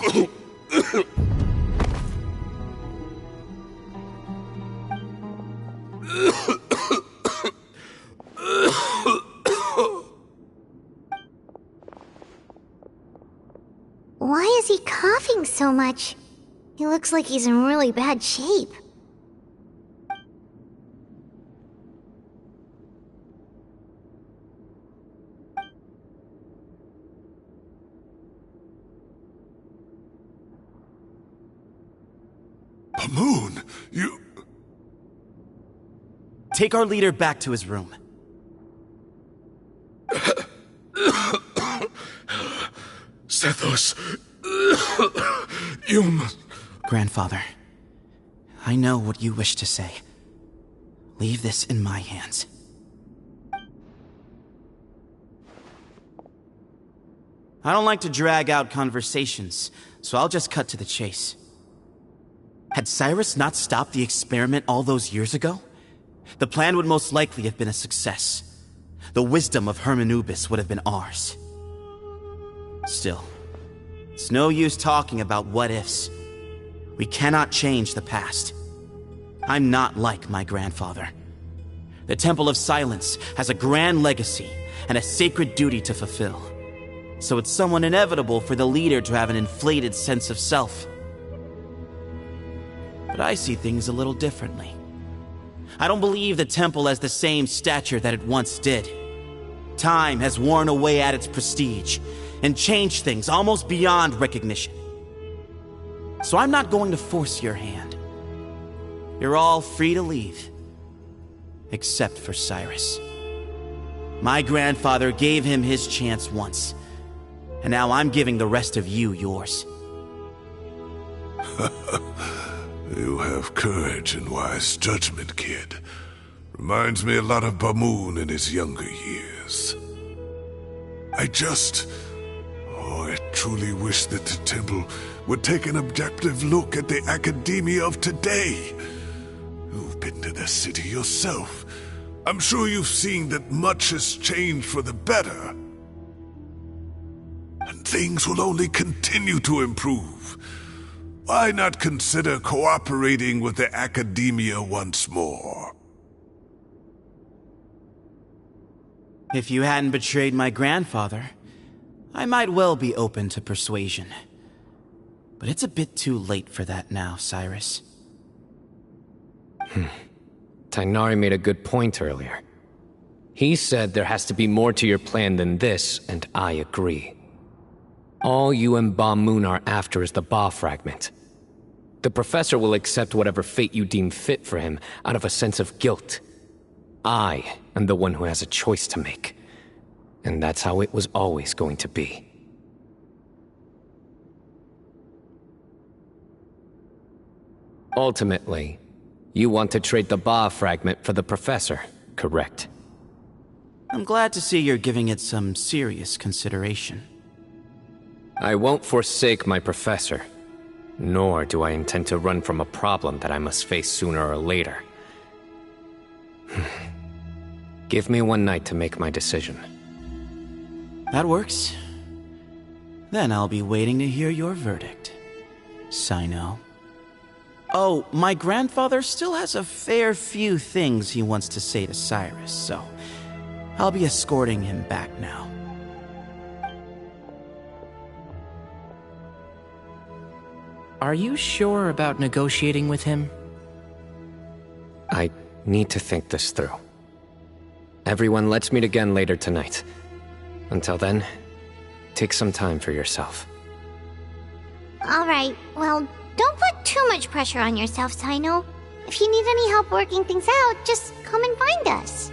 Why is he coughing so much? He looks like he's in really bad shape. Moon, you... Take our leader back to his room. Sethos, you must... Grandfather, I know what you wish to say. Leave this in my hands. I don't like to drag out conversations, so I'll just cut to the chase. Had Cyrus not stopped the experiment all those years ago, the plan would most likely have been a success. The wisdom of Hermanubis would have been ours. Still, it's no use talking about what-ifs. We cannot change the past. I'm not like my grandfather. The Temple of Silence has a grand legacy and a sacred duty to fulfill. So it's somewhat inevitable for the leader to have an inflated sense of self. But I see things a little differently. I don't believe the temple has the same stature that it once did. Time has worn away at its prestige and changed things almost beyond recognition. So I'm not going to force your hand. You're all free to leave. Except for Cyrus. My grandfather gave him his chance once, and now I'm giving the rest of you yours. You have courage and wise judgment, kid. Reminds me a lot of Bamoon in his younger years. I truly wish that the temple would take an objective look at the academia of today. You've been to the city yourself. I'm sure you've seen that much has changed for the better. And things will only continue to improve. Why not consider cooperating with the academia once more? If you hadn't betrayed my grandfather, I might well be open to persuasion. But it's a bit too late for that now, Cyrus. Tainari made a good point earlier. He said there has to be more to your plan than this, and I agree. All you and Ba Moon are after is the Ba fragment. The professor will accept whatever fate you deem fit for him out of a sense of guilt. I am the one who has a choice to make. And that's how it was always going to be. Ultimately, you want to trade the Ba fragment for the Professor, correct? I'm glad to see you're giving it some serious consideration. I won't forsake my Professor, nor do I intend to run from a problem that I must face sooner or later. Give me one night to make my decision. That works. Then I'll be waiting to hear your verdict, Sino. Oh, my grandfather still has a fair few things he wants to say to Cyrus, so I'll be escorting him back now. Are you sure about negotiating with him? I need to think this through. Everyone, let's meet again later tonight. Until then, take some time for yourself. Alright, well, don't put too much pressure on yourself, Sino. If you need any help working things out, just come and find us.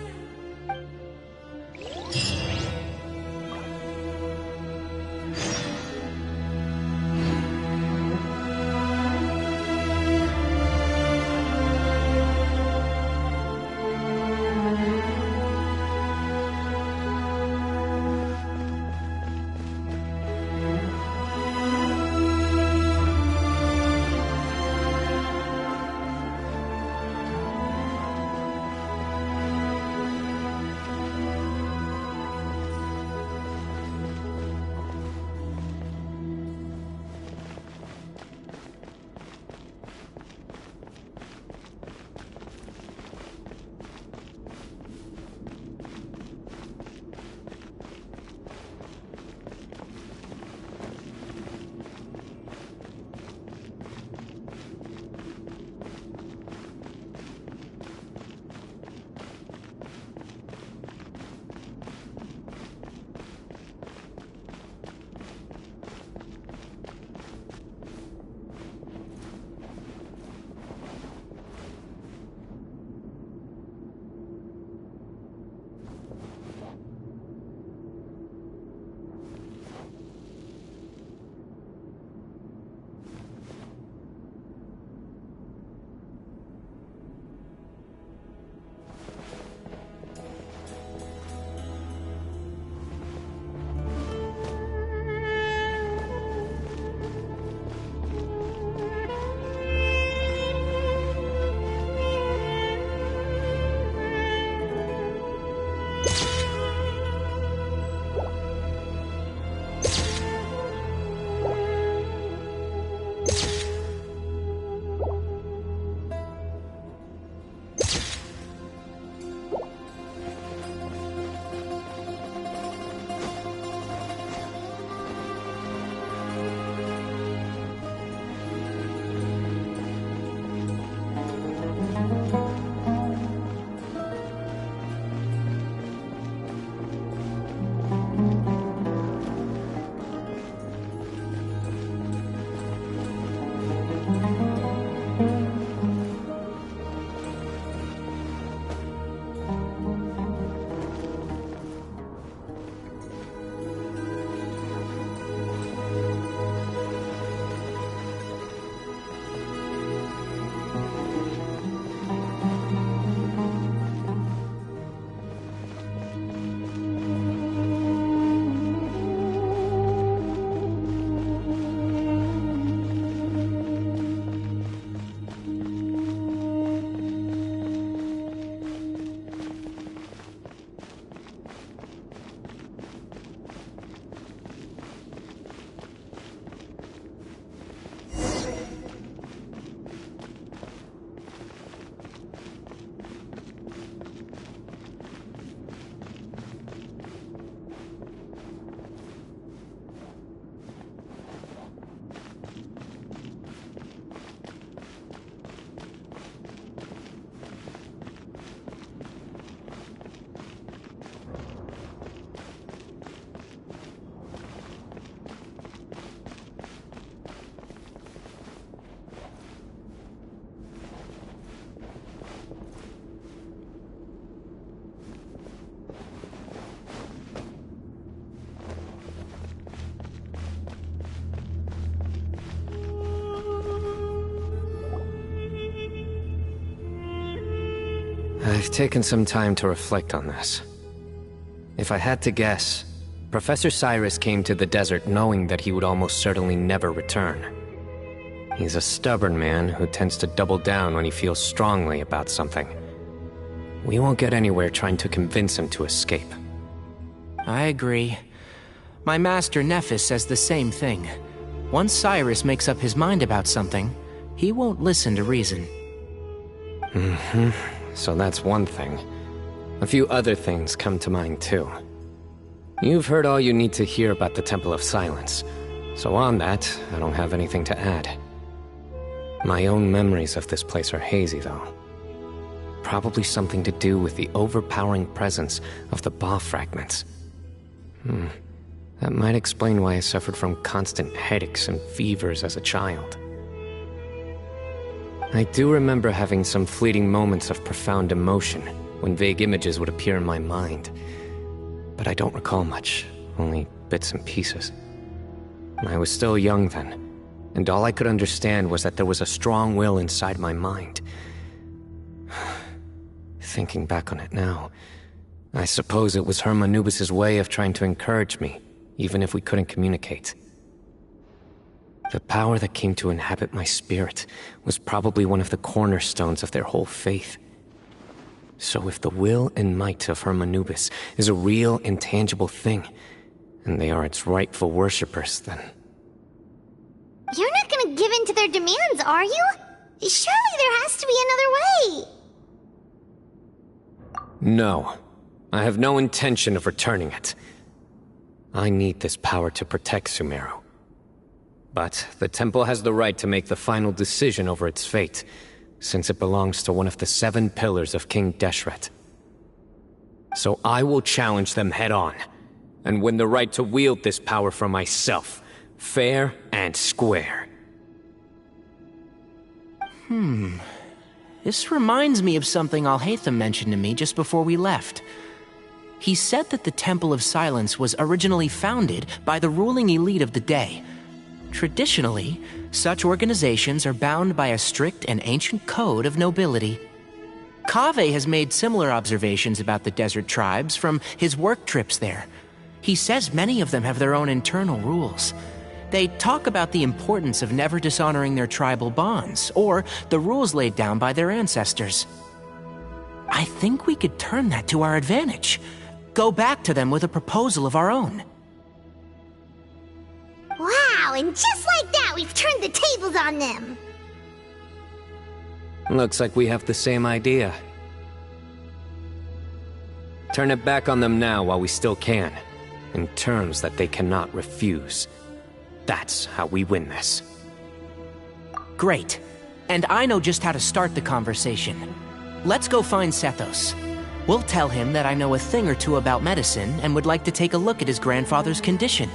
I've taken some time to reflect on this. If I had to guess, Professor Cyrus came to the desert knowing that he would almost certainly never return. He's a stubborn man who tends to double down when he feels strongly about something. We won't get anywhere trying to convince him to escape. I agree. My master Nephis says the same thing. Once Cyrus makes up his mind about something, he won't listen to reason. So that's one thing. A few other things come to mind too. You've heard all you need to hear about the Temple of Silence, so on that, I don't have anything to add. My own memories of this place are hazy, though. Probably something to do with the overpowering presence of the Ba fragments. That might explain why I suffered from constant headaches and fevers as a child. I do remember having some fleeting moments of profound emotion when vague images would appear in my mind. But I don't recall much, only bits and pieces. I was still young then, and all I could understand was that there was a strong will inside my mind. Thinking back on it now, I suppose it was Herm Anubis' way of trying to encourage me, even if we couldn't communicate. The power that came to inhabit my spirit was probably one of the cornerstones of their whole faith. So if the will and might of Herm Anubis is a real, intangible thing, and they are its rightful worshippers, then... You're not gonna give in to their demands, are you? Surely there has to be another way! No. I have no intention of returning it. I need this power to protect Sumeru. But the temple has the right to make the final decision over its fate, since it belongs to one of the 7 pillars of King Deshret. So I will challenge them head-on, and win the right to wield this power for myself, fair and square. This reminds me of something Alhaitham mentioned to me just before we left. He said that the Temple of Silence was originally founded by the ruling elite of the day. Traditionally, such organizations are bound by a strict and ancient code of nobility. Kaveh has made similar observations about the desert tribes from his work trips there. He says many of them have their own internal rules. They talk about the importance of never dishonoring their tribal bonds, or the rules laid down by their ancestors. I think we could turn that to our advantage. Go back to them with a proposal of our own. Wow, and just like that, we've turned the tables on them! Looks like we have the same idea. Turn it back on them now while we still can, in terms that they cannot refuse. That's how we win this. Great. And I know just how to start the conversation. Let's go find Sethos. We'll tell him that I know a thing or two about medicine and would like to take a look at his grandfather's condition.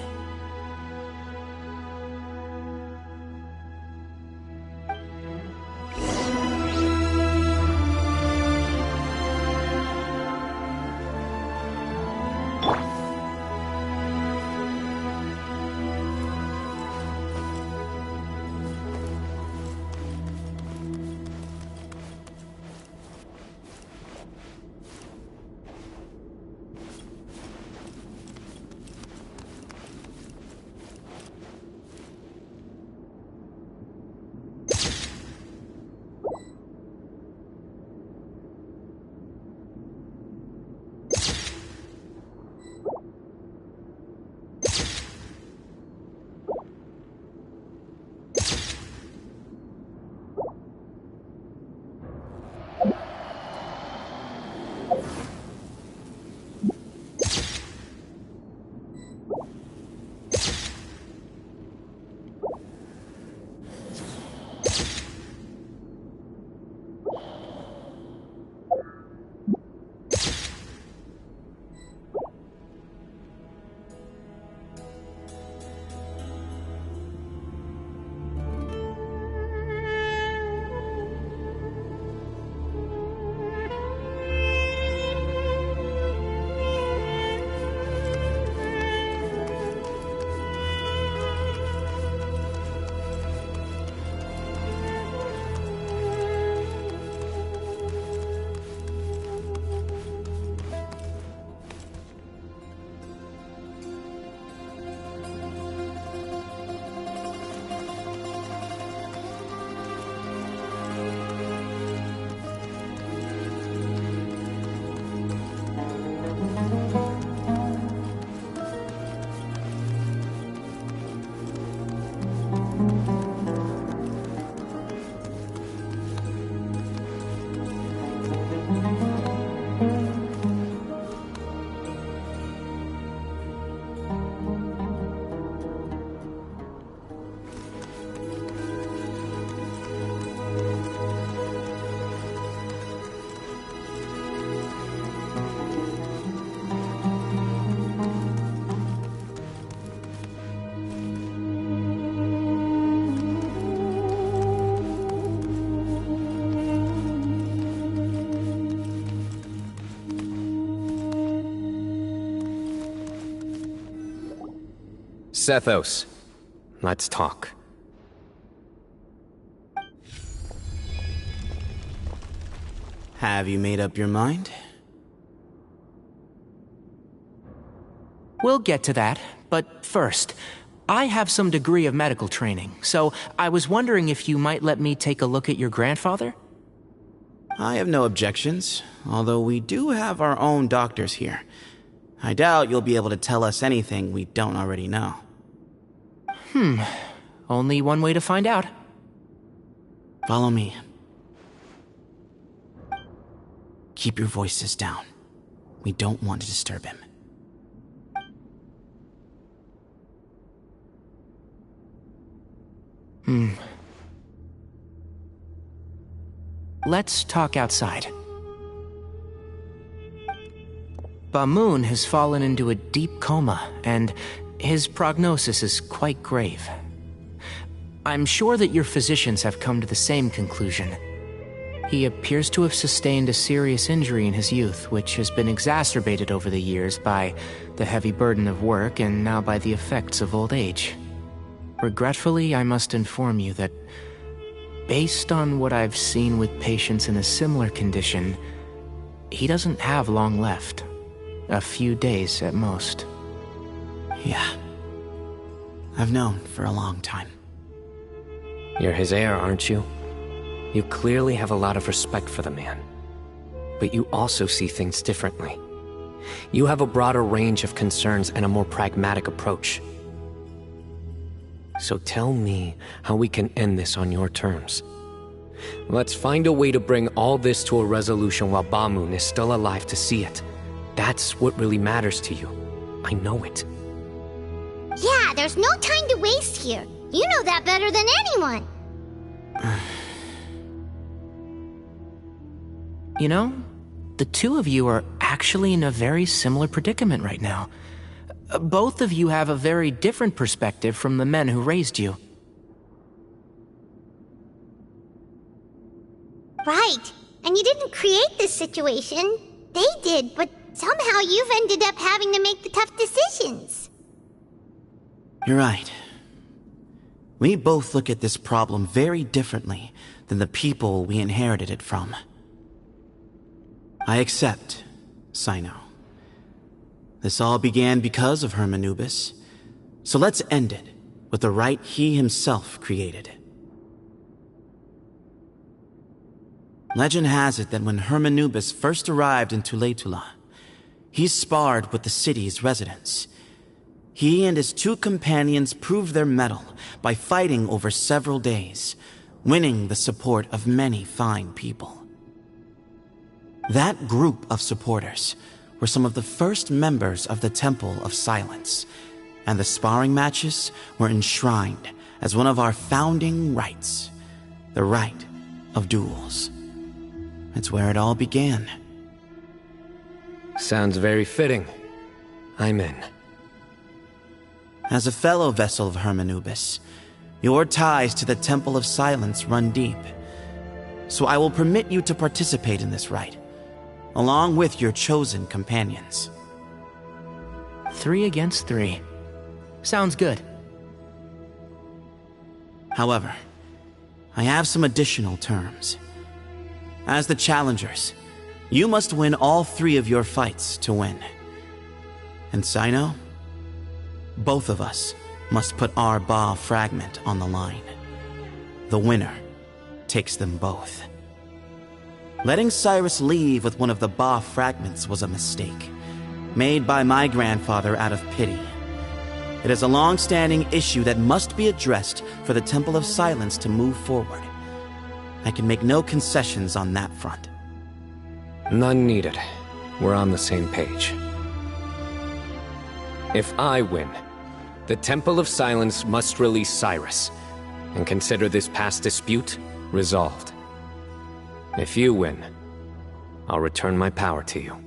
Sethos, let's talk. Have you made up your mind? We'll get to that, but first, I have some degree of medical training, so I was wondering if you might let me take a look at your grandfather? I have no objections, although we do have our own doctors here. I doubt you'll be able to tell us anything we don't already know. Only one way to find out. Follow me. Keep your voices down. We don't want to disturb him. Let's talk outside. Bamoon has fallen into a deep coma, and his prognosis is quite grave. I'm sure that your physicians have come to the same conclusion. He appears to have sustained a serious injury in his youth, which has been exacerbated over the years by the heavy burden of work and now by the effects of old age. Regretfully, I must inform you that, based on what I've seen with patients in a similar condition, he doesn't have long left. A few days at most. Yeah. I've known for a long time. You're his heir, aren't you? You clearly have a lot of respect for the man. But you also see things differently. You have a broader range of concerns and a more pragmatic approach. So tell me how we can end this on your terms. Let's find a way to bring all this to a resolution while Bamoon is still alive to see it. That's what really matters to you. I know it. Yeah, there's no time to waste here. You know that better than anyone. You know, the two of you are actually in a very similar predicament right now. Both of you have a very different perspective from the men who raised you. Right. And you didn't create this situation. They did, but somehow you've ended up having to make the tough decisions. You're right. We both look at this problem very differently than the people we inherited it from. I accept, Sino. This all began because of Hermanubis, so let's end it with the rite he himself created. Legend has it that when Hermanubis first arrived in Tuletula, he sparred with the city's residents. He and his two companions proved their mettle by fighting over several days, winning the support of many fine people. That group of supporters were some of the first members of the Temple of Silence, and the sparring matches were enshrined as one of our founding rites, the rite of duels. It's where it all began. Sounds very fitting. I'm in. As a fellow vessel of Hermanubis, your ties to the Temple of Silence run deep. So I will permit you to participate in this rite, along with your chosen companions. 3 against 3. Sounds good. However, I have some additional terms. As the challengers, you must win all 3 of your fights to win. And Sino, both of us must put our Ba fragment on the line. The winner takes them both. Letting Cyrus leave with one of the Ba fragments was a mistake, made by my grandfather out of pity. It is a long-standing issue that must be addressed for the Temple of Silence to move forward. I can make no concessions on that front. None needed. We're on the same page. If I win, the Temple of Silence must release Cyrus, and consider this past dispute resolved. If you win, I'll return my power to you.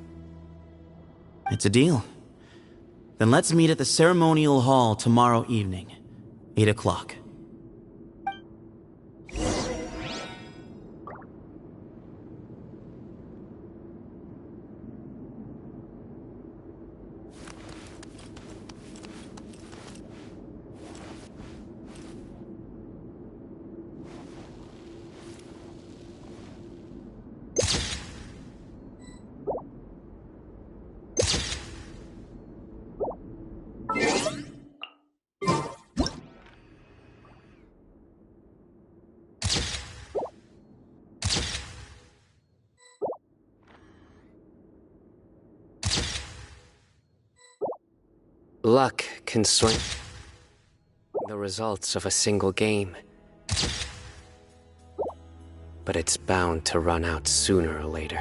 It's a deal. Then let's meet at the ceremonial hall tomorrow evening, 8 o'clock. Luck can swing the results of a single game. But it's bound to run out sooner or later.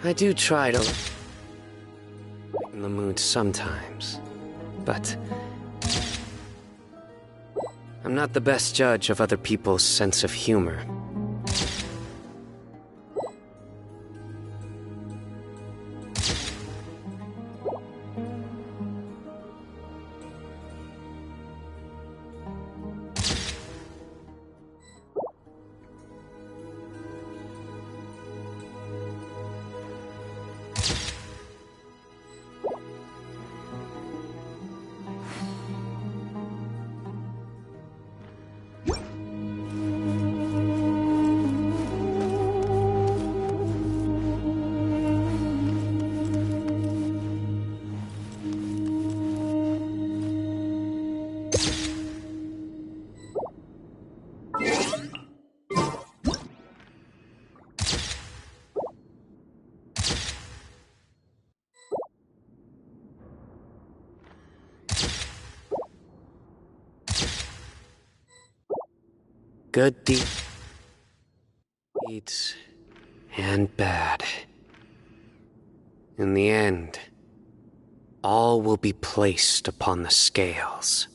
I do try to in the mood sometimes, but I'm not the best judge of other people's sense of humor. Good deeds and bad. In the end, all will be placed upon the scales.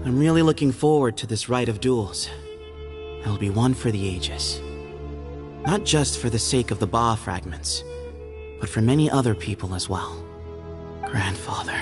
I'm really looking forward to this rite of duels. It'll be one for the ages. Not just for the sake of the Ba fragments, but for many other people as well. Grandfather.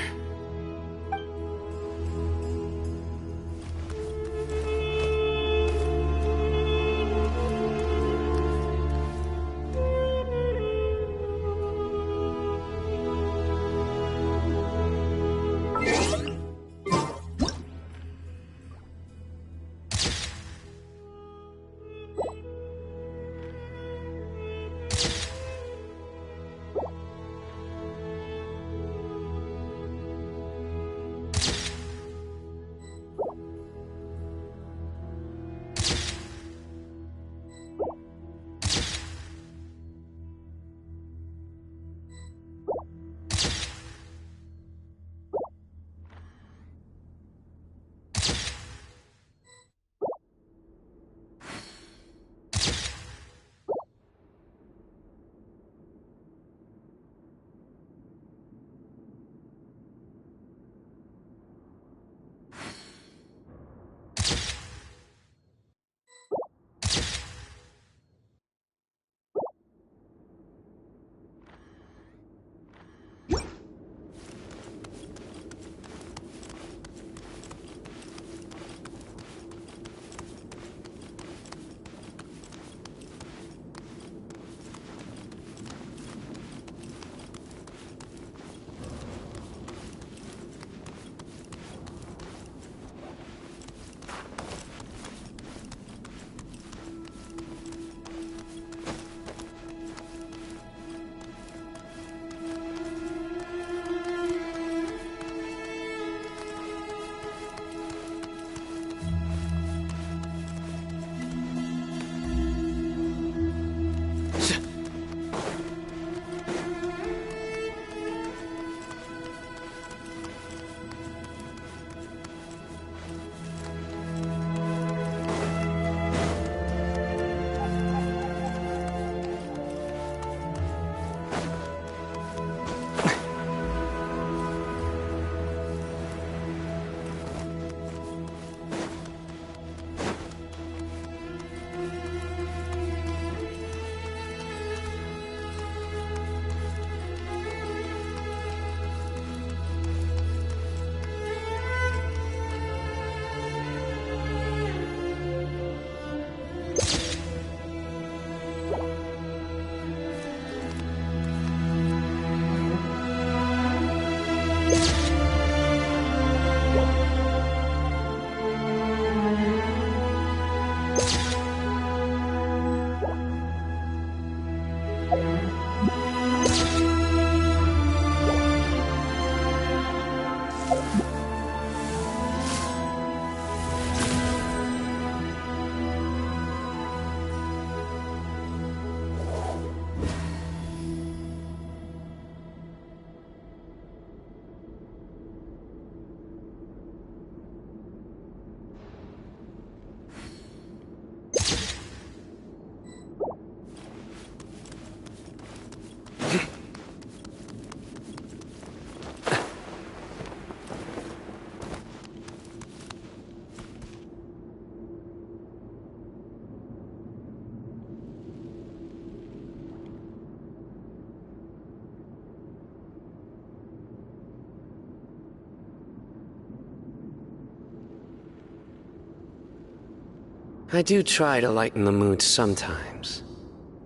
I do try to lighten the mood sometimes,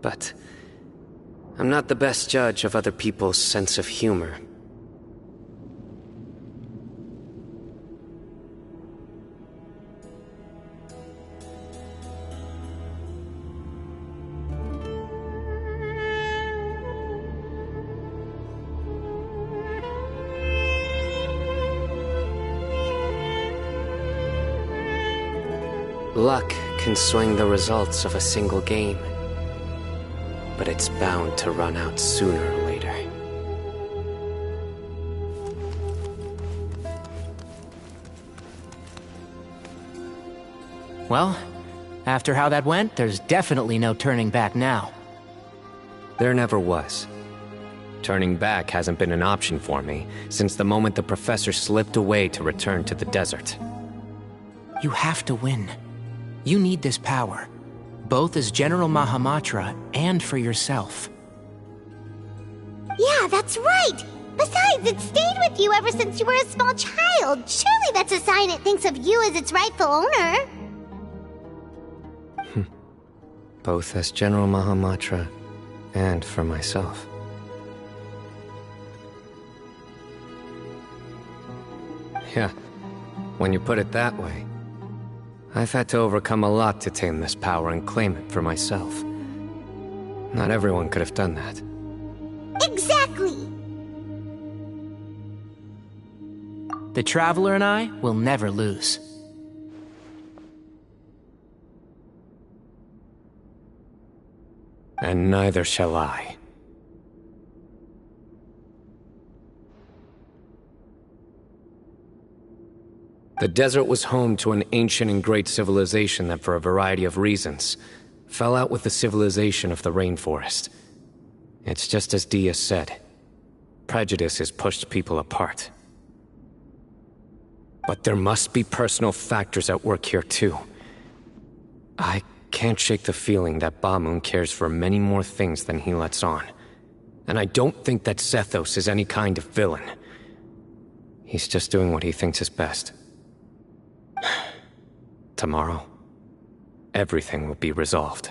but I'm not the best judge of other people's sense of humor. Luck can swing the results of a single game, but it's bound to run out sooner or later. Well, after how that went, there's definitely no turning back now. There never was. Turning back hasn't been an option for me since the moment the professor slipped away to return to the desert. You have to win. You need this power, both as General Mahamatra and for yourself. Yeah, that's right! Besides, it stayed with you ever since you were a small child. Surely that's a sign it thinks of you as its rightful owner. Both as General Mahamatra and for myself. Yeah, when you put it that way. I've had to overcome a lot to tame this power and claim it for myself. Not everyone could have done that. Exactly! The Traveler and I will never lose. And neither shall I. The desert was home to an ancient and great civilization that, for a variety of reasons, fell out with the civilization of the rainforest. It's just as Dia said. Prejudice has pushed people apart. But there must be personal factors at work here too. I can't shake the feeling that Bamoon cares for many more things than he lets on. And I don't think that Zethos is any kind of villain. He's just doing what he thinks is best. Tomorrow, everything will be resolved.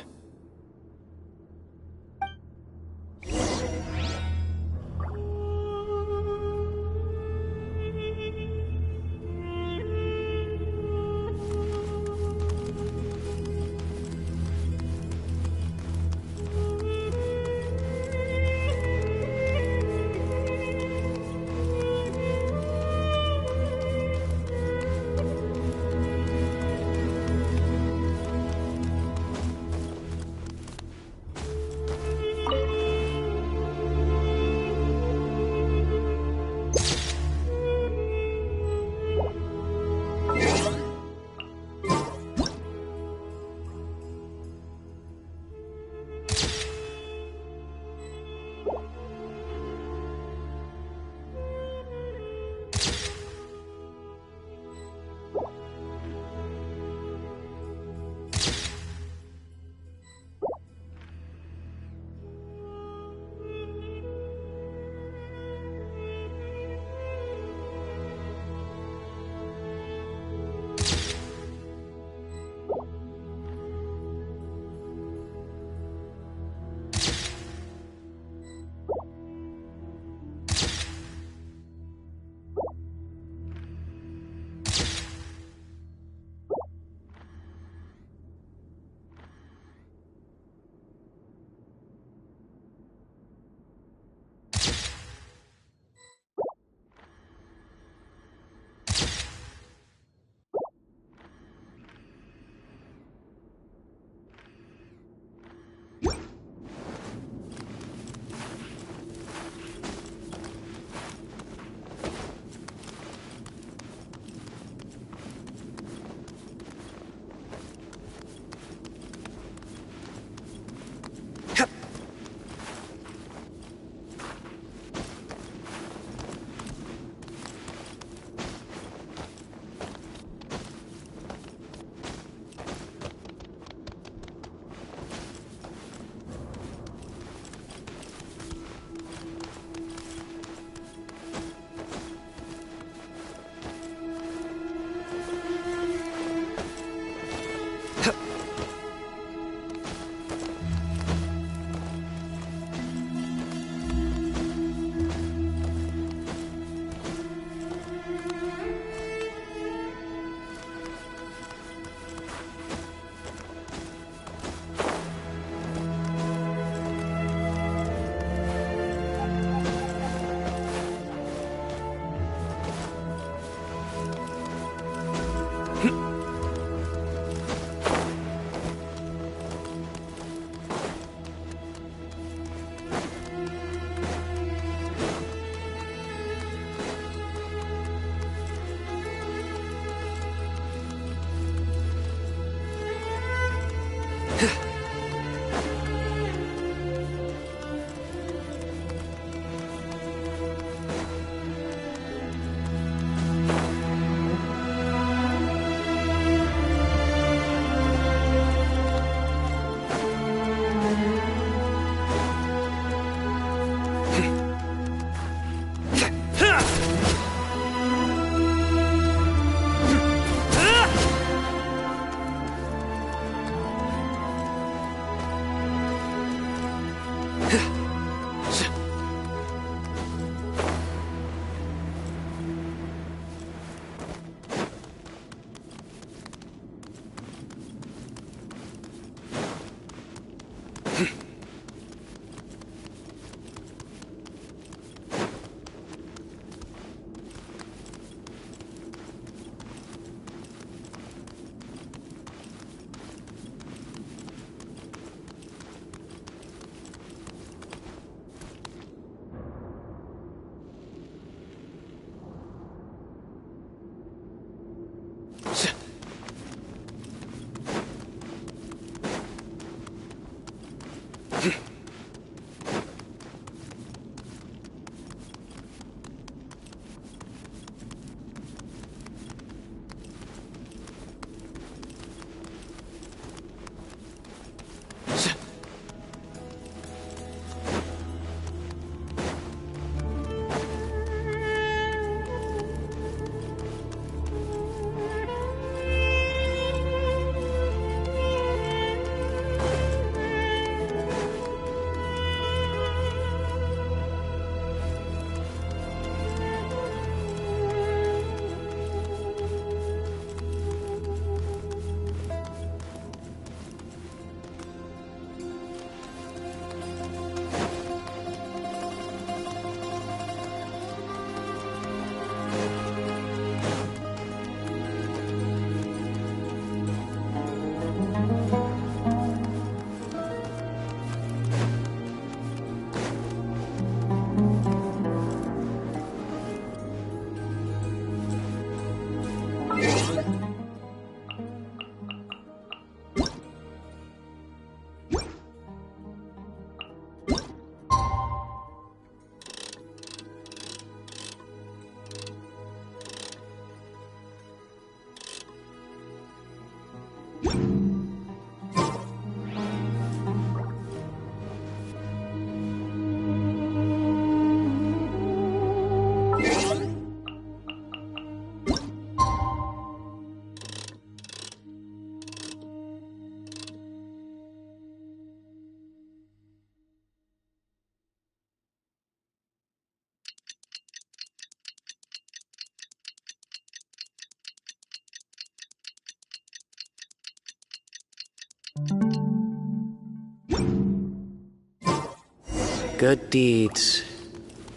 Good deeds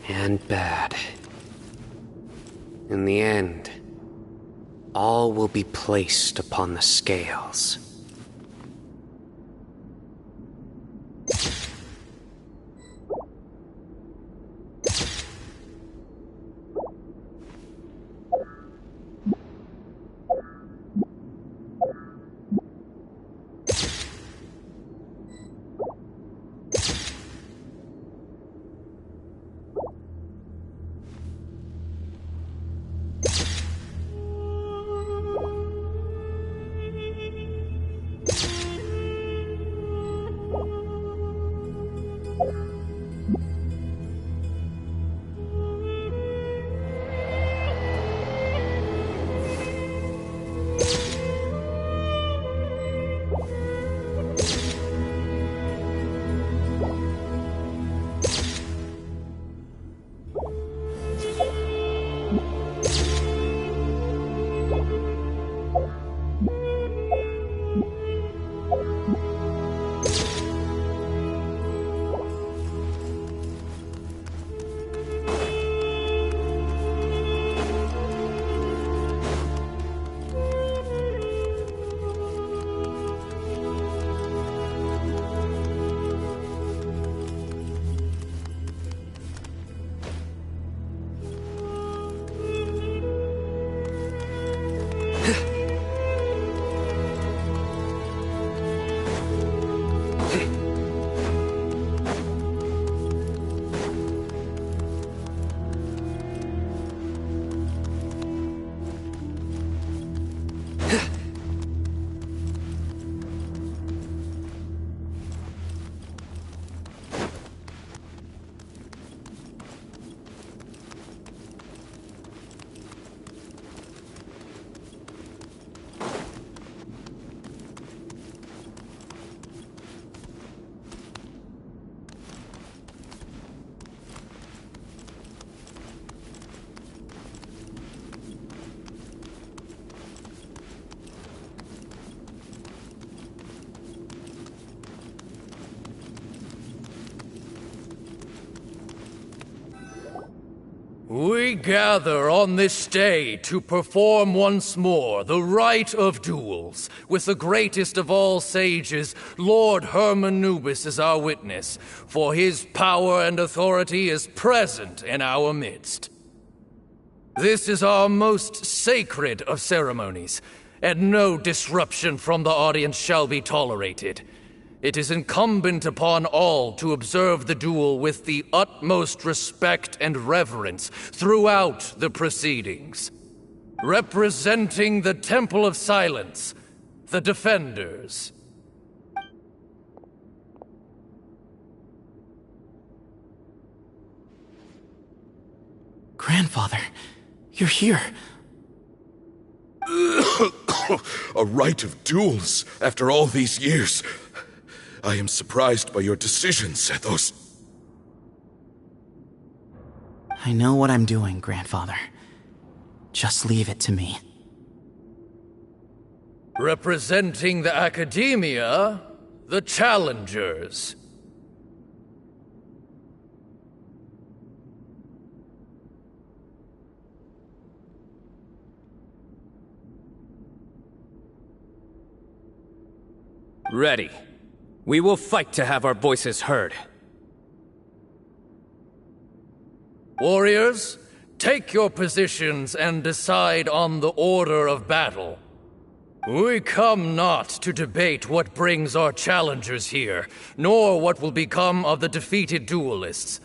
and bad. In the end, all will be placed upon the scales. We gather on this day to perform once more the rite of duels, with the greatest of all sages, Lord Hermanubis, as our witness, for his power and authority is present in our midst. This is our most sacred of ceremonies, and no disruption from the audience shall be tolerated. It is incumbent upon all to observe the duel with the utmost respect and reverence throughout the proceedings. Representing the Temple of Silence, the Defenders. Grandfather, you're here. A rite of duels after all these years. I am surprised by your decisions, Zethos. I know what I'm doing, Grandfather. Just leave it to me. Representing the Academia, the Challengers. Ready. We will fight to have our voices heard. Warriors, take your positions and decide on the order of battle. We come not to debate what brings our challengers here, nor what will become of the defeated duelists.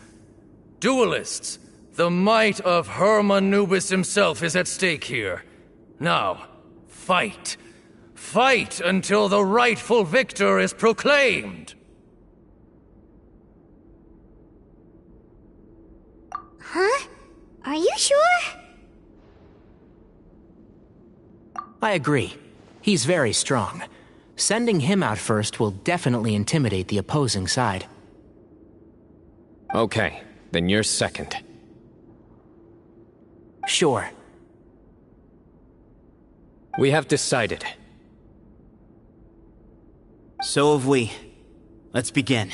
Duelists, the might of Hermanubis himself is at stake here. Now, fight. Fight until the rightful victor is proclaimed! Huh? Are you sure? I agree. He's very strong. Sending him out first will definitely intimidate the opposing side. Okay, then you're second. Sure. We have decided. So have we. Let's begin.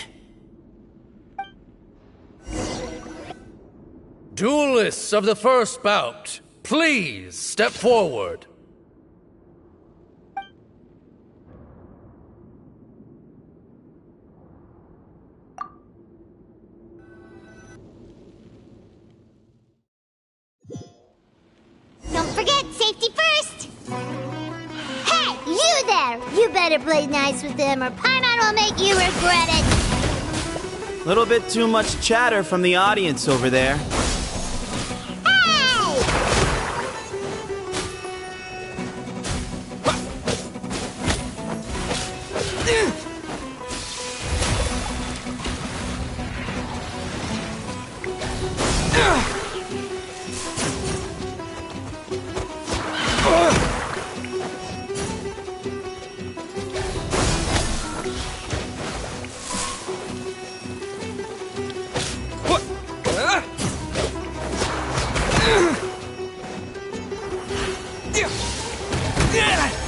Duelists of the first bout, please step forward. Don't forget, safety first! Hey, you there! You better play nice with them or Paimon will make you regret it! Little bit too much chatter from the audience over there.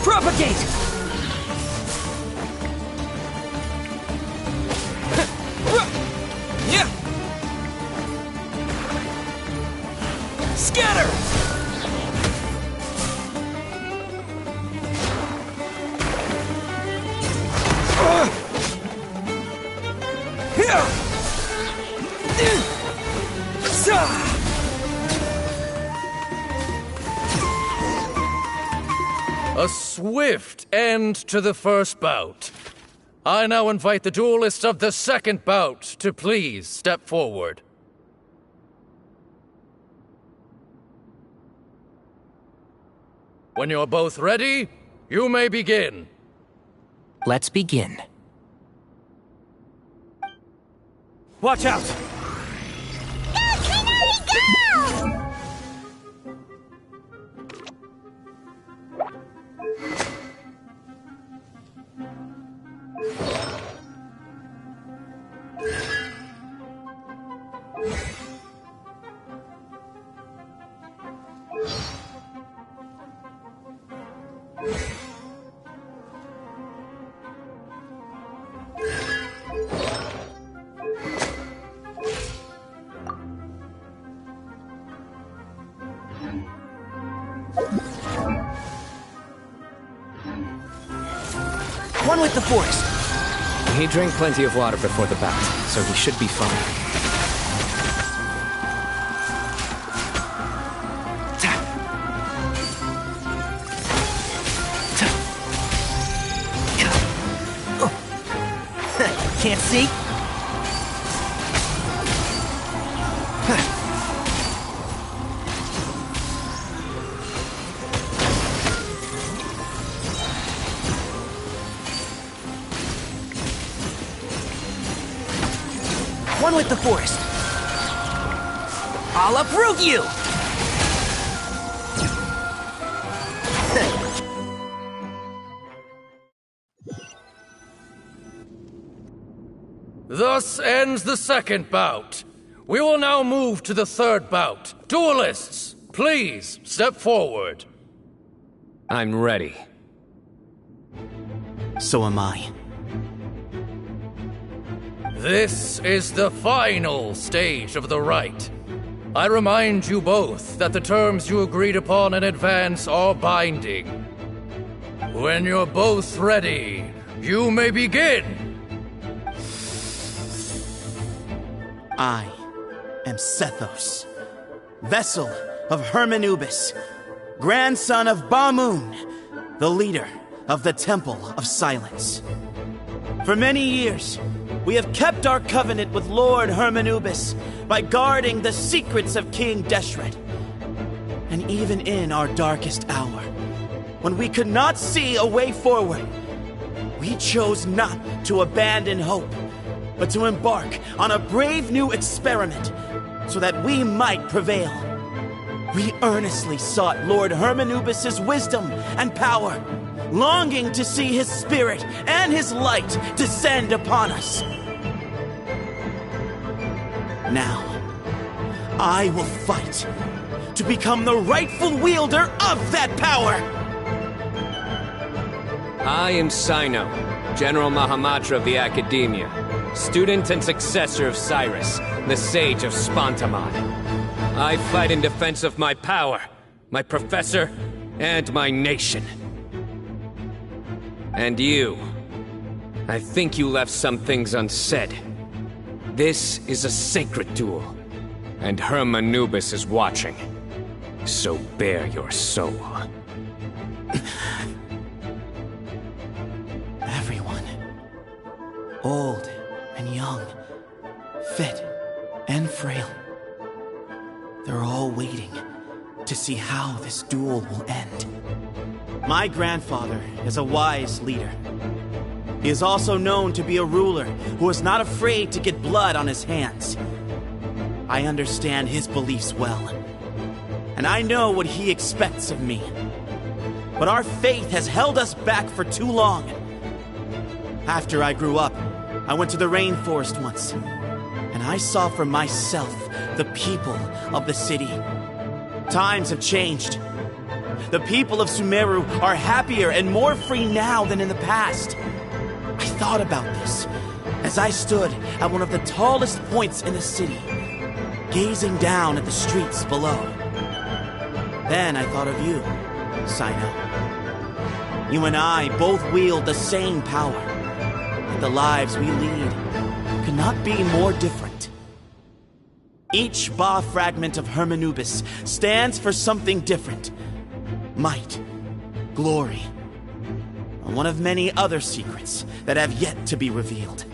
Propagate! Scatter! A swift end to the first bout. I now invite the duelists of the second bout to please step forward. When you're both ready, you may begin. Let's begin. Watch out! with the forest! He drank plenty of water before the bout, so he should be fine. Can't see? One with the forest. I'll uproot you! Thus ends the second bout. We will now move to the third bout. Duelists, please step forward. I'm ready. So am I. This is the final stage of the rite. I remind you both that the terms you agreed upon in advance are binding. When you're both ready, you may begin. I am Sethos, vessel of Hermanubis, grandson of Bamoon, the leader of the Temple of Silence. For many years, we have kept our covenant with Lord Hermanubis by guarding the secrets of King Deshret. And even in our darkest hour, when we could not see a way forward, we chose not to abandon hope, but to embark on a brave new experiment so that we might prevail. We earnestly sought Lord Hermanubis' wisdom and power, longing to see his spirit and his light descend upon us. Now, I will fight to become the rightful wielder of that power. I am Sino, General Mahamatra of the Academia, student and successor of Cyrus, the Sage of Spontamon. I fight in defense of my power, my professor, and my nation. And you. I think you left some things unsaid. This is a sacred duel, and Hermanubis is watching. So bare your soul. Everyone, old and young, fit and frail, they're all waiting to see how this duel will end. My grandfather is a wise leader. He is also known to be a ruler who is not afraid to get blood on his hands. I understand his beliefs well, and I know what he expects of me. But our faith has held us back for too long. After I grew up, I went to the rainforest once, and I saw for myself the people of the city. Times have changed. The people of Sumeru are happier and more free now than in the past. I thought about this as I stood at one of the tallest points in the city, gazing down at the streets below. Then I thought of you, Sino. You and I both wield the same power, but the lives we lead could not be more different. Each Ba fragment of Hermanubis stands for something different. Might, glory, and one of many other secrets that have yet to be revealed.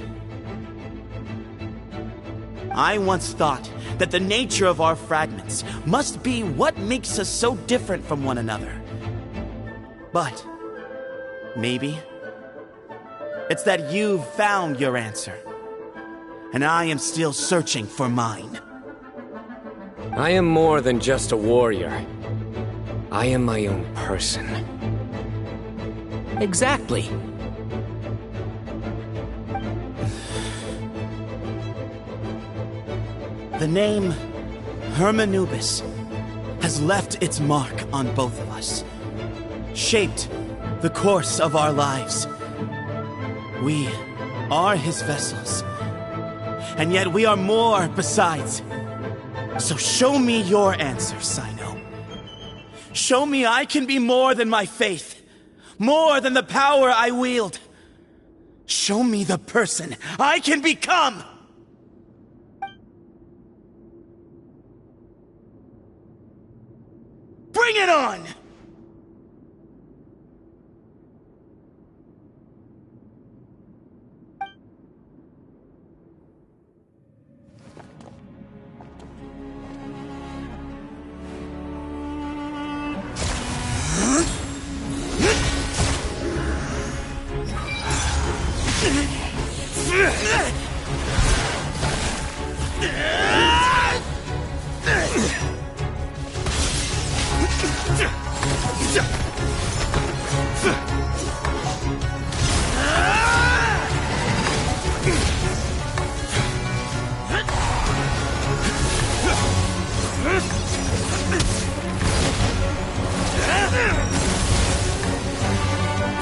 I once thought that the nature of our fragments must be what makes us so different from one another. But maybe it's that you've found your answer, and I am still searching for mine. I am more than just a warrior. I am my own person. Exactly. The name Hermanubis has left its mark on both of us, shaped the course of our lives. We are his vessels, and yet we are more besides. So show me your answer, Sino. Show me I can be more than my faith, more than the power I wield. Show me the person I can become! Bring it on!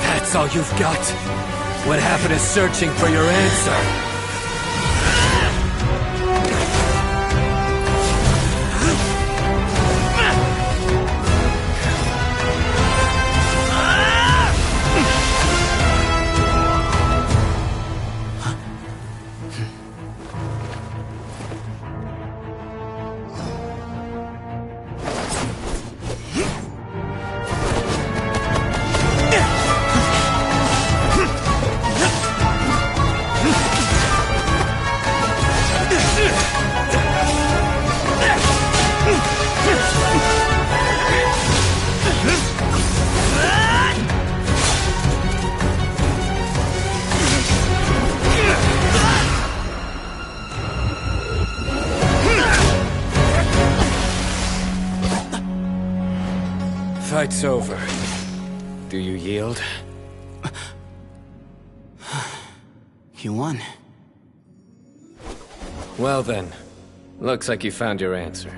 That's all you've got? What happened to searching for your answer? Fight's over. Do you yield? You won. Well then, looks like you found your answer.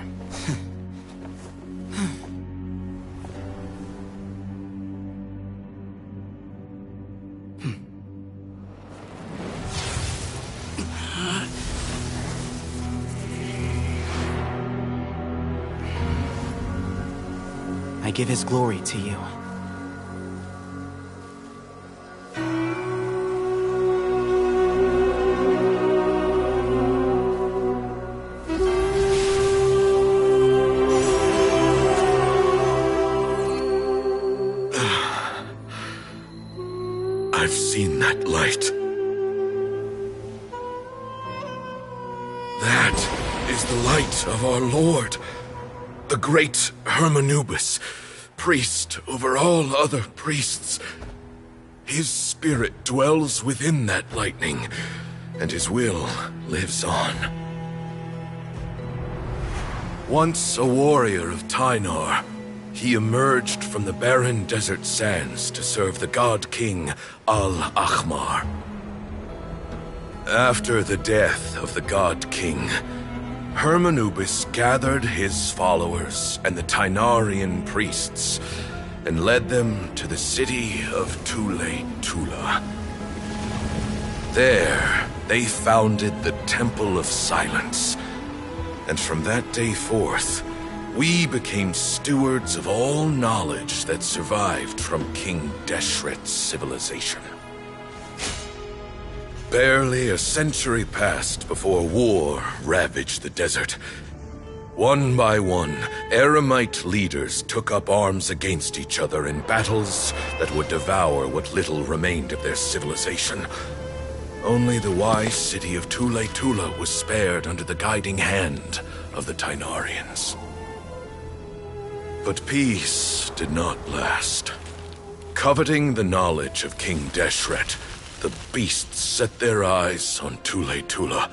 I give his glory to you. I've seen that light. That is the light of our Lord, the great Hermanubis, priest over all other priests. His spirit dwells within that lightning, and his will lives on. Once a warrior of Tynar, he emerged from the barren desert sands to serve the god king Al-Ahmar. After the death of the god king, Hermanubis gathered his followers and the Tynarian priests and led them to the city of Tule-Tula. There, they founded the Temple of Silence, and from that day forth, we became stewards of all knowledge that survived from King Deshret's civilization. Barely a century passed before war ravaged the desert. One by one, Eremite leaders took up arms against each other in battles that would devour what little remained of their civilization. Only the wise city of Tule-Tula was spared under the guiding hand of the Tynarians. But peace did not last. Coveting the knowledge of King Deshret, the beasts set their eyes on Tule-Tula.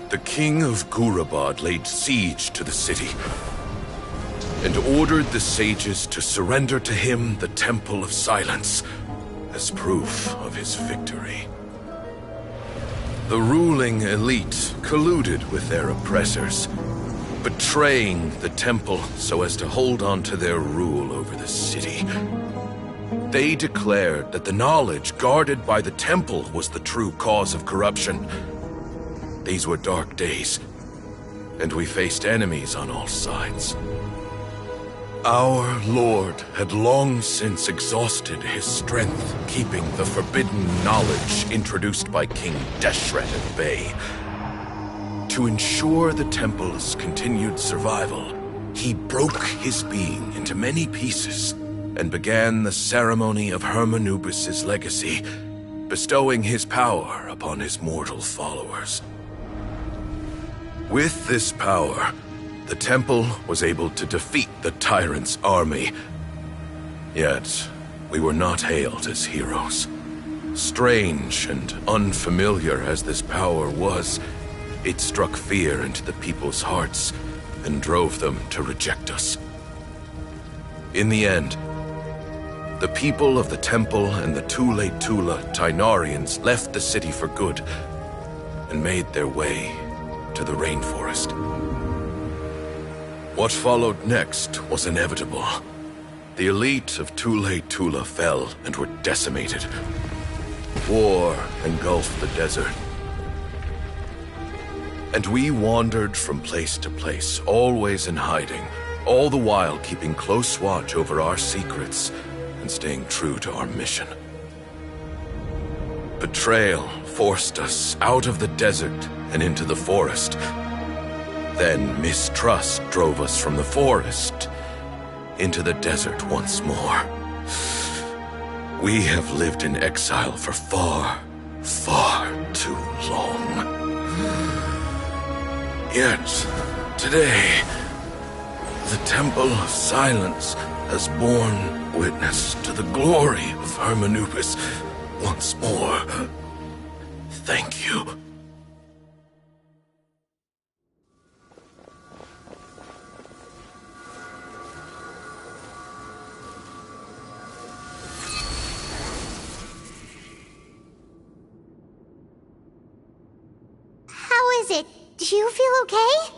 The king of Gurabad laid siege to the city and ordered the sages to surrender to him the Temple of Silence as proof of his victory. The ruling elite colluded with their oppressors, betraying the temple so as to hold on to their rule over the city. They declared that the knowledge guarded by the temple was the true cause of corruption. These were dark days, and we faced enemies on all sides. Our Lord had long since exhausted his strength, keeping the forbidden knowledge introduced by King Deshret at bay. To ensure the temple's continued survival, he broke his being into many pieces and began the ceremony of Hermanubis' legacy, bestowing his power upon his mortal followers. With this power, the temple was able to defeat the tyrant's army. Yet, we were not hailed as heroes. Strange and unfamiliar as this power was, it struck fear into the people's hearts and drove them to reject us. In the end, the people of the temple and the Tule Tula Tainarians left the city for good and made their way to the rainforest. What followed next was inevitable. The elite of Tule Tula fell and were decimated. War engulfed the desert. And we wandered from place to place, always in hiding, all the while keeping close watch over our secrets and staying true to our mission. Betrayal forced us out of the desert and into the forest. Then mistrust drove us from the forest into the desert once more. We have lived in exile for far, far too long. Yet, today, the Temple of Silence has borne witness to the glory of Hermanubis once more. Thank you. How is it? Do you feel okay?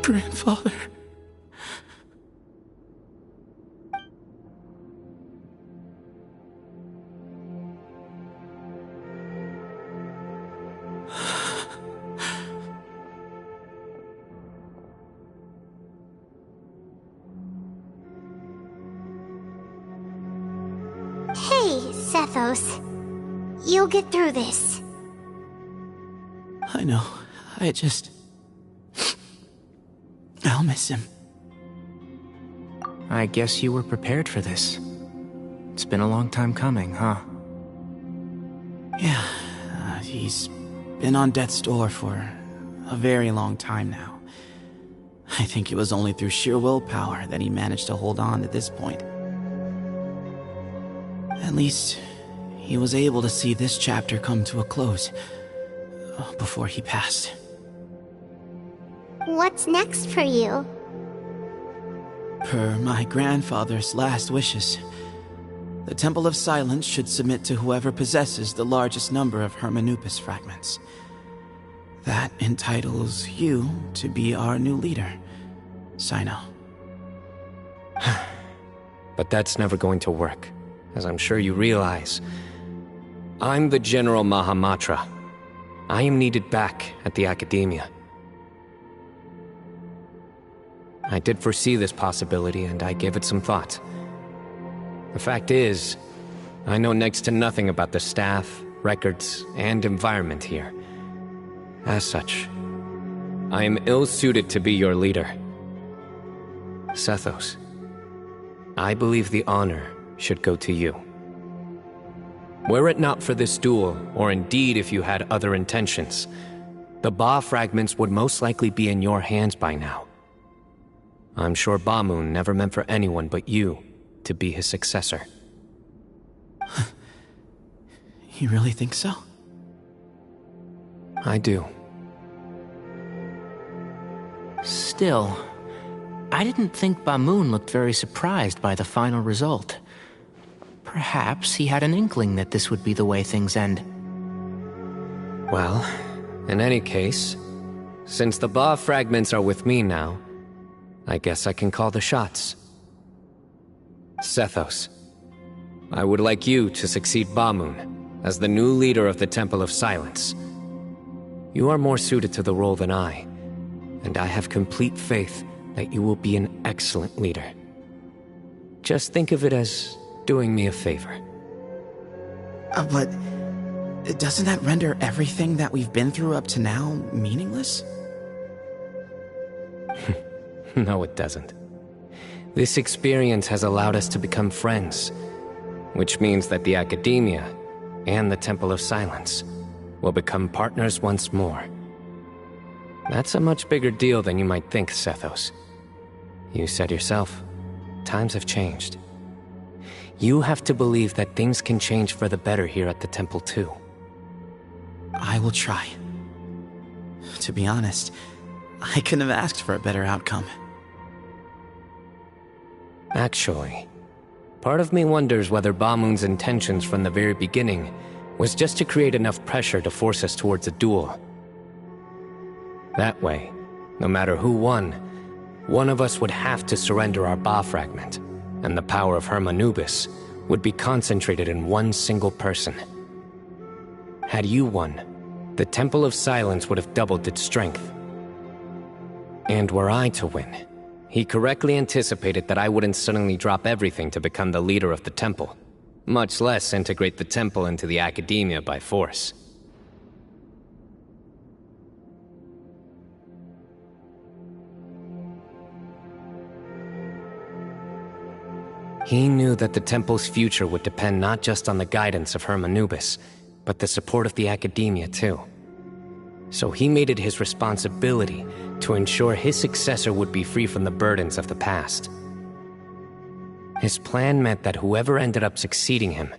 Grandfather. Hey, Sethos. You'll get through this. I know. I'll miss him. I guess you were prepared for this. It's been a long time coming, huh? Yeah, he's been on death's door for a very long time now. I think it was only through sheer willpower that he managed to hold on to this point. At least, he was able to see this chapter come to a close before he passed. What's next for you? Per my grandfather's last wishes, the Temple of Silence should submit to whoever possesses the largest number of Hermanubis fragments. That entitles you to be our new leader, Sino. But that's never going to work, as I'm sure you realize. I'm the General Mahamatra. I am needed back at the Academia. I did foresee this possibility, and I gave it some thought. The fact is, I know next to nothing about the staff, records, and environment here. As such, I am ill-suited to be your leader. Sethos, I believe the honor should go to you. Were it not for this duel, or indeed if you had other intentions, the Ba fragments would most likely be in your hands by now. I'm sure Bamoon never meant for anyone but you to be his successor. You really think so? I do. Still, I didn't think Bamoon looked very surprised by the final result. Perhaps he had an inkling that this would be the way things end. Well, in any case, since the Ba fragments are with me now, I guess I can call the shots. Sethos, I would like you to succeed Bamoon as the new leader of the Temple of Silence. You are more suited to the role than I, and I have complete faith that you will be an excellent leader. Just think of it as doing me a favor. But doesn't that render everything that we've been through up to now meaningless? No, it doesn't. This experience has allowed us to become friends, which means that the Academia and the Temple of Silence will become partners once more. That's a much bigger deal than you might think, Sethos. You said yourself, times have changed. You have to believe that things can change for the better here at the temple too. I will try. To be honest, I couldn't have asked for a better outcome. Actually, part of me wonders whether Bamoon's intentions from the very beginning was just to create enough pressure to force us towards a duel. That way, no matter who won, one of us would have to surrender our Ba fragment, and the power of Hermanubis would be concentrated in one single person. Had you won, the Temple of Silence would have doubled its strength. And were I to win, he correctly anticipated that I wouldn't suddenly drop everything to become the leader of the temple, much less integrate the temple into the Academia by force. He knew that the temple's future would depend not just on the guidance of Hermanubis, but the support of the Academia too. So he made it his responsibility to ensure his successor would be free from the burdens of the past. His plan meant that whoever ended up succeeding him,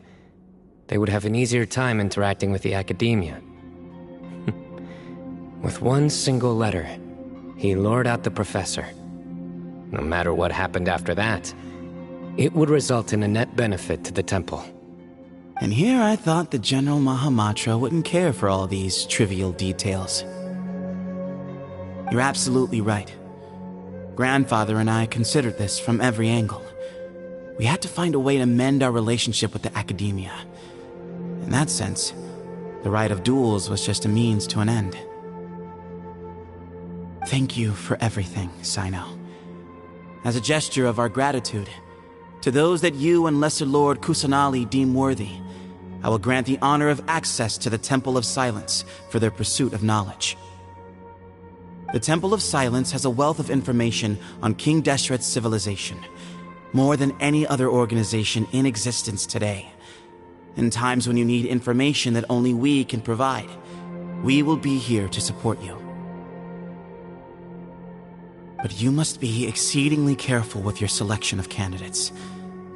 they would have an easier time interacting with the Academia. With one single letter, he lured out the professor. No matter what happened after that, it would result in a net benefit to the temple. And here I thought the General Mahamatra wouldn't care for all these trivial details. You're absolutely right. Grandfather and I considered this from every angle. We had to find a way to mend our relationship with the Academia. In that sense, the right of duels was just a means to an end. Thank you for everything, Sino. As a gesture of our gratitude, to those that you and Lesser Lord Kusanali deem worthy, I will grant the honor of access to the Temple of Silence for their pursuit of knowledge. The Temple of Silence has a wealth of information on King Deshret's civilization, more than any other organization in existence today. In times when you need information that only we can provide, we will be here to support you. But you must be exceedingly careful with your selection of candidates,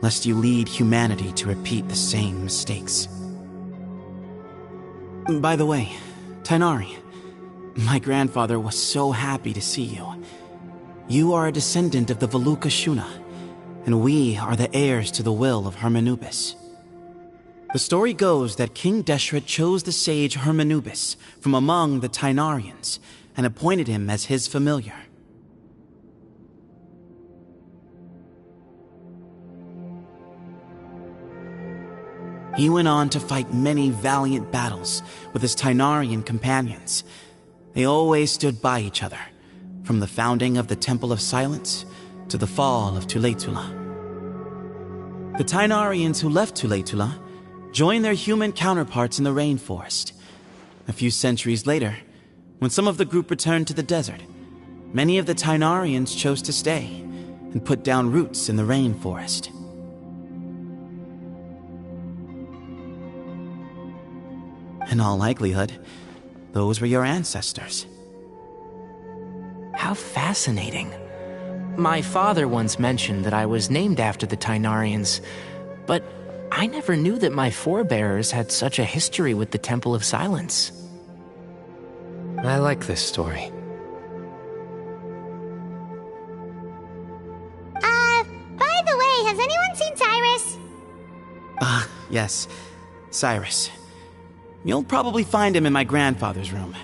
lest you lead humanity to repeat the same mistakes. By the way, Tainari, my grandfather was so happy to see you. You are a descendant of the Veluka Shuna, and we are the heirs to the will of Hermanubis. The story goes that King Deshret chose the sage Hermanubis from among the Tainarians and appointed him as his familiar. He went on to fight many valiant battles with his Tainarian companions. They always stood by each other, from the founding of the Temple of Silence to the fall of Tuletula. The Tainarians who left Tuletula joined their human counterparts in the rainforest. A few centuries later, when some of the group returned to the desert, many of the Tainarians chose to stay and put down roots in the rainforest. In all likelihood, those were your ancestors. How fascinating. My father once mentioned that I was named after the Tainarians, but I never knew that my forebears had such a history with the Temple of Silence. I like this story. By the way, has anyone seen Cyrus? Yes. Cyrus. You'll probably find him in my grandfather's room.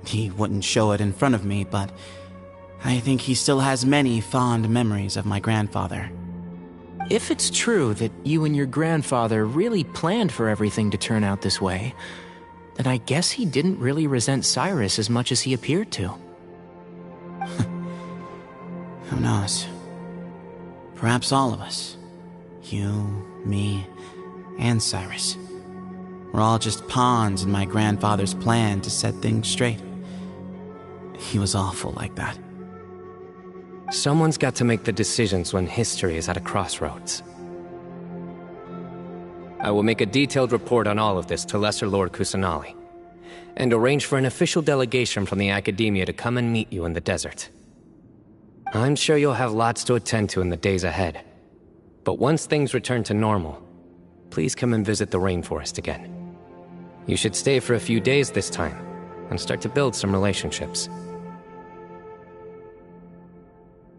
He wouldn't show it in front of me, but I think he still has many fond memories of my grandfather. If it's true that you and your grandfather really planned for everything to turn out this way, then I guess he didn't really resent Cyrus as much as he appeared to. Who knows? Perhaps all of us. You, me, and Cyrus. We're all just pawns in my grandfather's plan to set things straight. He was awful like that. Someone's got to make the decisions when history is at a crossroads. I will make a detailed report on all of this to Lesser Lord Kusanali, and arrange for an official delegation from the Academia to come and meet you in the desert. I'm sure you'll have lots to attend to in the days ahead, but once things return to normal, please come and visit the rainforest again. You should stay for a few days this time, and start to build some relationships.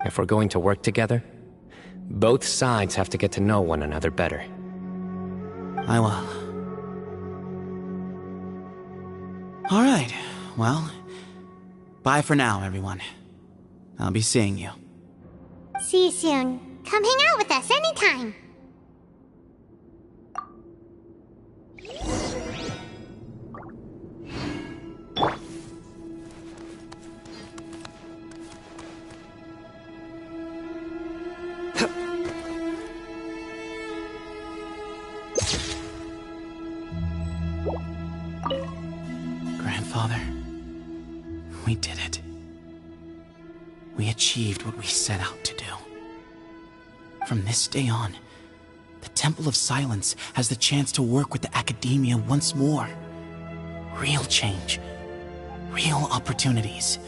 If we're going to work together, both sides have to get to know one another better. I will. All right, well, bye for now, everyone. I'll be seeing you. See you soon. Come hang out with us anytime. Grandfather, we did it. We achieved what we set out to do. From this day on, the Temple of Silence has the chance to work with the Academia once more. Real change. Real opportunities.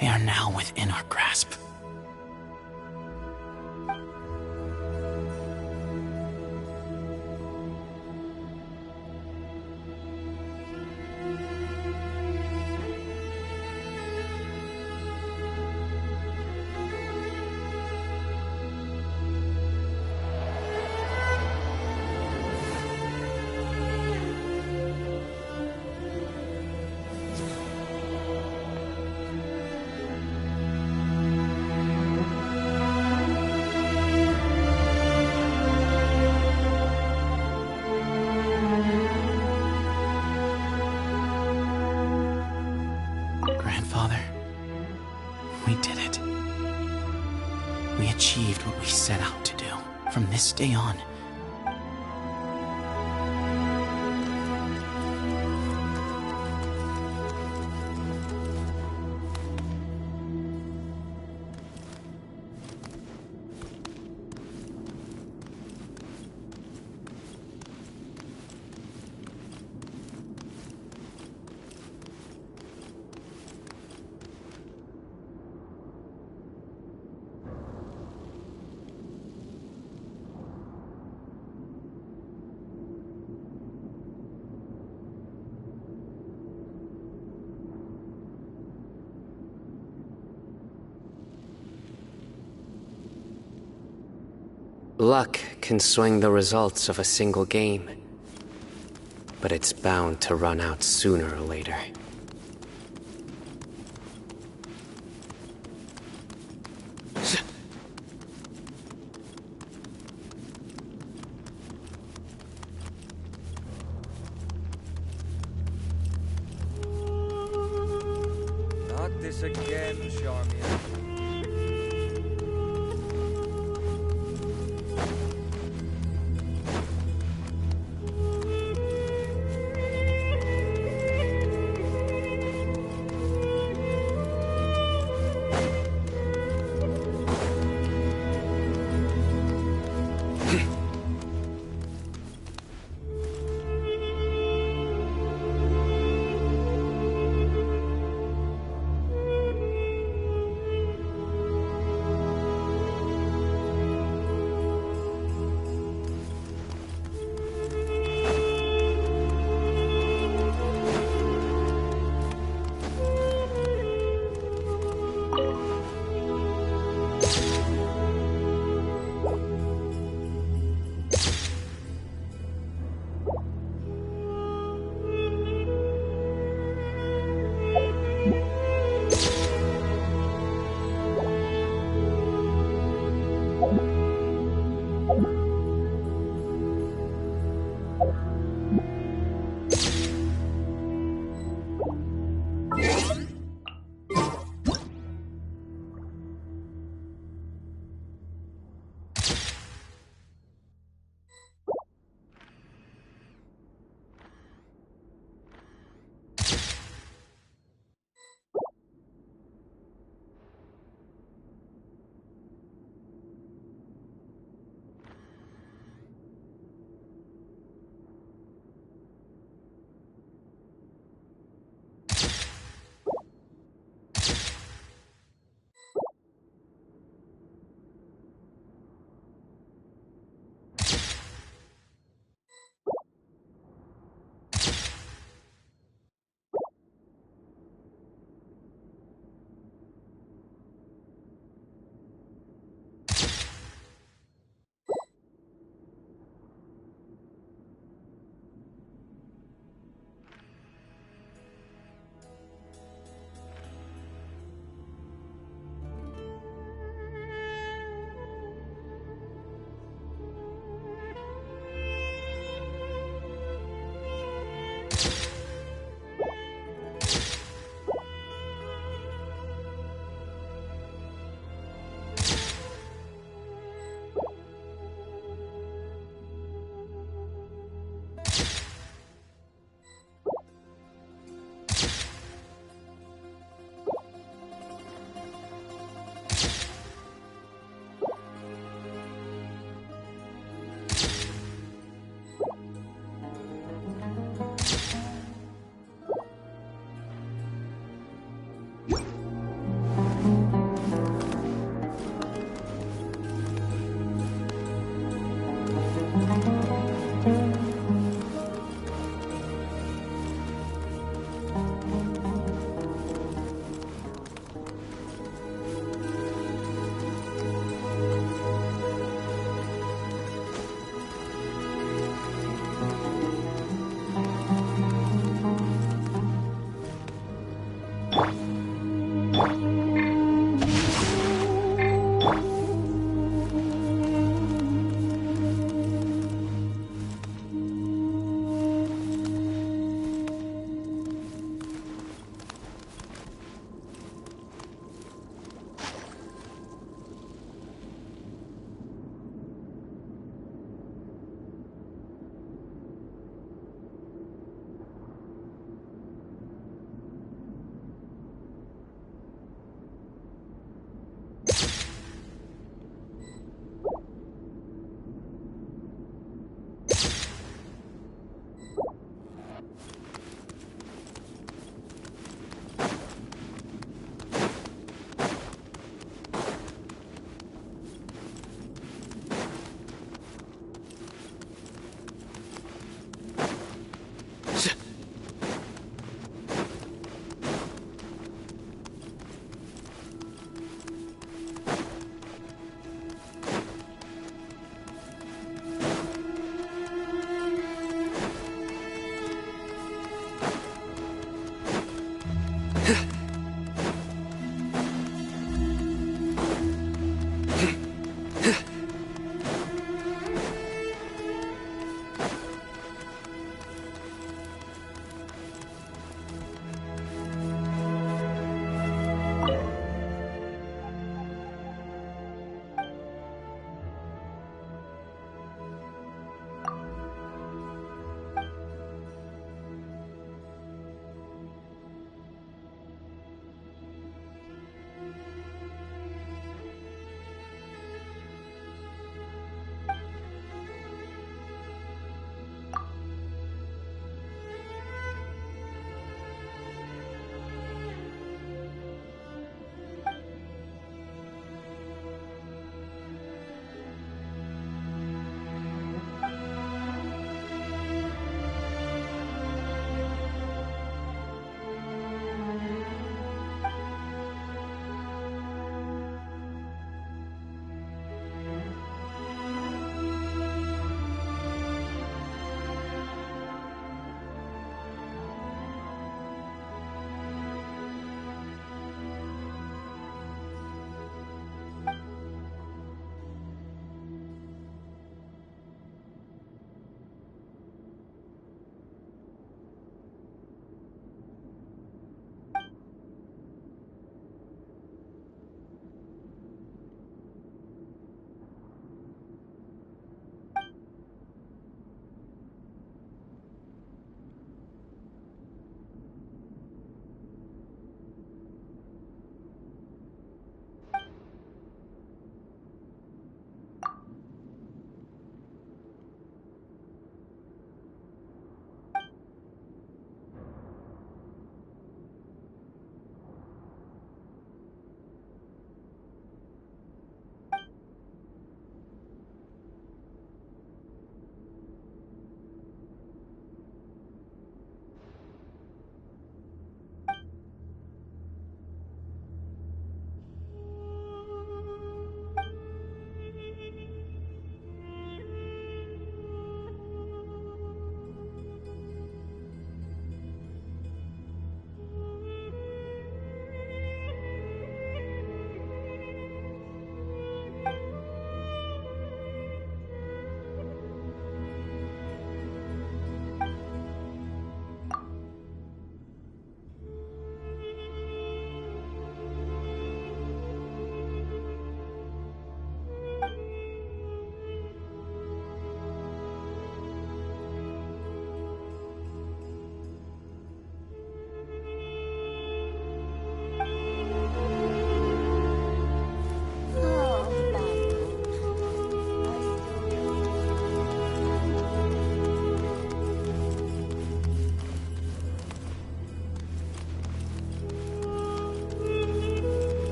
They are now within our grasp. Grandfather, we did it. We achieved what we set out to do. From this day on, Luck can swing the results of a single game, but it's bound to run out sooner or later. Not this again, Charmian.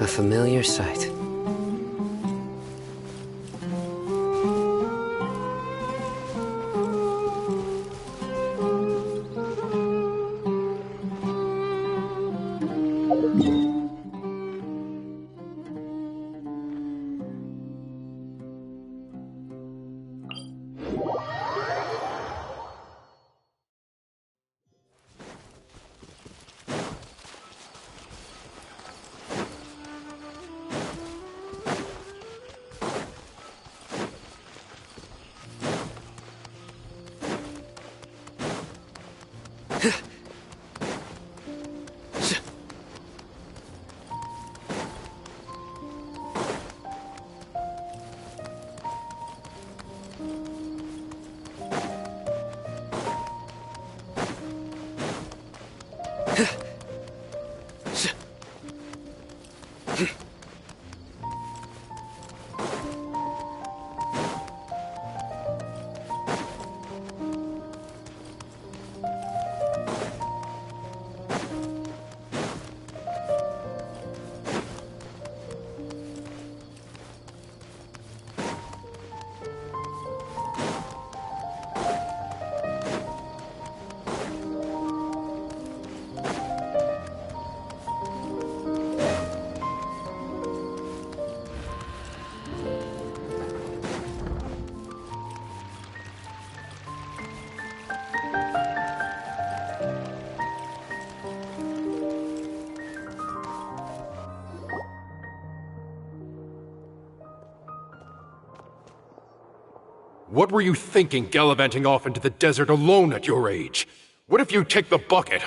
A familiar sight. What were you thinking gallivanting off into the desert alone at your age? What if you take the bucket,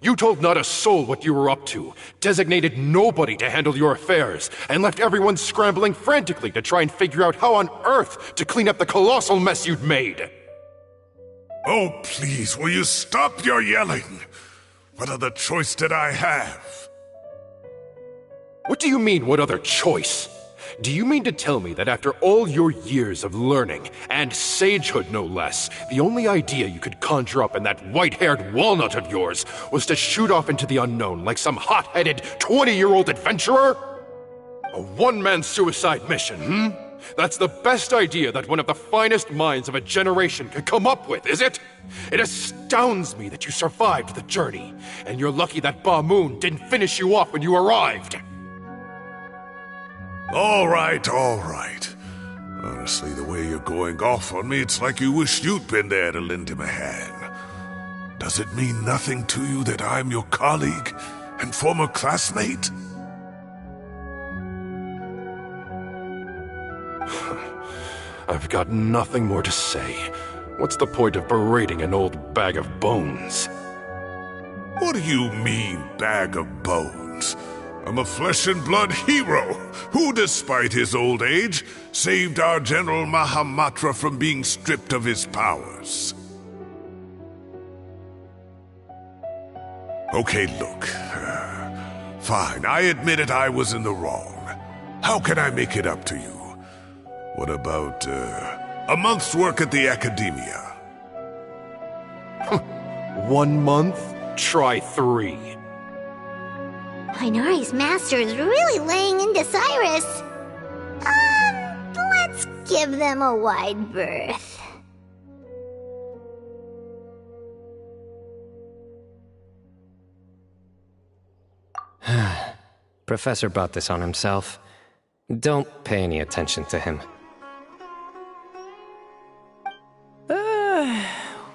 You told not a soul what you were up to, designated nobody to handle your affairs, and left everyone scrambling frantically to try and figure out how on earth to clean up the colossal mess you'd made. Oh, please, will you stop your yelling? What other choice did I have? What do you mean, what other choice? Do you mean to tell me that after all your years of learning, and sagehood no less, the only idea you could conjure up in that white-haired walnut of yours was to shoot off into the unknown like some hot-headed 20-year-old adventurer? A one-man suicide mission, That's the best idea that one of the finest minds of a generation could come up with, is it? It astounds me that you survived the journey, and you're lucky that Ba Moon didn't finish you off when you arrived. All right. Honestly, the way you're going off on me, it's like you wish you'd been there to lend him a hand. Does it mean nothing to you that I'm your colleague and former classmate? I've got nothing more to say. What's the point of berating an old bag of bones? What do you mean, bag of bones? I'm a flesh-and-blood hero who, despite his old age, saved our General Mahamatra from being stripped of his powers. Okay, look. Fine, I admit it, I was in the wrong. How can I make it up to you? What about, a month's work at the Academia? 1 month? Try 3. Minori's master is really laying into Cyrus. Let's give them a wide berth. Professor brought this on himself. Don't pay any attention to him.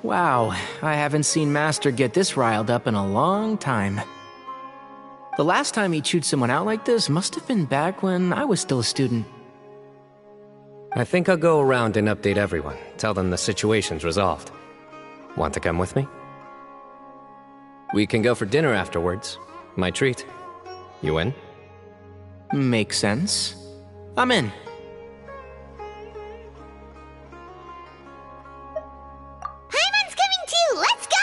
Wow, I haven't seen Master get this riled up in a long time. The last time he chewed someone out like this must have been back when I was still a student. I think I'll go around and update everyone. Tell them the situation's resolved. Want to come with me? We can go for dinner afterwards. My treat. You in? Makes sense. I'm in. Paimon's coming too! Let's go!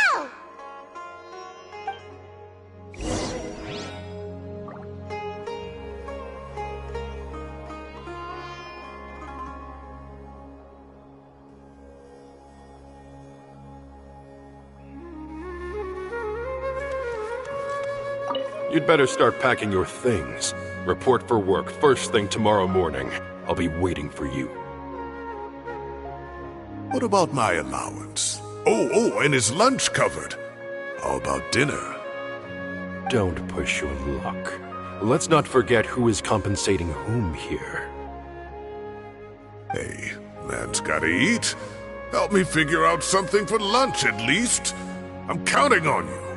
You'd better start packing your things. Report for work first thing tomorrow morning. I'll be waiting for you. What about my allowance? Oh, and his lunch covered. How about dinner? Don't push your luck. Let's not forget who is compensating whom here. Hey, man's gotta eat. Help me figure out something for lunch at least. I'm counting on you.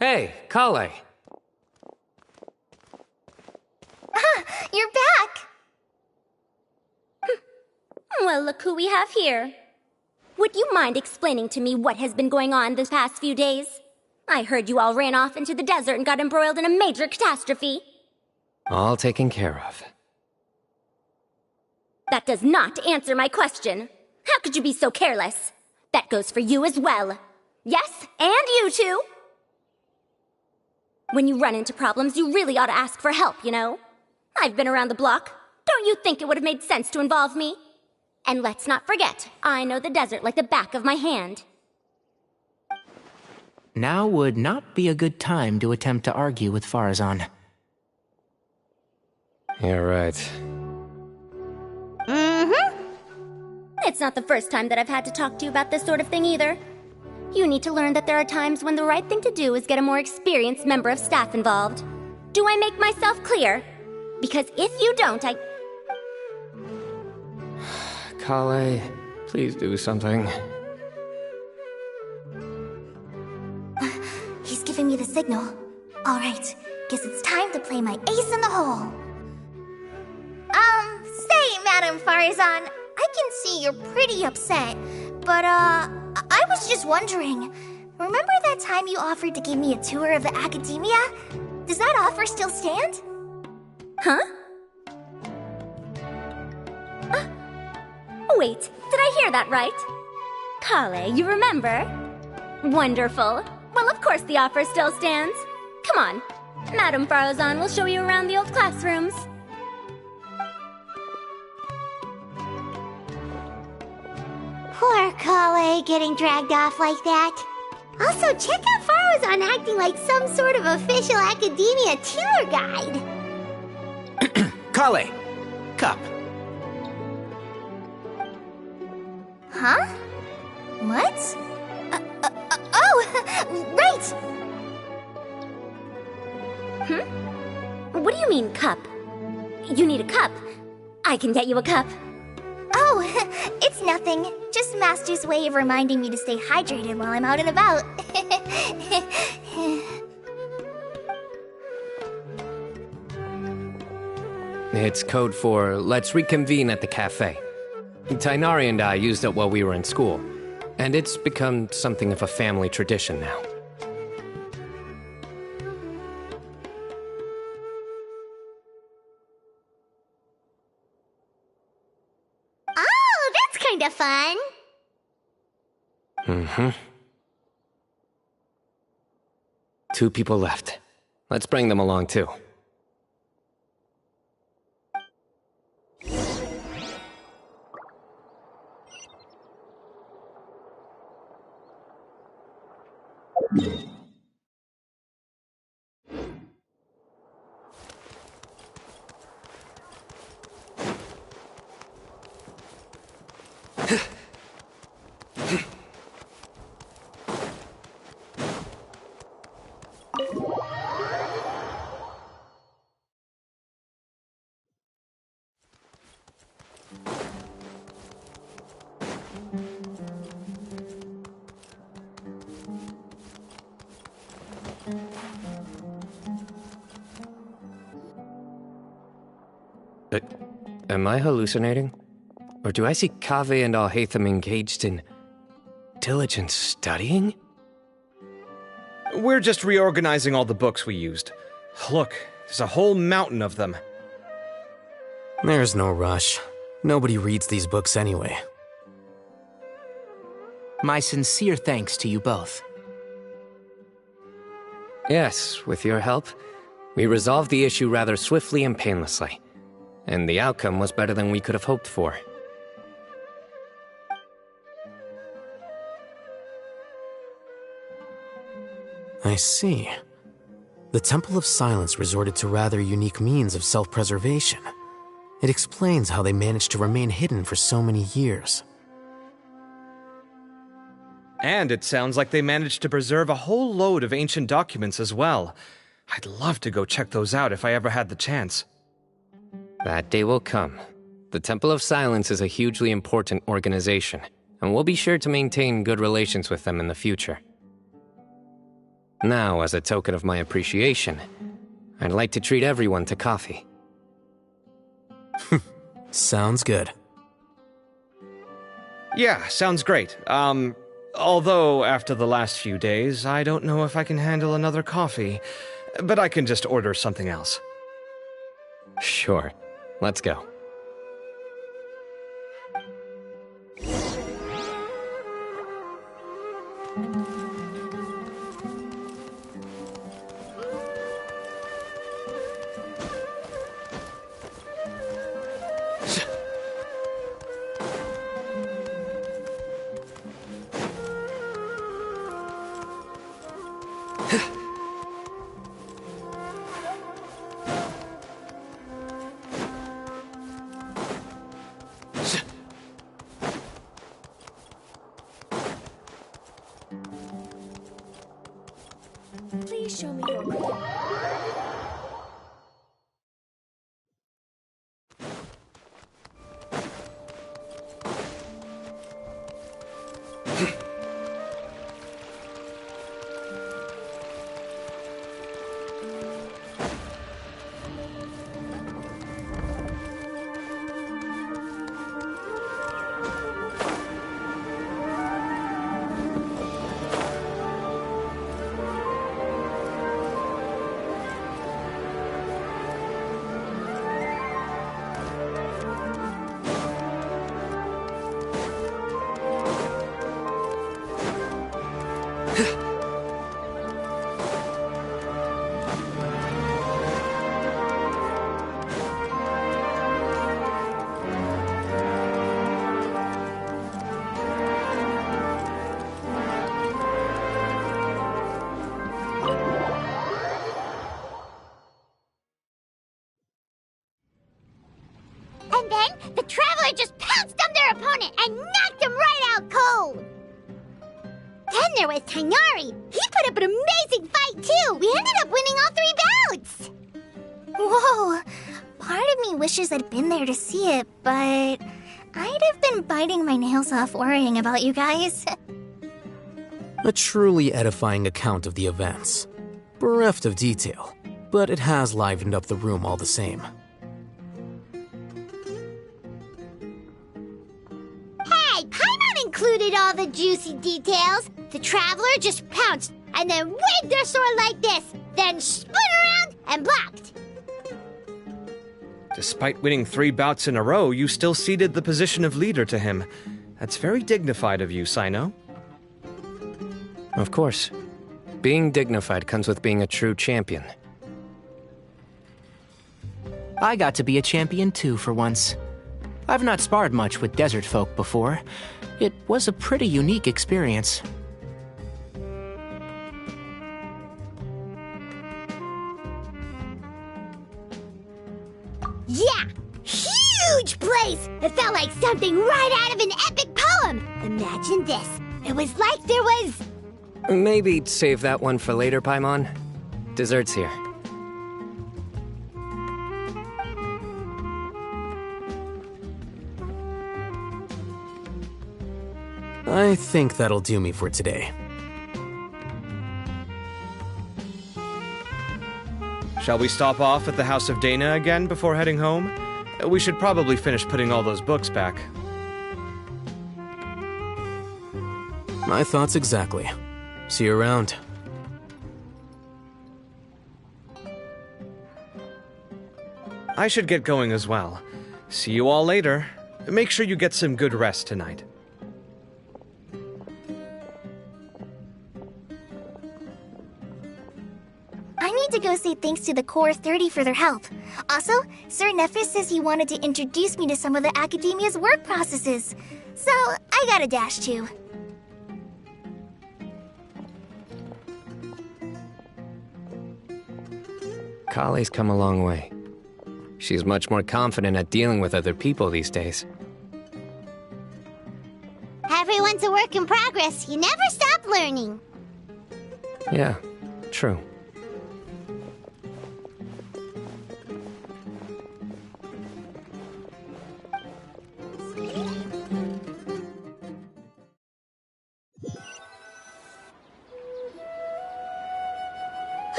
Hey, Kale. You're back! Well, look who we have here. Would you mind explaining to me what has been going on the past few days? I heard you all ran off into the desert and got embroiled in a major catastrophe. All taken care of. That does not answer my question. How could you be so careless? That goes for you as well. Yes, and you too. When you run into problems, you really ought to ask for help, you know? I've been around the block. Don't you think it would have made sense to involve me? And let's not forget, I know the desert like the back of my hand. Now would not be a good time to attempt to argue with Farazan. You're right. Mm-hmm. It's not the first time that I've had to talk to you about this sort of thing either. You need to learn that there are times when the right thing to do is get a more experienced member of staff involved. Do I make myself clear? Because if you don't, Kale, please do something. He's giving me the signal. All right, guess it's time to play my ace in the hole. Say, Madam Farazan, I can see you're pretty upset, but, I was just wondering, remember that time you offered to give me a tour of the academia? Does that offer still stand? Huh? Wait, did I hear that right? Kale, you remember? Wonderful. Well, of course the offer still stands. Come on. Madam Farazan will show you around the old classrooms. Poor Kale getting dragged off like that. Also, check out Farazan acting like some sort of official academia tour guide. Kale! Cup. Huh? What? Oh, right! What do you mean, cup? You need a cup. I can get you a cup. Oh, it's nothing. Just Master's way of reminding me to stay hydrated while I'm out and about. It's code for let's reconvene at the cafe. Tainari and I used it while we were in school, and it's become something of a family tradition now. Oh, that's kind of fun. Mm-hmm. 2 people left. Let's bring them along, too. Am I hallucinating? Or do I see Kaveh and Alhaitham engaged in diligent studying? We're just reorganizing all the books we used. Look, there's a whole mountain of them. There's no rush. Nobody reads these books anyway. My sincere thanks to you both. Yes, with your help, we resolved the issue rather swiftly and painlessly. And the outcome was better than we could have hoped for. I see. The Temple of Silence resorted to rather unique means of self-preservation. It explains how they managed to remain hidden for so many years. And it sounds like they managed to preserve a whole load of ancient documents as well. I'd love to go check those out if I ever had the chance. That day will come. The Temple of Silence is a hugely important organization, and we'll be sure to maintain good relations with them in the future. Now, as a token of my appreciation, I'd like to treat everyone to coffee. Sounds good. Yeah, sounds great. Although after the last few days, I don't know if I can handle another coffee, but I can just order something else. Sure. Let's go. show me your cooking. And then the Traveler just pounced on their opponent and knocked him right out cold. Then there was Tainari. He put up an amazing fight too. We ended up winning all 3 bouts. Whoa! Part of me wishes I'd been there to see it, but I'd have been biting my nails off worrying about you guys. A truly edifying account of the events. Bereft of detail, but it has livened up the room all the same. Hey, Paimon included all the juicy details. The Traveler just pounced and then waved their sword like this, then spun around and blocked. Despite winning 3 bouts in a row, you still ceded the position of leader to him. That's very dignified of you, Sino. Of course. Being dignified comes with being a true champion. I got to be a champion too for once. I've not sparred much with desert folk before. It was a pretty unique experience. Yeah! Huge place! It felt like something right out of an epic poem! Imagine this. It was like there was... Maybe save that one for later, Paimon. Dessert's here. I think that'll do me for today. Shall we stop off at the House of Dana again before heading home? We should probably finish putting all those books back. My thoughts exactly. See you around. I should get going as well. See you all later. Make sure you get some good rest tonight. I need to go say thanks to the Core 30 for their help. Also, Sir Nephis says he wanted to introduce me to some of the Academia's work processes. So, I gotta dash too. Kali's come a long way. She's much more confident at dealing with other people these days. Everyone's a work in progress. You never stop learning. Yeah, true.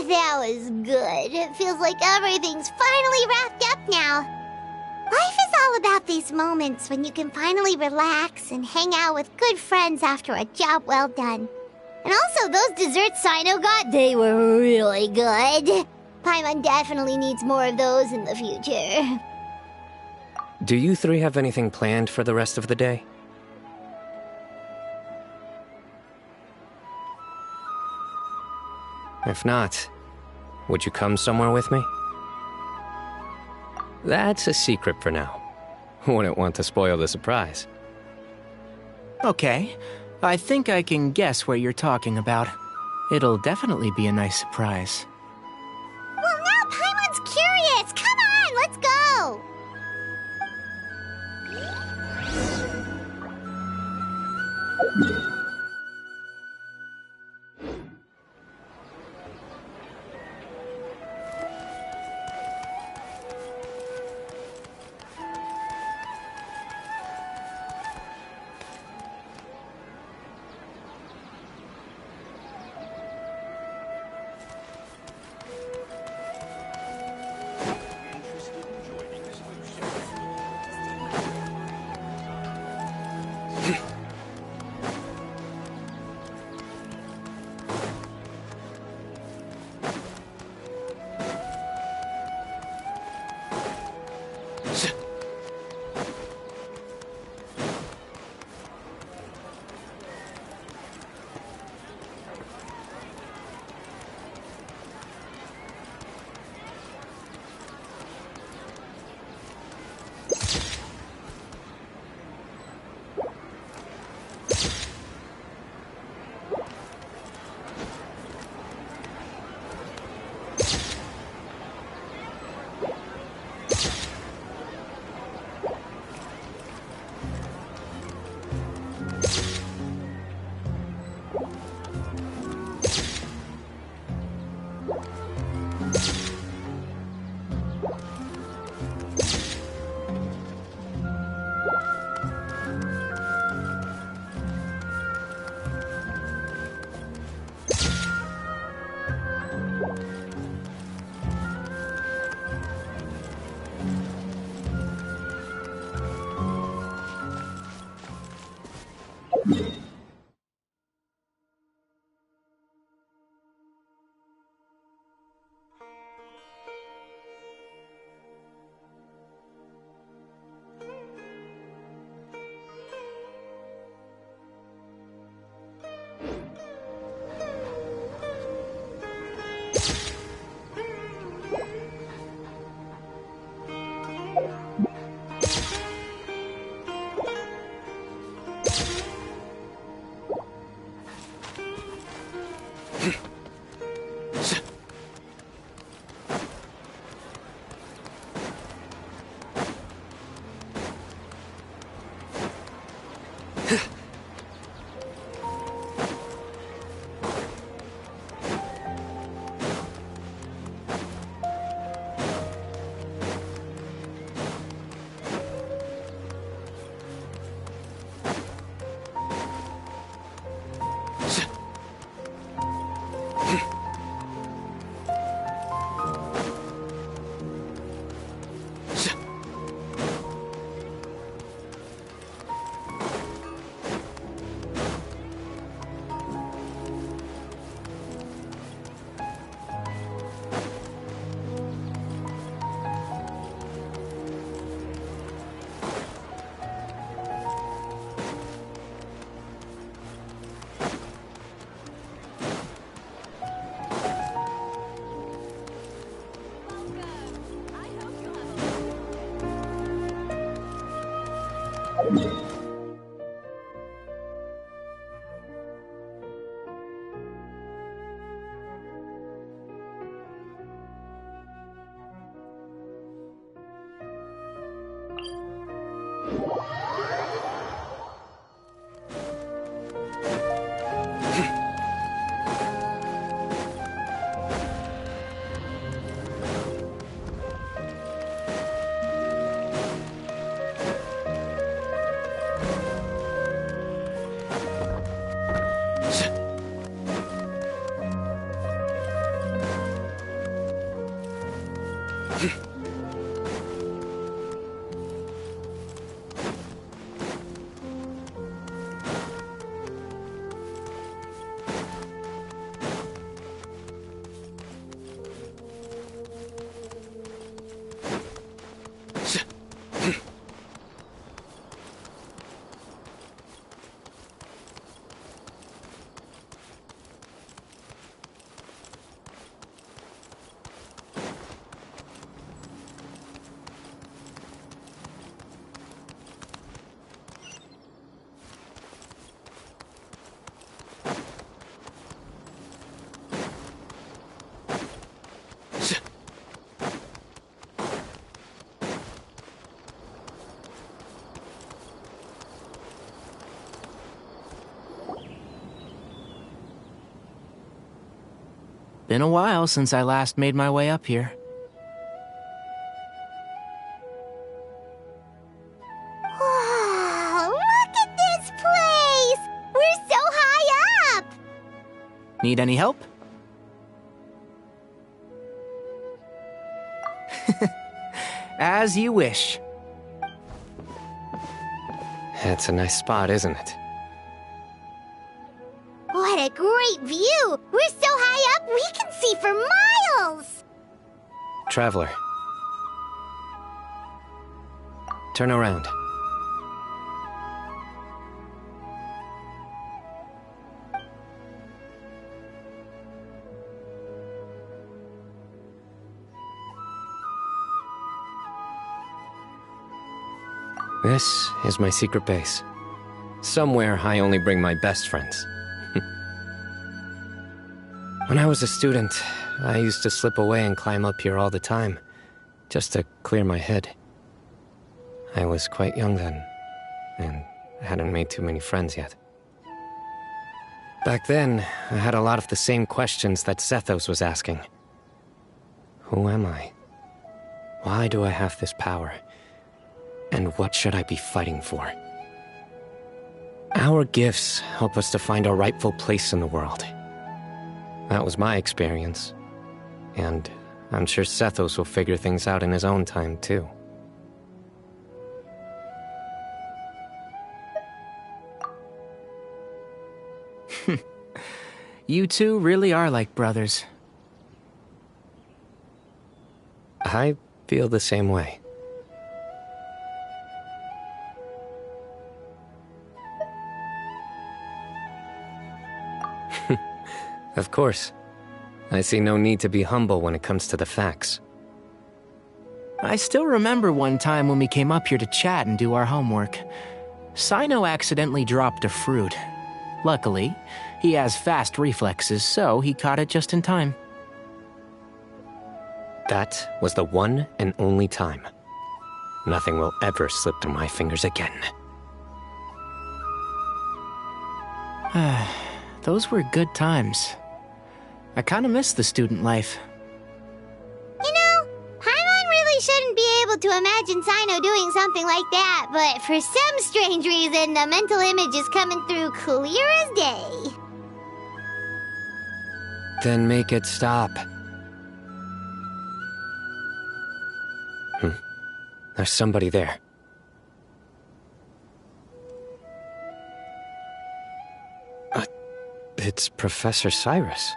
That was good. It feels like everything's finally wrapped up now. Life is all about these moments when you can finally relax and hang out with good friends after a job well done. And also, those desserts Sino got, they were really good. Paimon definitely needs more of those in the future. Do you 3 have anything planned for the rest of the day? If not, would you come somewhere with me? That's a secret for now. Wouldn't want to spoil the surprise. Okay, I think I can guess what you're talking about. It'll definitely be a nice surprise. Well, now Paimon's curious. Come on, let's go. Been a while since I last made my way up here. Wow, look at this place! We're so high up! Need any help? As you wish. It's a nice spot, isn't it? What a great view! We're so high up, we can see for miles! Traveler. Turn around. This is my secret base. Somewhere I only bring my best friends. When I was a student, I used to slip away and climb up here all the time, just to clear my head. I was quite young then, and hadn't made too many friends yet. Back then, I had a lot of the same questions that Zethos was asking. Who am I? Why do I have this power? And what should I be fighting for? Our gifts help us to find our rightful place in the world. That was my experience. And I'm sure Zethos will figure things out in his own time, too. You two really are like brothers. I feel the same way. Of course. I see no need to be humble when it comes to the facts. I still remember one time when we came up here to chat and do our homework. Sino accidentally dropped a fruit. Luckily, he has fast reflexes, so he caught it just in time. That was the one and only time. Nothing will ever slip through my fingers again. Those were good times. I kinda miss the student life. You know, Paimon really shouldn't be able to imagine Sino doing something like that, but for some strange reason, the mental image is coming through clear as day. Then make it stop. There's somebody there. It's Professor Cyrus.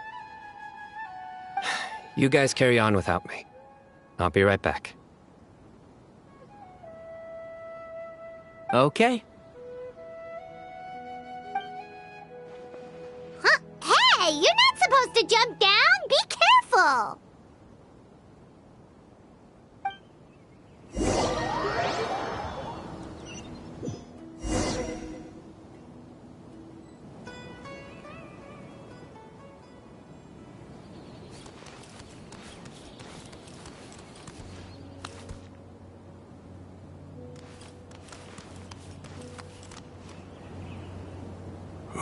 You guys carry on without me. I'll be right back. Okay. Huh? Hey, you're not supposed to jump down! Be careful!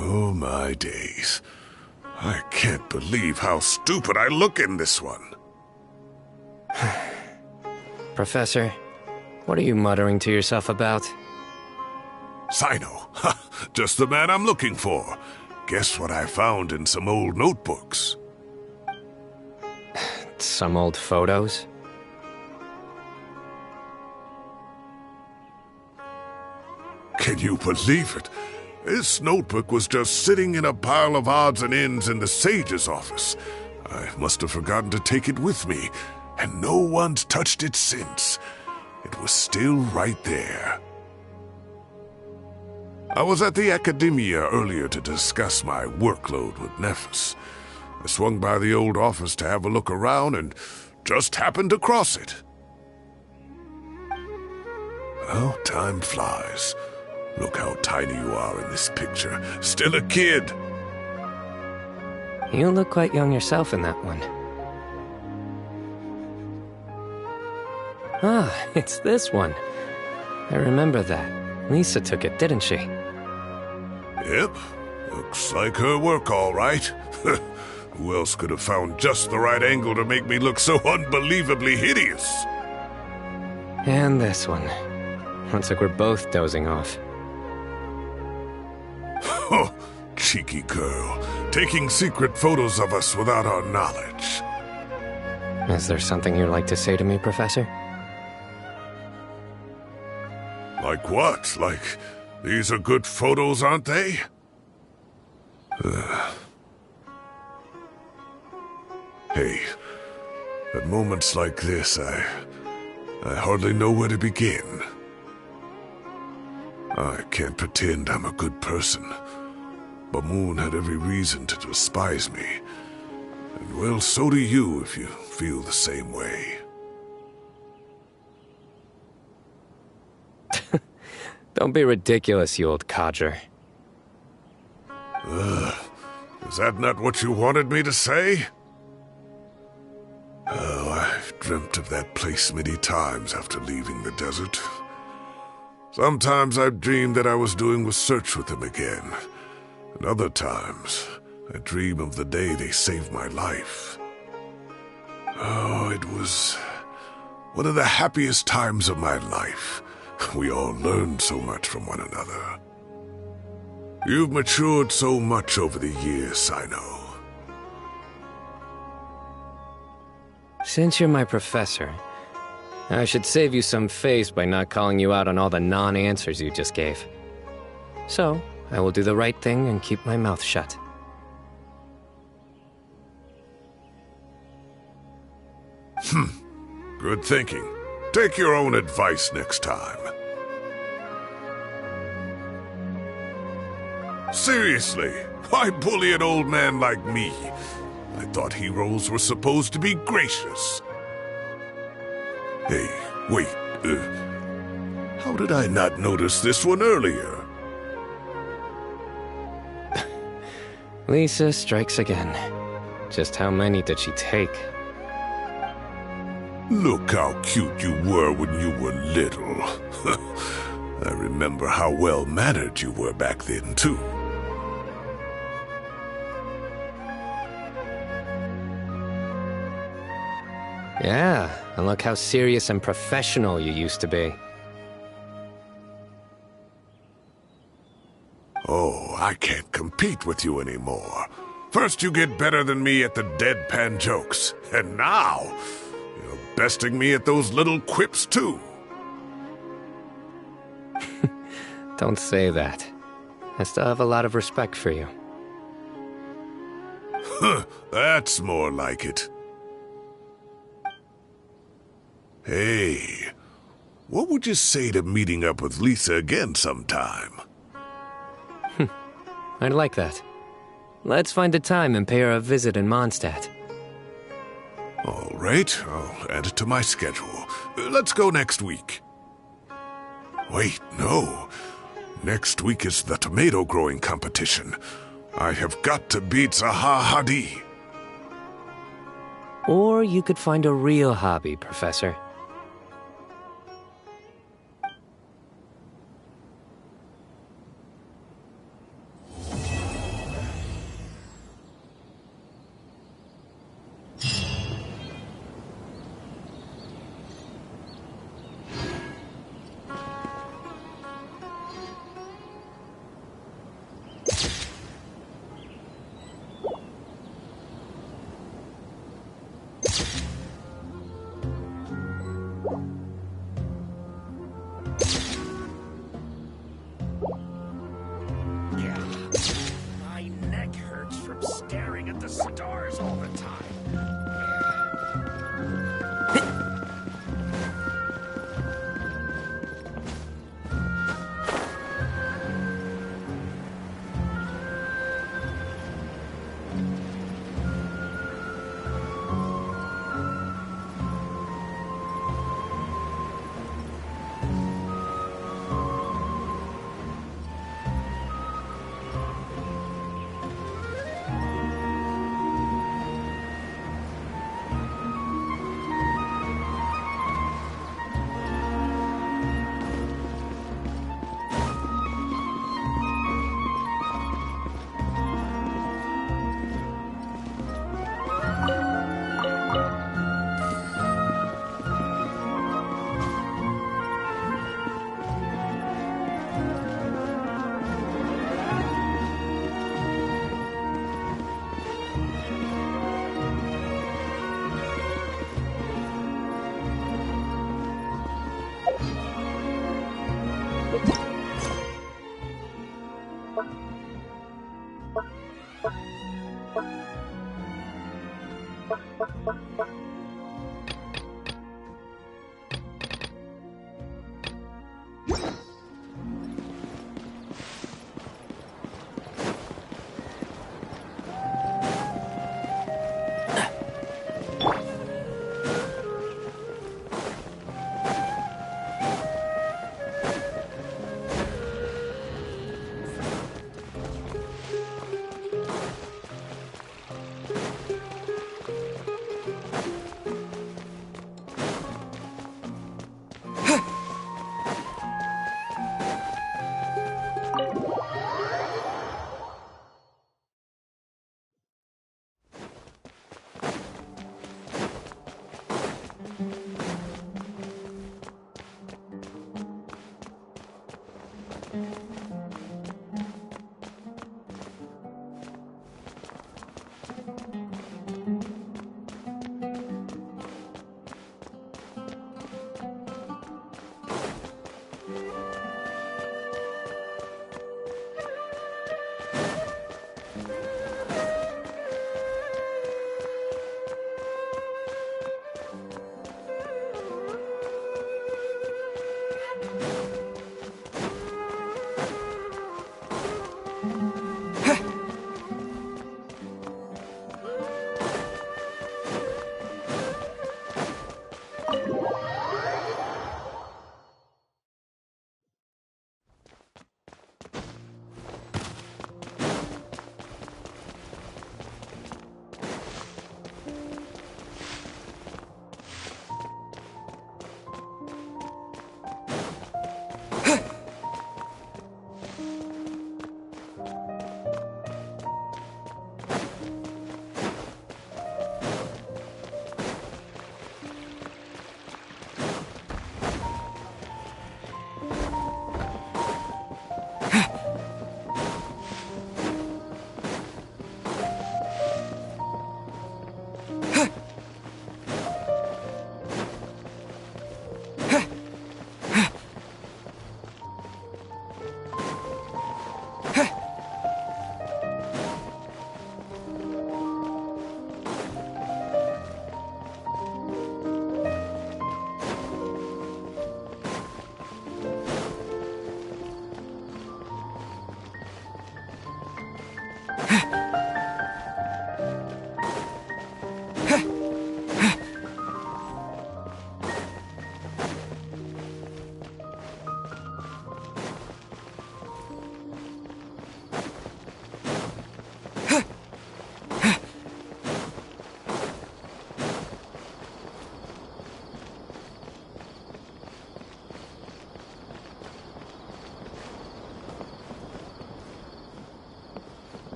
Oh my days. I can't believe how stupid I look in this one. Professor, what are you muttering to yourself about? Sino, just the man I'm looking for. Guess what I found in some old notebooks? Some old photos? Can you believe it? This notebook was just sitting in a pile of odds and ends in the sage's office. I must have forgotten to take it with me, and no one's touched it since. It was still right there. I was at the Academia earlier to discuss my workload with Nephis. I swung by the old office to have a look around and just happened to cross it. Well, time flies. Look how tiny you are in this picture. Still a kid. You look quite young yourself in that one. Ah, it's this one. I remember that. Lisa took it, didn't she? Yep. Looks like her work, all right. Who else could have found just the right angle to make me look so unbelievably hideous? And this one. Looks like we're both dozing off. Oh, cheeky girl. Taking secret photos of us without our knowledge. Is there something you'd like to say to me, Professor? Like what? Like, these are good photos, aren't they? Hey, at moments like this, I hardly know where to begin. I can't pretend I'm a good person. Bamoon had every reason to despise me. And well, so do you if you feel the same way. Don't be ridiculous, you old codger. Is that not what you wanted me to say? Oh, I've dreamt of that place many times after leaving the desert. Sometimes I've dreamed that I was doing a search with them again. And other times, I dream of the day they saved my life. Oh, it was one of the happiest times of my life. We all learned so much from one another. You've matured so much over the years, I know. Since you're my professor, I should save you some face by not calling you out on all the non-answers you just gave. So, I will do the right thing and keep my mouth shut. Good thinking. Take your own advice next time. Seriously, why bully an old man like me? I thought heroes were supposed to be gracious. Hey, wait, how did I not notice this one earlier? Lisa strikes again. Just how many did she take? Look how cute you were when you were little. I remember how well-mannered you were back then, too. Yeah, and look how serious and professional you used to be. Oh, I can't compete with you anymore. First you get better than me at the deadpan jokes, and now you're besting me at those little quips too. Don't say that. I still have a lot of respect for you. Huh, that's more like it. Hey, what would you say to meeting up with Lisa again sometime? I'd like that. Let's find a time and pay her a visit in Mondstadt. All right, I'll add it to my schedule. Let's go next week. Wait, no. Next week is the tomato growing competition. I have got to beat Zaha Hadid. Or you could find a real hobby, Professor.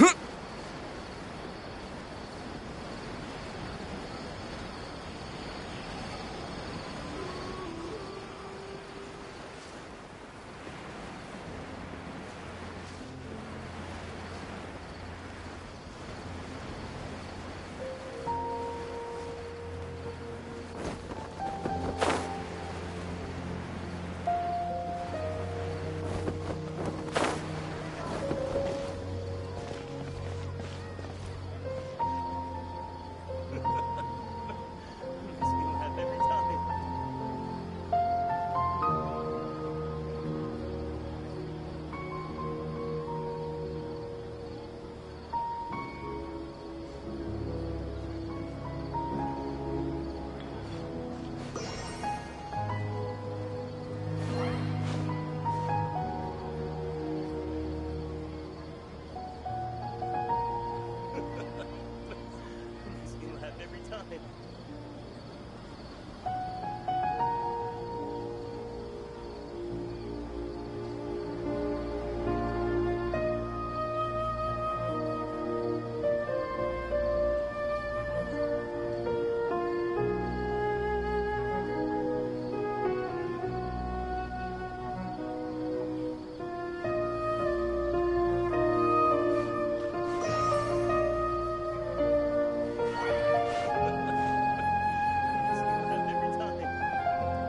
Huh?